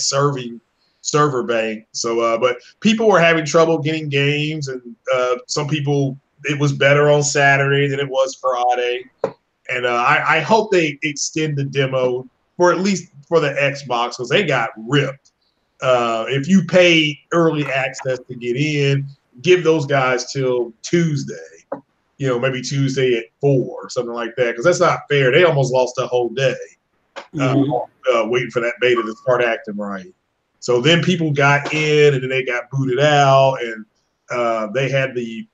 server bank. So, but people were having trouble getting games, and some people, it was better on Saturday than it was Friday. And I hope they extend the demo for at least for the Xbox, because they got ripped. If you pay early access to get in, give those guys till Tuesday, maybe Tuesday at 4 or something like that, because that's not fair. They almost lost a whole day waiting for that beta to start acting right. So then people got in and then they got booted out, and they had the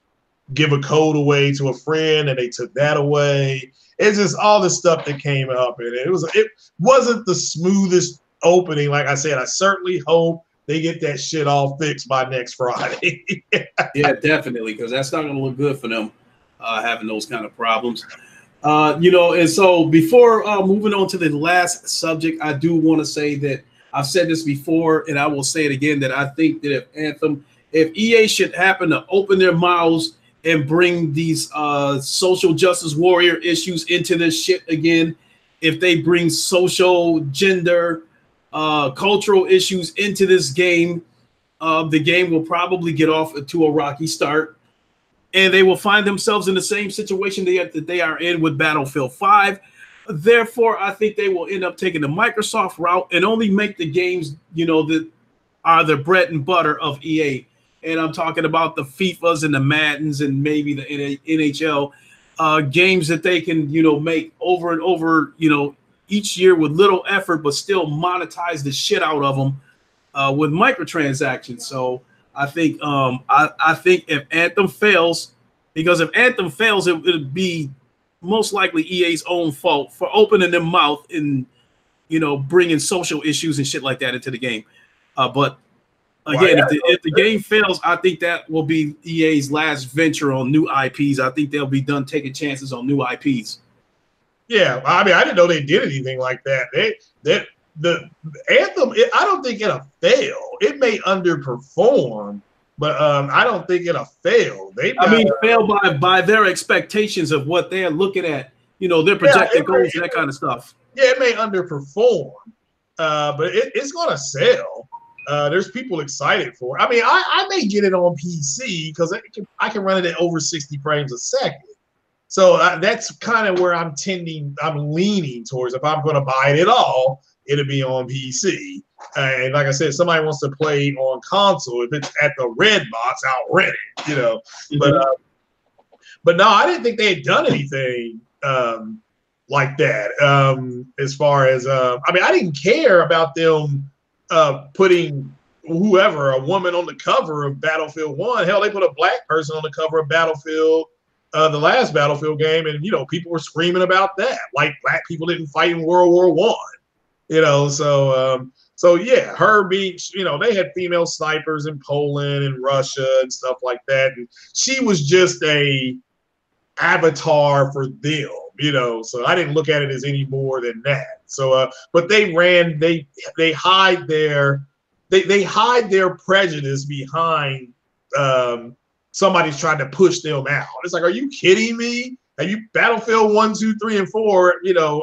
give a code away to a friend and they took that away. It's just all the stuff that came up, and it wasn't the smoothest opening. Like I said, I certainly hope they get that shit all fixed by next Friday. Yeah, definitely, because that's not going to look good for them having those kind of problems. And so before moving on to the last subject, I do want to say that I've said this before, and I will say it again, that I think that if EA should happen to open their mouths and bring these social justice warrior issues into this shit again, if they bring social, gender, cultural issues into this game, the game will probably get off to a rocky start, and they will find themselves in the same situation that they are in with Battlefield 5. Therefore, I think they will end up taking the Microsoft route and only make the games, that are the bread and butter of EA. And I'm talking about the FIFAs and the Maddens and maybe the NHL games that they can, make over and over, each year with little effort, but still monetize the shit out of them with microtransactions. So I think I think if Anthem fails, because if Anthem fails, it would be most likely EA's own fault for opening their mouth and bringing social issues and shit like that into the game. But again, if the game fails, I think that will be EA's last venture on new IPs. I think they'll be done taking chances on new IPs. Yeah, I mean, I didn't know they did anything like that. The Anthem, I don't think it'll fail. It may underperform, but I don't think it'll fail. Fail by their expectations of what they're looking at. Their projected goals and that kind of stuff. Yeah, it may underperform, but it's going to sell. There's people excited for it. I mean, I may get it on PC because I can run it at over 60 frames a second. So that's kind of where I'm leaning towards. If I'm going to buy it at all, it'll be on PC. And like I said, if somebody wants to play on console, if it's at the red box, I'll rent it, Mm-hmm. But no, I didn't think they had done anything like that. As far as, I didn't care about them putting whoever, a woman on the cover of Battlefield 1. Hell, they put a black person on the cover of Battlefield, the last Battlefield game, and people were screaming about that, like black people didn't fight in World War I. So yeah, her being, they had female snipers in Poland and Russia and stuff like that, and she was just a avatar for them, so I didn't look at it as any more than that. So, but they hide their prejudice behind somebody's trying to push them out. It's like, are you kidding me? Are you Battlefield 1, 2, 3, and 4?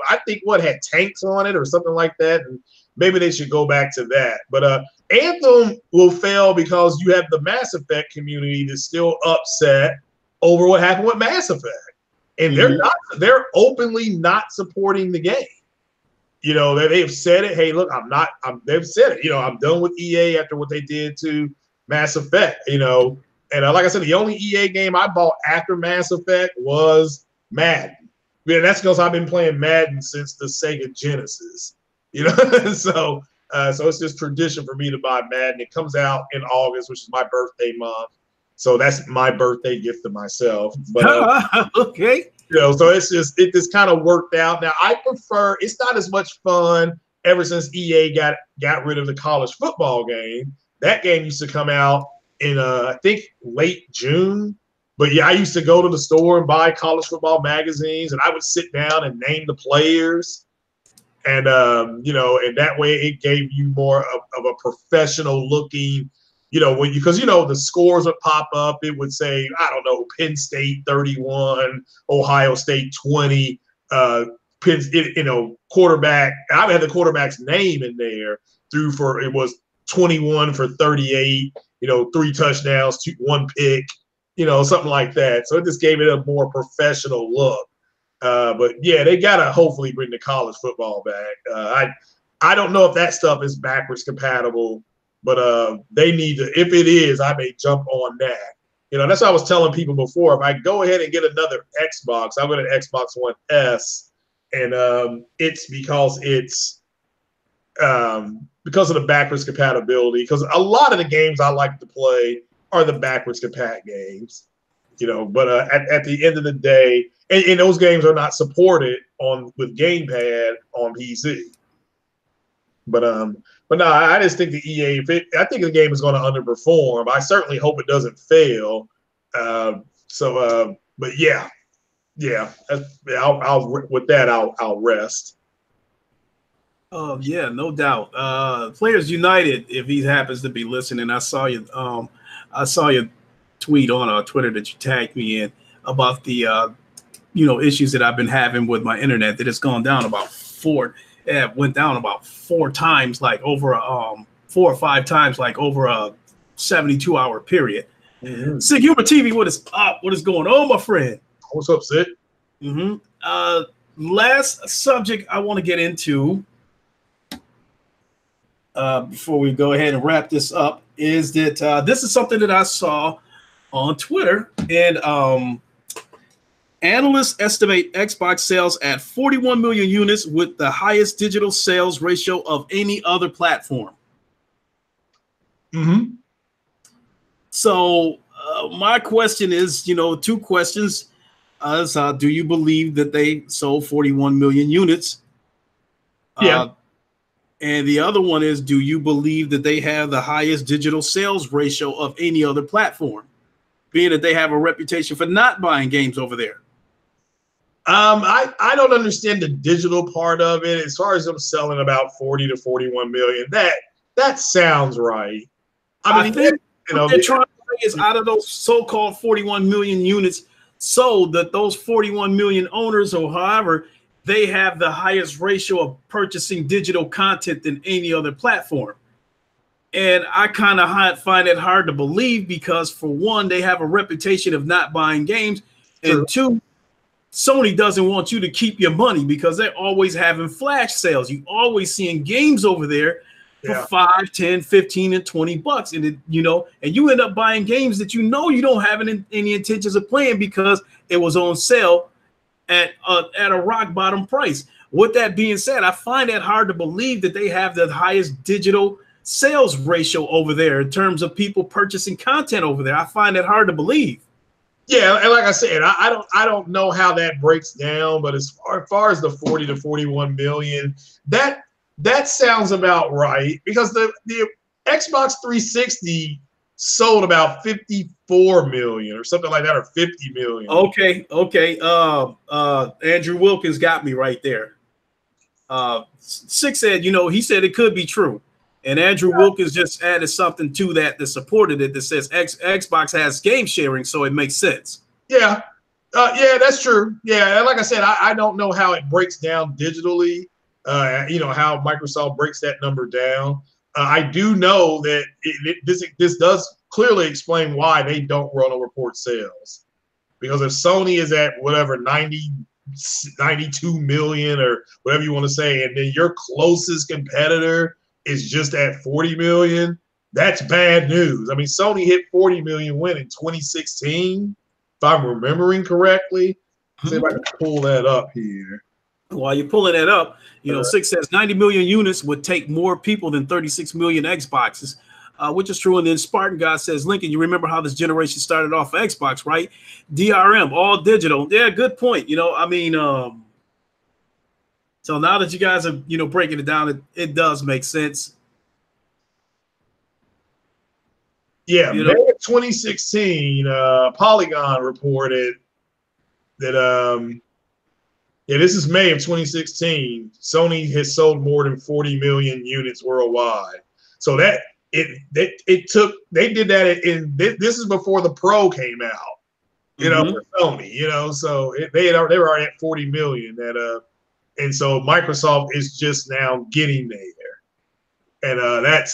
I think had tanks on it or something like that, and maybe they should go back to that. But Anthem will fail because you have the Mass Effect community that's still upset over what happened with Mass Effect. And they're openly not supporting the game. They've said it. Hey, look, they've said it. I'm done with EA after what they did to Mass Effect, and like I said, the only EA game I bought after Mass Effect was Madden. Yeah, that's because I've been playing Madden since the Sega Genesis, so it's just tradition for me to buy Madden. It comes out in August, which is my birthday month. So that's my birthday gift to myself. But okay. So it just kind of worked out. Now I prefer, it's not as much fun ever since EA got rid of the college football game. That game used to come out in I think late June. But yeah, I used to go to the store and buy college football magazines, and I would sit down and name the players. And and that way it gave you more of a professional looking, because the scores would pop up. It would say, I don't know, Penn State 31, Ohio State 20, quarterback. I had the quarterback's name in there it was 21 for 38, 3 touchdowns, 1 pick, something like that. So it just gave it a more professional look. But yeah, they gotta hopefully bring the college football back. I don't know if that stuff is backwards compatible, but they need to. If it is, I may jump on that. That's what I was telling people before. If I go ahead and get another Xbox, I'll get an Xbox One S, and it's because it's because of the backwards compatibility. Because a lot of the games I like to play are the backwards compat games, But at the end of the day, and those games are not supported with gamepad on PC. But no, I just think the EA. I think the game is going to underperform. I certainly hope it doesn't fail. But yeah. I'll with that. I'll rest. Yeah, no doubt. Players United, if he happens to be listening, I saw you. I saw your tweet on Twitter that you tagged me in about the issues that I've been having with my internet. That it's gone down about went down about 4 times, like over 4 or 5 times, like over a 72-hour period. Mm-hmm. Sig Humor TV, what is up? What is going on, my friend? What's up, Sid? Last subject I want to get into before we go ahead and wrap this up is that this is something that I saw on Twitter, and analysts estimate Xbox sales at 41 million units with the highest digital sales ratio of any other platform. Mm-hmm. So my question is, 2 questions. Do you believe that they sold 41 million units? Yeah. And the other one is, do you believe that they have the highest digital sales ratio of any other platform, being that they have a reputation for not buying games over there? I don't understand the digital part of it. As far as them selling about 40 to 41 million, that sounds right. I think what they're trying to say is, out of those so-called 41 million units sold, that those 41 million owners, or however, they have the highest ratio of purchasing digital content than any other platform. And I kind of find it hard to believe because, for one, they have a reputation of not buying games. True. And 2, Sony doesn't want you to keep your money because they're always having flash sales. You always seeing games over there for $5, $10, $15, and $20. And and you end up buying games that you don't have any intentions of playing because it was on sale at a rock bottom price. With that being said, I find it hard to believe that they have the highest digital sales ratio over there in terms of people purchasing content over there. I find it hard to believe. Yeah, and like I said, I don't know how that breaks down, but as far as the 40 to 41 million, that sounds about right, because the Xbox 360 sold about 54 million or something like that, or 50 million. Okay. Andrew Wilkins got me right there. Six said, he said it could be true. And Andrew Wilkins just added something to that supported it, that says Xbox has game sharing, so it makes sense. Yeah. That's true. Yeah, and like I said, I don't know how it breaks down digitally, how Microsoft breaks that number down. I do know that this does clearly explain why they don't run or report sales. Because if Sony is at whatever, 92 million or whatever you want to say, and then your closest competitor is just at 40 million, that's bad news. I mean, Sony hit 40 million when in 2016, if I'm remembering correctly. See if I can pull that up here. While you're pulling that up, Six says 90 million units would take more people than 36 million Xboxes, which is true. And then Spartan God says, Lincoln, you remember how this generation started off for Xbox, right? DRM, all digital. Yeah, good point. So now that you guys are, breaking it down, it does make sense. Yeah, May of 2016, Polygon reported that, this is May of 2016, Sony has sold more than 40 million units worldwide. So that they did that this is before the Pro came out, for Sony, so they were already at 40 million and so Microsoft is just now getting there, and that's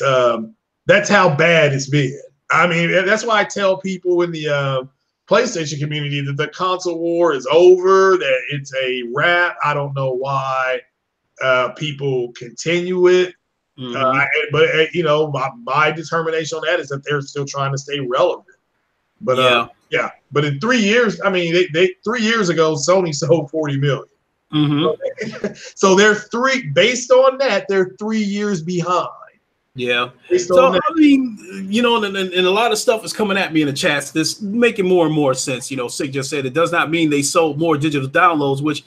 how bad it's been. I mean, that's why I tell people in the PlayStation community that the console war is over, that it's a wrap. I don't know why people continue it, but my determination on that is that they're still trying to stay relevant. But but in 3 years, I mean, they 3 years ago, Sony sold 40 million. So they're based on that, they're 3 years behind. Yeah. Based So, on that. I mean, you know, and a lot of stuff is coming at me in the chats. This making more and more sense. You know, Sig just said it does not mean they sold more digital downloads, which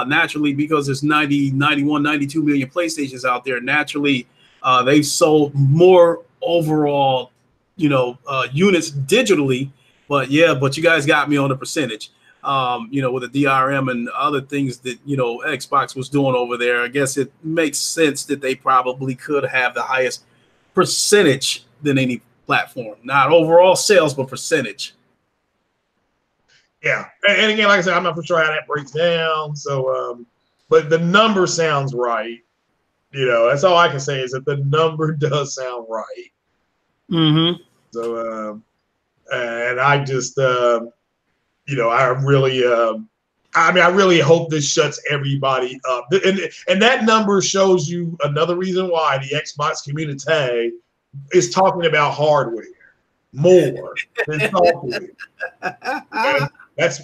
naturally, because there's 90, 91, 92 million PlayStations out there, naturally, they've sold more overall, you know, units digitally. But yeah, but you guys got me on the percentage. You know, with the DRM and other things that, you know, Xbox was doing over there, I guess it makes sense that they probably could have the highest percentage than any platform. Not overall sales, but percentage. Yeah. And again, like I said, I'm not for sure how that breaks down. So, but the number sounds right. You know, that's all I can say is that the number does sound right. Mm-hmm. So, and I just, you know, I really, I mean, I really hope this shuts everybody up. And that number shows you another reason why the Xbox community is talking about hardware more than software. And that's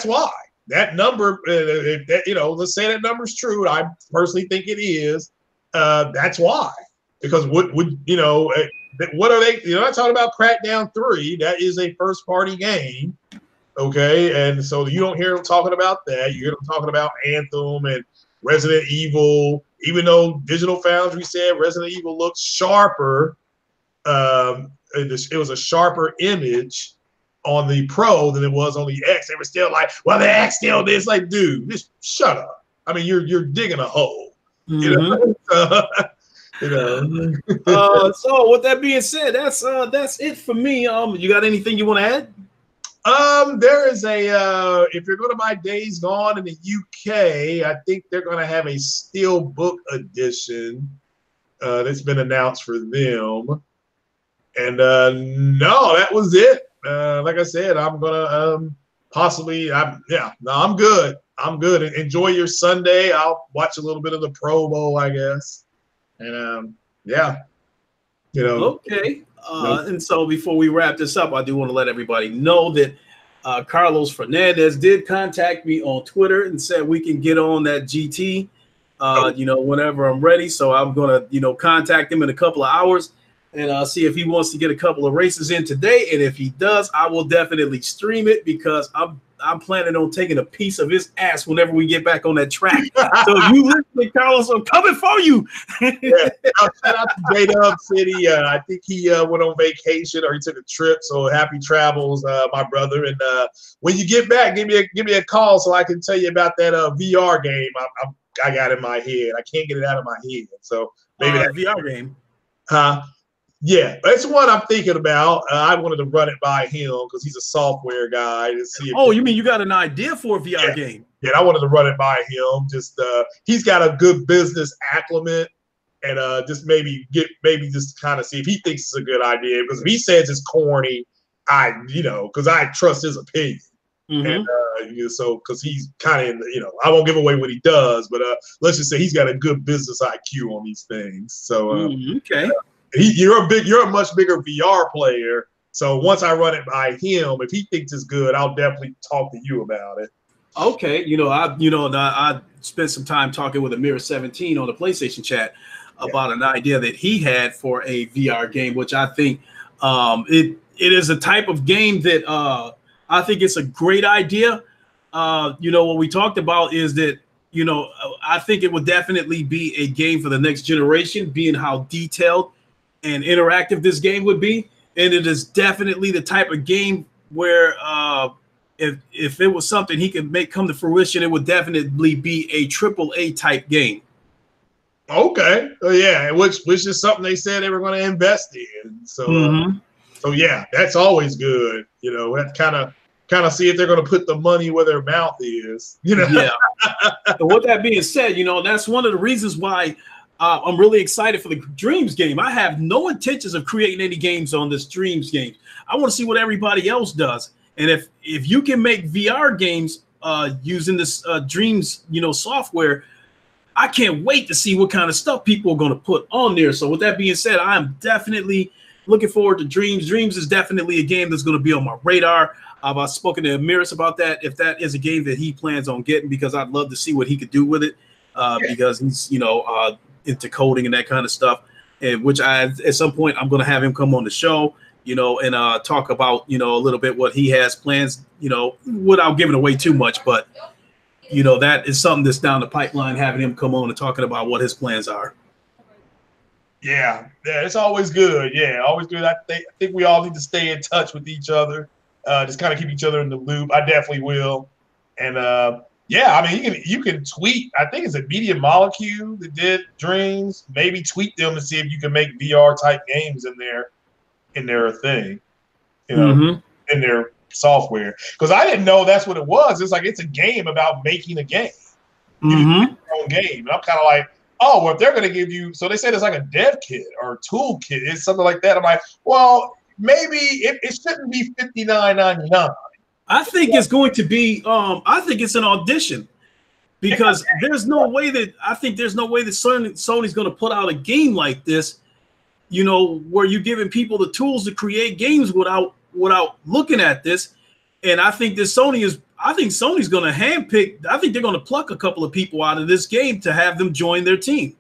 why that number, if that, you know, let's say that number's true. I personally think it is. That's why, because what would, you know, what are they, you're not talking about Crackdown 3. That is a first party game. Okay, and so you don't hear them talking about that. You hear them talking about Anthem and Resident Evil. Even though Digital Foundry said Resident Evil looks sharper, it was a sharper image on the Pro than it was on the X. They were still like, well, the X still this. Like, dude, just shut up. I mean, you're digging a hole. Mm-hmm. You know. So with that being said, that's it for me. You got anything you want to add? There is a if you're going to buy Days Gone in the UK, I think they're going to have a Steelbook edition that's been announced for them. And no, that was it. Like I said, I'm gonna possibly. I'm good. I'm good. Enjoy your Sunday. I'll watch a little bit of the Pro Bowl, I guess. And yeah, you know. Okay. And so before we wrap this up, I do want to let everybody know that Carlos Fernandez did contact me on Twitter and said we can get on that GT, you know, whenever I'm ready. So I'm going to, you know, contact him in a couple of hours and see if he wants to get a couple of races in today. And if he does, I will definitely stream it because I'm planning on taking a piece of his ass whenever we get back on that track. So if you listen, Carlos, I'm coming for you. Yeah. Shout out to J-Dub City. I think he went on vacation or he took a trip. So happy travels, my brother. And when you get back, give me a call so I can tell you about that VR game I got in my head. I can't get it out of my head. So maybe that VR game. Yeah, that's one I'm thinking about. I wanted to run it by him because he's a software guy to see. Oh, you mean you got an idea for a VR game? Yeah, I wanted to run it by him. Just he's got a good business acumen, and just maybe just kind of see if he thinks it's a good idea. Because if he says it's corny, because I trust his opinion. Mm-hmm. And so because he's kind of I won't give away what he does, but let's just say he's got a good business IQ on these things. So okay. You're a much bigger VR player. So once I run it by him, if he thinks it's good, I'll definitely talk to you about it. Okay, I spent some time talking with Amir 17 on the PlayStation chat about an idea that he had for a VR game, which I think it is a type of game that I think it's a great idea. What we talked about is that I think it would definitely be a game for the next generation, being how detailed and interactive this game would be. And it is definitely the type of game where if it was something he could make come to fruition, it would definitely be a AAA type game. Okay. Yeah, which is something they said they were going to invest in. So so yeah, that's always good. That kind of see if they're going to put the money where their mouth is. Yeah. So with that being said, that's one of the reasons why I'm really excited for the Dreams game. I have no intentions of creating any games on this Dreams game. I want to see what everybody else does. And if you can make VR games using this Dreams, software, I can't wait to see what kind of stuff people are going to put on there. So with that being said, I'm definitely looking forward to Dreams. Dreams is definitely a game that's going to be on my radar. I've spoken to Amiris about that. If that is a game that he plans on getting, because I'd love to see what he could do with it, because he's into coding and that kind of stuff. and which at some point I'm going to have him come on the show, and talk about, a little bit what he has plans, without giving away too much. But, that is something that's down the pipeline, having him come on and talking about what his plans are. Yeah, it's always good. Yeah, always good. I think we all need to stay in touch with each other, just kind of keep each other in the loop. I definitely will. And yeah, I mean, you can tweet. I think it's a Media Molecule that did Dreams. Maybe tweet them to see if you can make VR type games in their thing, in their software. Because I didn't know that's what it was. It's like it's a game about making a game. You make your own game, and I'm kind of like, oh, well, if they're going to give you, so they said it's like a dev kit or a tool kit, it's something like that. I'm like, well, maybe it shouldn't be $59.99. I think it's going to be. I think it's an audition, because there's no way that Sony's going to put out a game like this, where you're giving people the tools to create games without looking at this. And I think Sony's going to handpick. I think they're going to pluck a couple of people out of this game to have them join their team.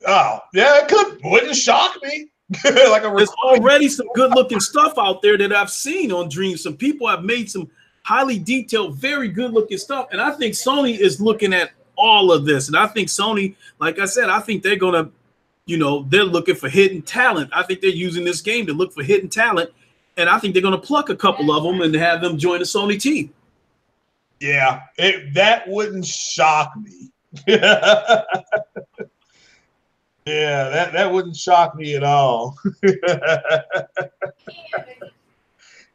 Oh, yeah, it wouldn't shock me. There's already some good-looking stuff out there that I've seen on Dreams. Some people have made some highly detailed, very good-looking stuff, and I think Sony is looking at all of this. And I think Sony, like I said, I think they're gonna, they're looking for hidden talent. I think they're using this game to look for hidden talent, and I think they're gonna pluck a couple of them and have them join the Sony team. Yeah, that wouldn't shock me. Yeah, that wouldn't shock me at all.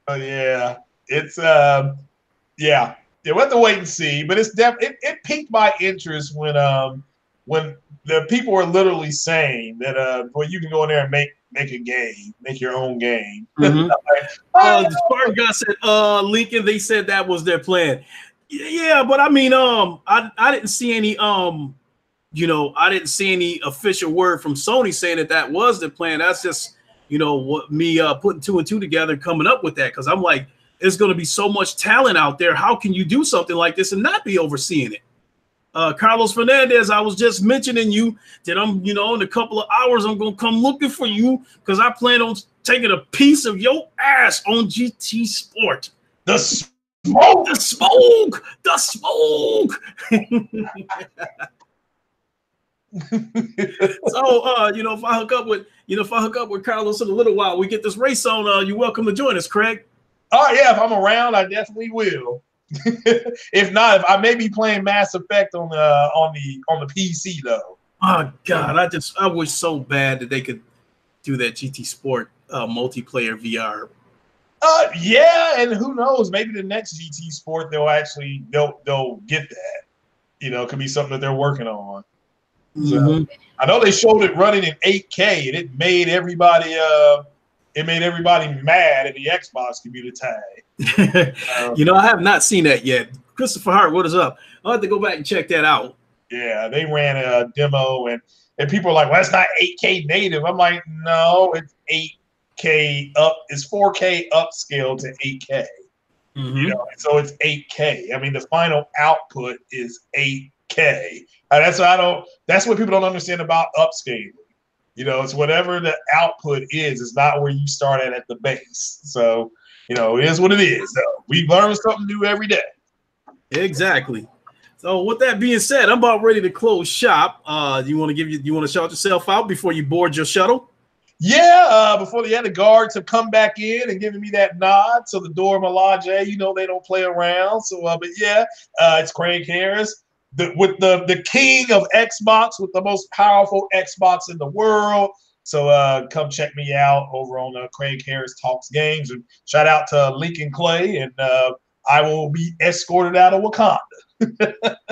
Oh yeah, it's yeah, we'll have to wait and see. But it's it piqued my interest when the people were literally saying that well, you can go in there and make a game, make your own game. The Spartan guy said, Lincoln, they said that was their plan. Yeah, but I mean, I didn't see any I didn't see any official word from Sony saying that was the plan. That's just, what me putting two and two together, coming up with that. Because I'm like, there's going to be so much talent out there. How can you do something like this and not be overseeing it? Carlos Fernandez, I was just mentioning you that I'm, in a couple of hours, I'm going to come looking for you because I plan on taking a piece of your ass on GT Sport. The smoke! The smoke! The smoke! So if I hook up with Carlos in a little while, we get this race on, you're welcome to join us, Craig. Oh yeah, if I'm around, I definitely will. If not, if I may be playing Mass Effect on the PC though. Oh God, I wish so bad that they could do that GT Sport multiplayer VR. Yeah, and who knows, maybe the next GT Sport they'll get that. It could be something that they're working on. So, I know they showed it running in 8K, and it made everybody mad in the Xbox community. I have not seen that yet. Christopher Hart, what is up? I'll have to go back and check that out. Yeah, they ran a demo, and people are like, well, that's not 8K native. I'm like, no, it's 8K up. It's 4K upscale to 8K. So it's 8K. I mean, the final output is 8K. That's what people don't understand about upscaling. It's whatever the output is. It's not where you start at the base. So, it is what it is. So we learn something new every day. Exactly. So with that being said, I'm about ready to close shop. Do you want to shout yourself out before you board your shuttle? Yeah, before the other guards have come back in and given me that nod. So the Dora Milaje, they don't play around. So, but yeah, it's Craig Harris. With the king of Xbox, with the most powerful Xbox in the world. So come check me out over on Craig Harris Talks Games, and shout out to Lincoln Clay, and I will be escorted out of Wakanda.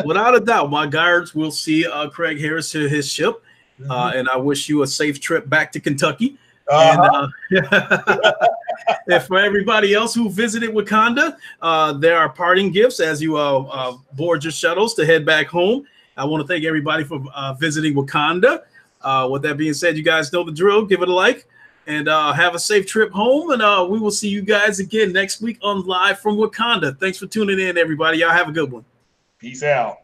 Without a doubt, my guards will see Craig Harris to his ship, and I wish you a safe trip back to Kentucky. And for everybody else who visited Wakanda, there are parting gifts as you board your shuttles to head back home. I want to thank everybody for visiting Wakanda. With that being said, you guys know the drill. Give it a like and have a safe trip home. And we will see you guys again next week on Live from Wakanda. Thanks for tuning in, everybody. Y'all have a good one. Peace out.